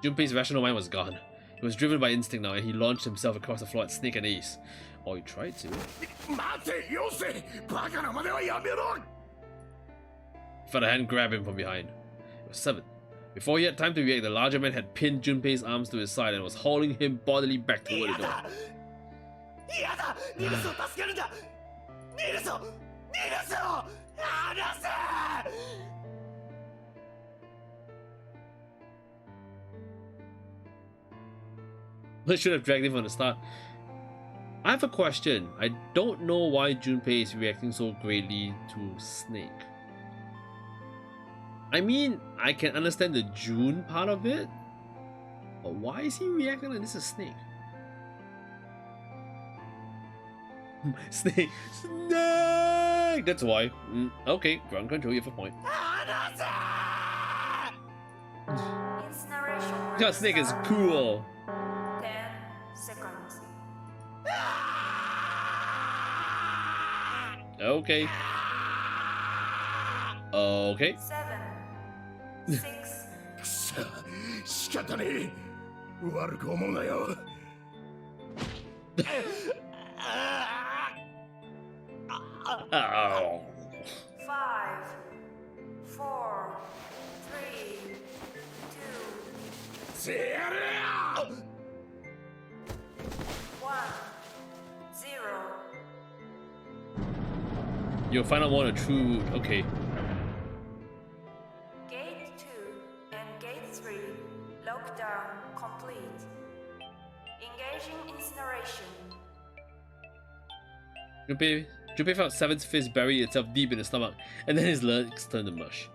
Junpei's rational mind was gone. He was driven by instinct now, and he launched himself across the floor at Snake and Ace. Or he tried to. He felt a hand grab him from behind. It was Seven. Before he had time to react, the larger man had pinned Junpei's arms to his side and was hauling him bodily back toward the door. I should have dragged him from the start. I have a question. I don't know why Junpei is reacting so greatly to Snake. I mean, I can understand the June part of it, but why is he reacting like this is Snake? Snake! Snake! That's why. Okay, ground control, you have a point. Incineration will Yeah, Snake is start. cool. 10 seconds. Okay. Okay. 7, 6, くそ、仕方ねえ。悪く思うなよ。Oh. 5, 4, 3, せやれよ。 2, 1, 0. You'll find out more of the true. Okay. Gate 2 and Gate 3 lockdown complete. Engaging incineration. Junpei felt Seven's fist bury itself deep in his stomach, and then his legs turned to mush.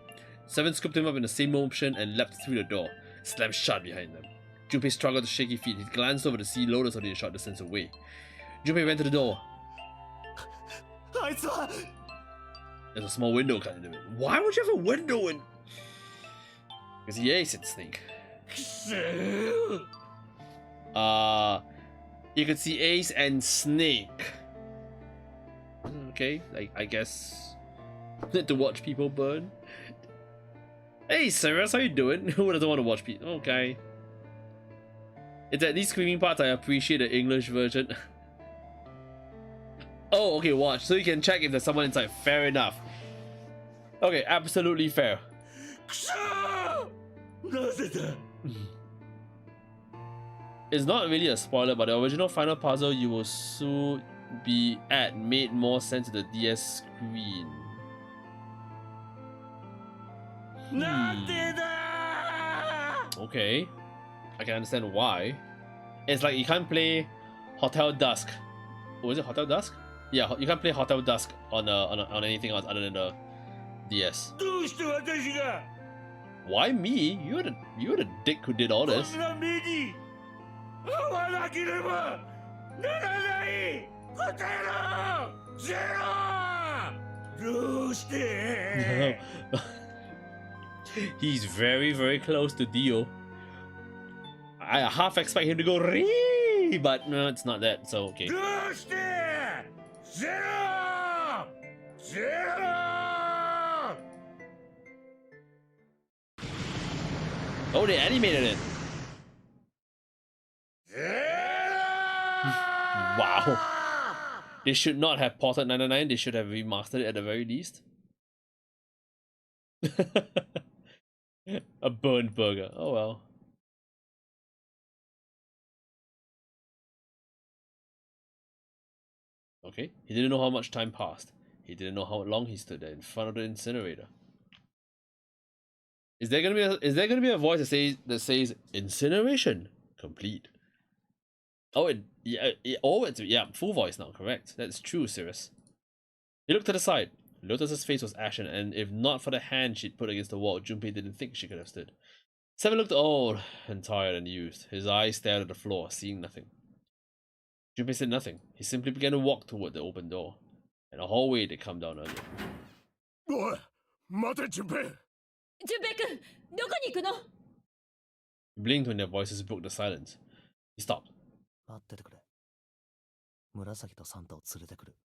Seven scooped him up in the same motion and leapt through the door, slammed shut behind them. Junpei struggled to shaky feet. He glanced over to see Lotus only a short distance away. Junpei ran to the door. あいつは There's a small window cut into it. Why would you have a window in? Because he aced Snake. You could see Ace and Snake. Okay, I guess to watch people burn. Hey, Cyrus, how you doing? Who doesn't want to watch people? Okay. It's at these screaming parts I appreciate the English version. Oh, okay, watch. So you can check if there's someone inside. Fair enough. Okay, absolutely fair. It's not really a spoiler, but the original final puzzle you will soon be at made more sense to the DS screen. Okay, I can understand why. It's like you can't play Hotel Dusk. Was it Hotel Dusk? Yeah, you can't play Hotel Dusk on anything else other than the DS. Why me? You're the dick who did all this. He's very, very close to Dio. I half expect him to go Ree, but no, it's not that, so okay. Oh, they animated it. Wow. They should not have ported 999, they should have remastered it at the very least. A burned burger. Oh well. Okay. He didn't know how much time passed. He didn't know how long he stood there in front of the incinerator. Is there gonna be a voice that says incineration complete? Oh, it's full voice now. Correct. That's true, Cirrus. He looked to the side. Lotus's face was ashen, and if not for the hand she'd put against the wall, Junpei didn't think she could have stood. Seven looked old and tired and used. His eyes stared at the floor, seeing nothing. Junpei said nothing. He simply began to walk toward the open door, and a hallway they'd come down earlier. おい、待て、順平。純平君、どこに行くの？ He blinked when their voices broke the silence. He stopped. 待っててくれ。紫とサンタを連れてくる。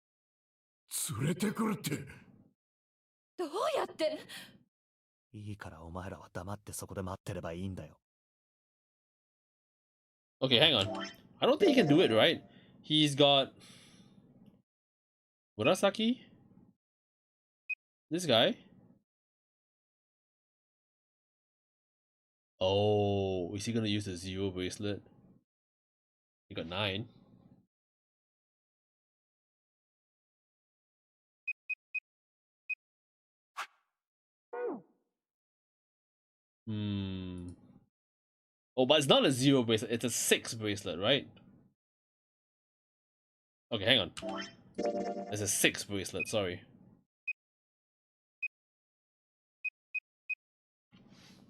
連れてくるって。どうやって？いいからお前らは黙ってそこで待ってればいいんだよ。Okay, hang on. I don't think he can do it, right? He's got Murasaki? This guy? Oh, is he gonna use the zero bracelet? He got 9. Oh, but it's not a 0 bracelet, it's a 6 bracelet, right? Okay, hang on. There's a 6 bracelet, sorry.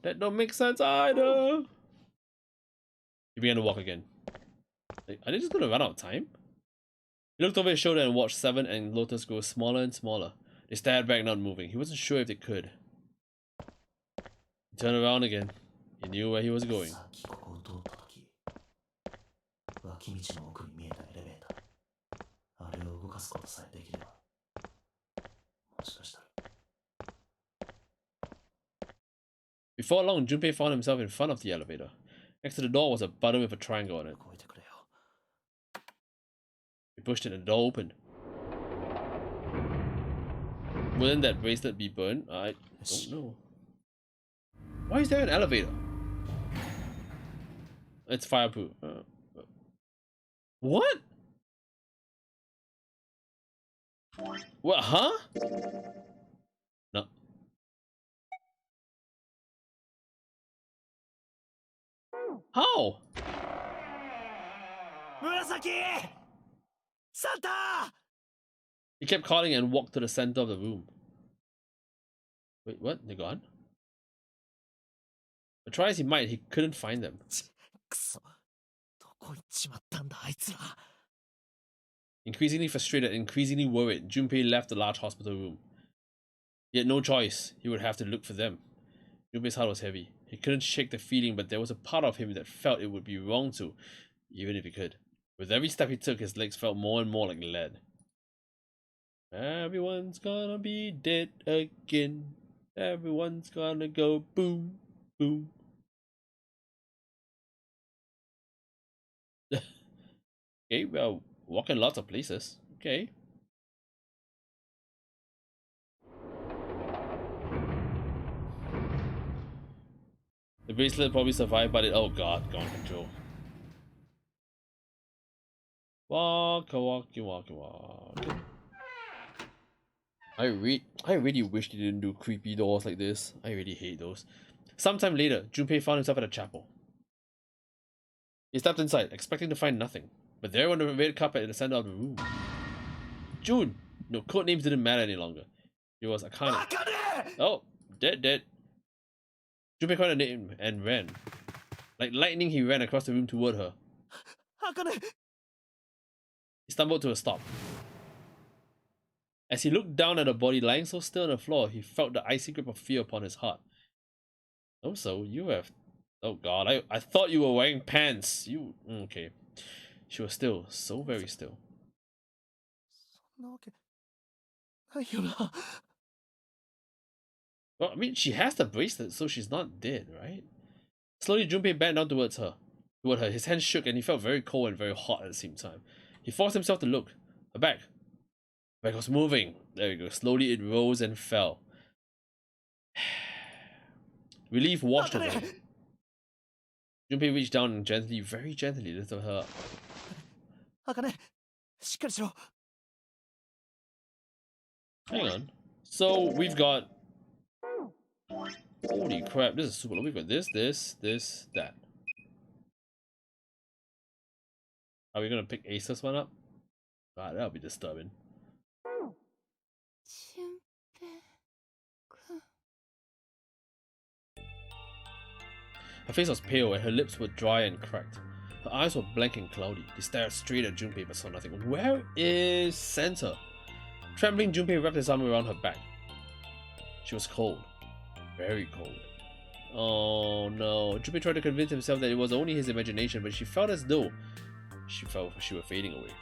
That don't make sense either. He began to walk again. Like, are they just gonna run out of time? He looked over his shoulder and watched Seven and Lotus grow smaller and smaller. They stared back, not moving. He wasn't sure if they could. He turned around again. He knew where he was going. Before long, Junpei found himself in front of the elevator. Next to the door was a button with a triangle on it. He pushed it and the door opened. Wouldn't that bracelet be burned? I don't know. Why is there an elevator? It's fireproof. What? What? Huh? No. How? Murasaki! Santa! He kept calling and walked to the center of the room. Wait, what? They're gone? But try as he might, he couldn't find them. Increasingly frustrated, increasingly worried, Junpei left the large hospital room. He had no choice. He would have to look for them. Junpei's heart was heavy. He couldn't shake the feeling, but there was a part of him that felt it would be wrong to, even if he could. With every step he took, his legs felt more and more like lead. Everyone's gonna be dead again. Everyone's gonna go boom, boom. Okay, well, walking lots of places. Okay. The bracelet probably survived, but it... Oh god, gone control. Walk. I really wish they didn't do creepy doors like this. I really hate those. Sometime later, Junpei found himself at a chapel. He stepped inside, expecting to find nothing. But there on the red carpet in the center of the room, June! No, code names didn't matter any longer. It was Akane. Oh, dead. Junpei called her name and ran. Like lightning, he ran across the room toward her. Akane! He stumbled to a stop. As he looked down at her body lying so still on the floor, he felt the icy grip of fear upon his heart. Also, you have... Oh god, I thought you were wearing pants. You... Okay. She was still, so very still. Well, I mean, she has the bracelet, so she's not dead, right? Slowly, Junpei bent down towards her. His hands shook and he felt very cold and very hot at the same time. He forced himself to look. Her back. Her back was moving. There we go. Slowly, it rose and fell. Relief washed over him. Junpei reached down and gently, very gently, lifted her up. Hang on. So we've got... Holy crap, this is super low. We've got this, that. Are we gonna pick Asus one up? God, that'll be disturbing. Her face was pale and her lips were dry and cracked. Her eyes were blank and cloudy. They stared straight at Junpei but saw nothing. Where is Santa? Trembling, Junpei wrapped his arm around her back. She was cold. Very cold. Oh no. Junpei tried to convince himself that it was only his imagination, but she felt as though she were fading away.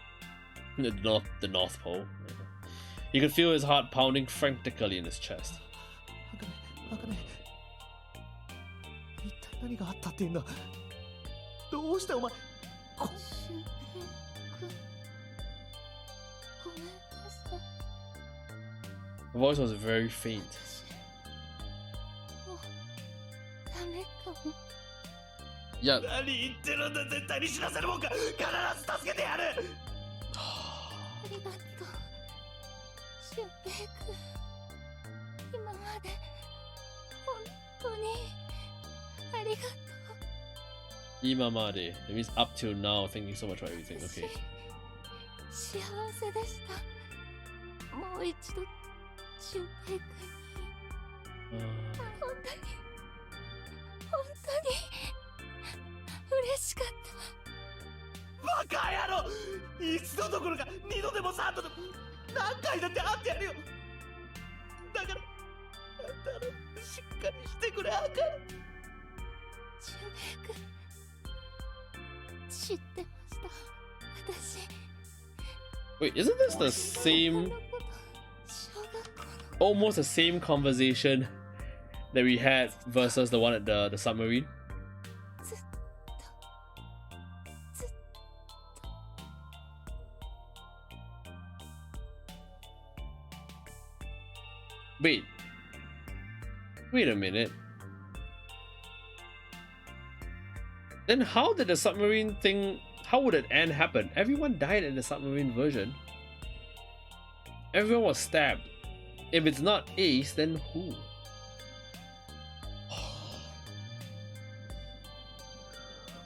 The North Pole. He could feel his heart pounding frantically in his chest. Her voice was very faint. Yeah. Imamade. It means up till now. Thank you so much for everything. Okay. 幸せでした。もう一度純平君に本当に嬉しかった。バカ野郎、一度どころか二度でも三度でも何回だって会ってやるよ。だからあんたのしっかりしてくれ、あかん。純平君知ってました。私 Wait, isn't this the same, almost the same conversation that we had versus the one at the submarine? Wait a minute. Then how did the submarine thing, how would it end happen? Everyone died in the submarine version. Everyone was stabbed. If it's not Ace, then who?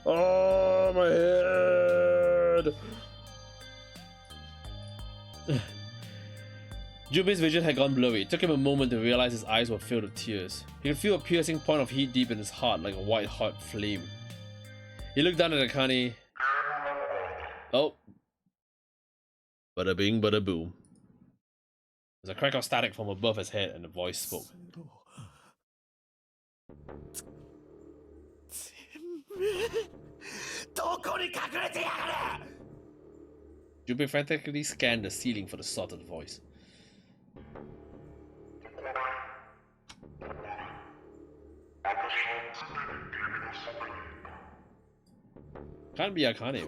Oh, my head! Junpei's vision had gone blurry. It took him a moment to realize his eyes were filled with tears. He could feel a piercing point of heat deep in his heart, like a white-hot flame. He looked down at Akane. Oh. Bada bing, bada boom. There's a crack of static from above his head, and the voice spoke. Junpei frantically scanned the ceiling for the source of the voice. Can't be Akane.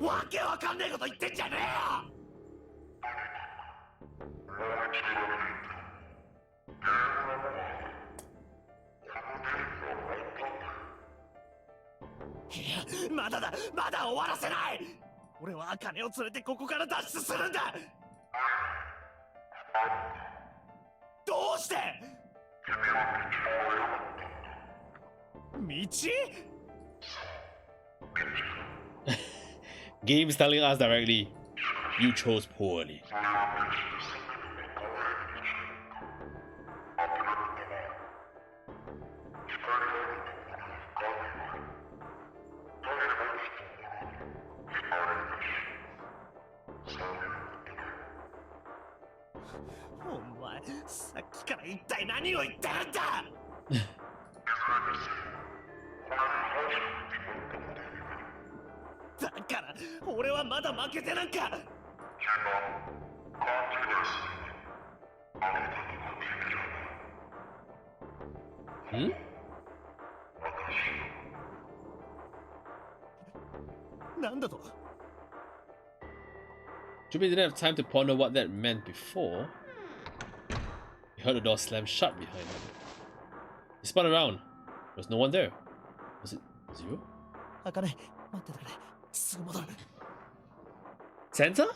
Game's telling us directly, you chose poorly. Hmm? Junpei didn't have time to ponder what that meant before he heard the door slam shut behind him. He spun around. There was no one there. Was it Zero? Santa?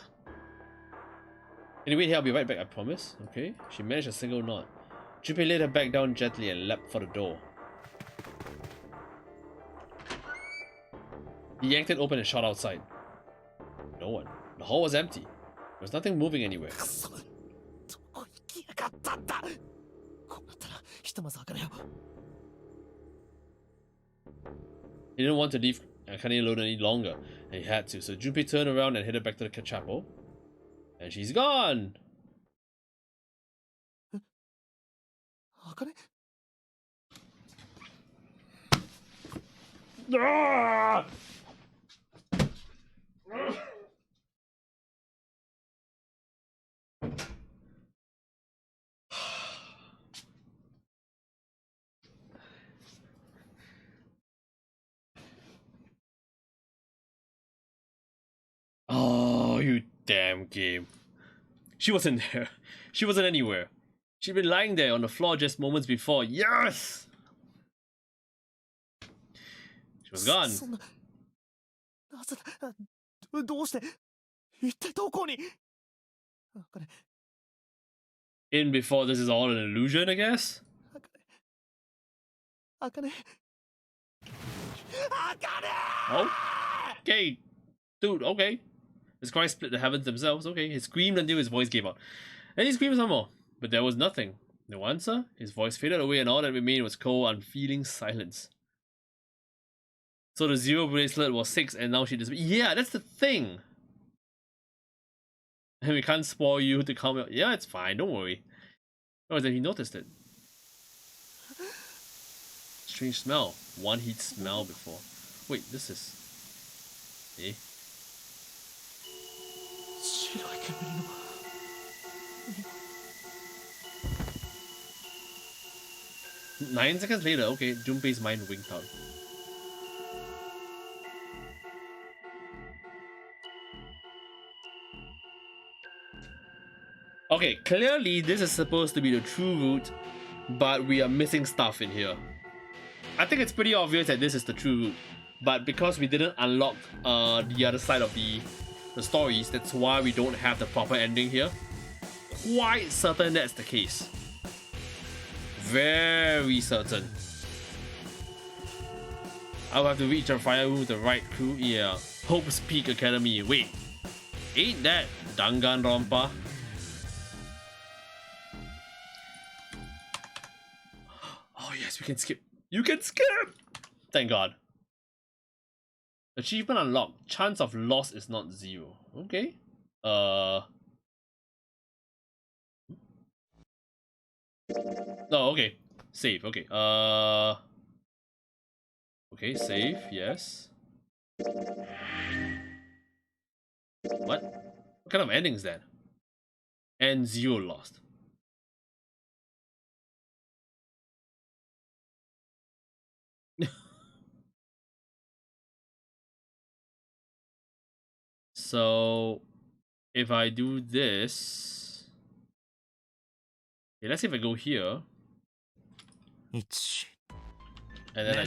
Anyway, here, I'll be right back, I promise. Okay. She managed a single knot. Junpei laid her back down gently and leapt for the door. He yanked it open and shot outside. No one. The hall was empty. There was nothing moving anywhere. He didn't want to leave Akane alone any longer, and he had to, so Junpei turned around and headed back to the chapel. And she's gone! Ah! Oh, you damn game. She wasn't there. She wasn't anywhere. She'd been lying there on the floor just moments before. Yes! She was gone. In before this is all an illusion, I guess? Okay. Dude, okay. His cries split the heavens themselves. Okay, he screamed until his voice gave out. And he screamed some more, but there was nothing. No answer. His voice faded away, and all that remained was cold, unfeeling silence. So the zero bracelet was 6, and now she disappeared. Yeah, that's the thing. And we can't spoil you to come out. Yeah, it's fine. Don't worry. Oh, then he noticed it. Strange smell. One he'd smelled before. Wait, this is... Eh? 9 seconds later, okay, Junpei's mind winked out. Okay, clearly this is supposed to be the true route, but we are missing stuff in here. I think it's pretty obvious that this is the true route, but because we didn't unlock the other side of the stories, that's why we don't have the proper ending here. Quite certain that's the case. Very certain. I'll have to reach a fire room with the right crew. Yeah. Hope's Peak Academy. Wait. Ain't that Danganronpa? Oh yes, we can skip. You can skip! Thank God. Achievement unlocked. Chance of loss is not 0. Okay. Oh, okay. Save. Okay. Okay, save. Yes. What? What kind of ending is that? And 0 lost. So, if I do this... Okay, let's see if I go here. And then I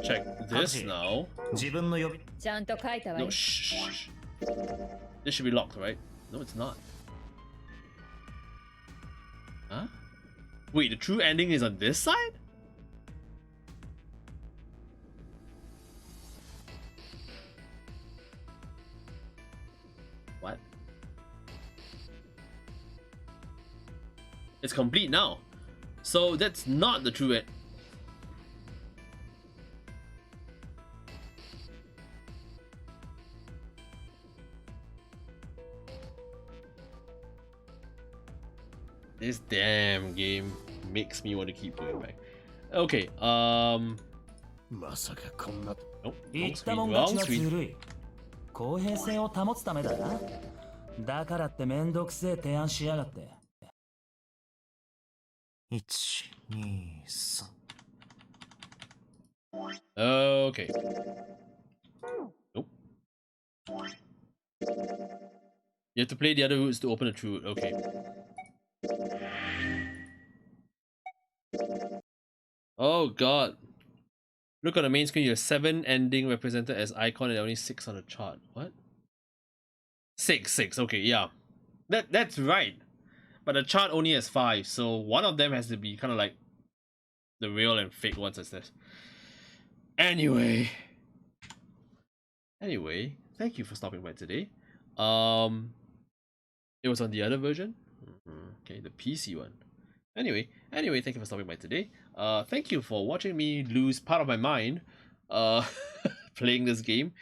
check this now. No, shh. This should be locked, right? No, it's not. Huh? Wait, the true ending is on this side? What? It's complete now. So that's not the true end. This damn game makes me want to keep going back. Okay, nope, wrong screen, wrong screen. 公平性を保つためだな。だからってめんどくせえ提案しやがって。1、2、3。Okay. Nope. You have to play the other routes to open a true route. Okay. Oh god. Look on the main screen, you have 7 ending represented as icon and only 6 on the chart. What? 6. Okay, yeah. That's right. But the chart only has 5, so one of them has to be kind of like the real and fake ones as this. Anyway, thank you for stopping by today. It was on the other version. Okay, the PC one. Anyway, thank you for stopping by today. Thank you for watching me lose part of my mind playing this game.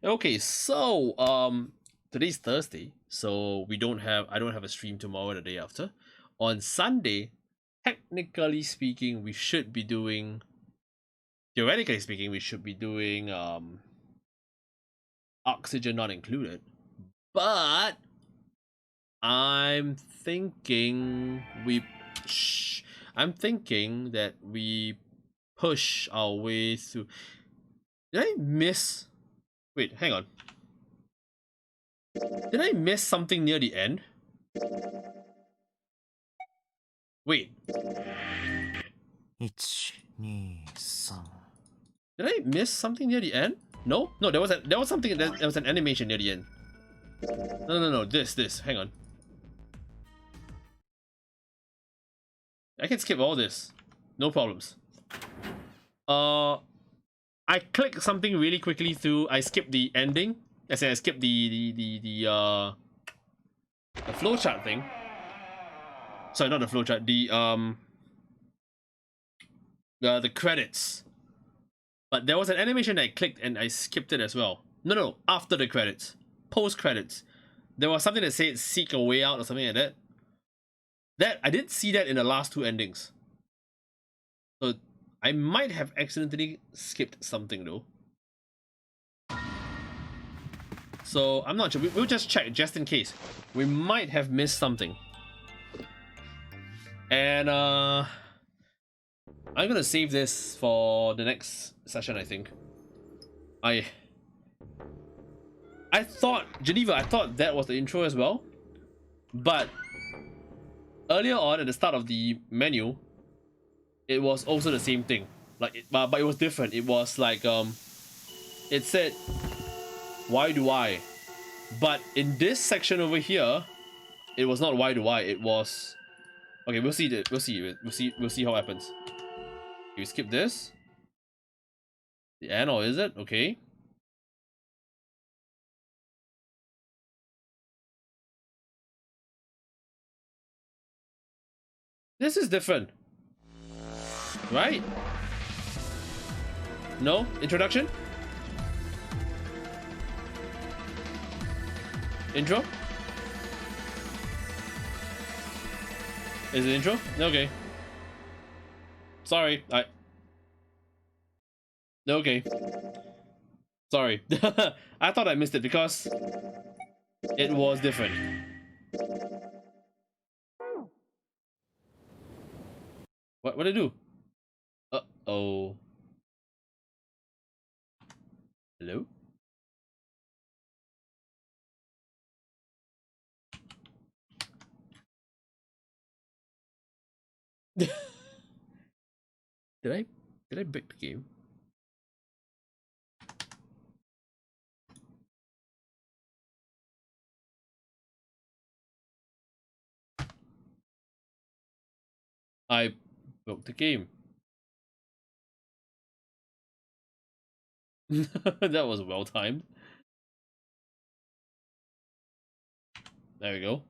Okay, so today's Thursday, so I don't have a stream tomorrow or the day after. On Sunday, technically speaking, we should be doing Oxygen Not Included, but I'm thinking that we push our way through. Did I miss? Wait, hang on. Did I miss something near the end? Wait. 1、2、3。 Did I miss something near the end? No, there was something. There was an animation near the end. No. This. Hang on. I can skip all this. No problems. I clicked something really quickly through. I skipped the ending I said I skipped the flowchart thing. Sorry, not the flowchart. The credits. But there was an animation that I clicked and I skipped it as well. No, after the credits, post credits, there was something that said "seek a way out" or something like that. That I didn't see that in the last two endings. So I might have accidentally skipped something though. So I'm not sure. We'll just check just in case. We might have missed something. And I'm gonna save this for the next session, I think. I thought, Geneva, I thought that was the intro as well. But earlier on at the start of the menu, it was also the same thing. Like, but it was different. It was like it said, "Why do I?" But in this section over here, it was not "Why do I?" It was, okay. We'll see. We'll see how it happens. You skip this. The end, or is it? Okay. This is different. Right? No? Introduction? Intro? Is it intro? Okay. Sorry, okay. Sorry. I thought I missed it because it was different. What did I do? Uh-oh. Hello? Did I break the game? I broke the game. That was well timed. There we go.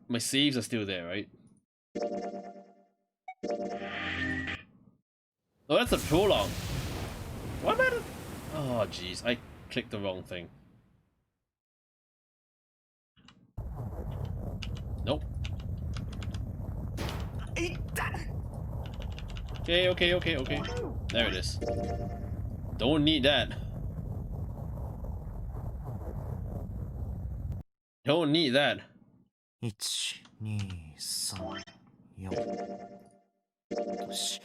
My saves are still there, right? Oh, that's a prologue. What about it? Oh, jeez. I clicked the wrong thing. Nope. Okay. There it is. Don't need that. Don't need that. 1、2、3、4。よし。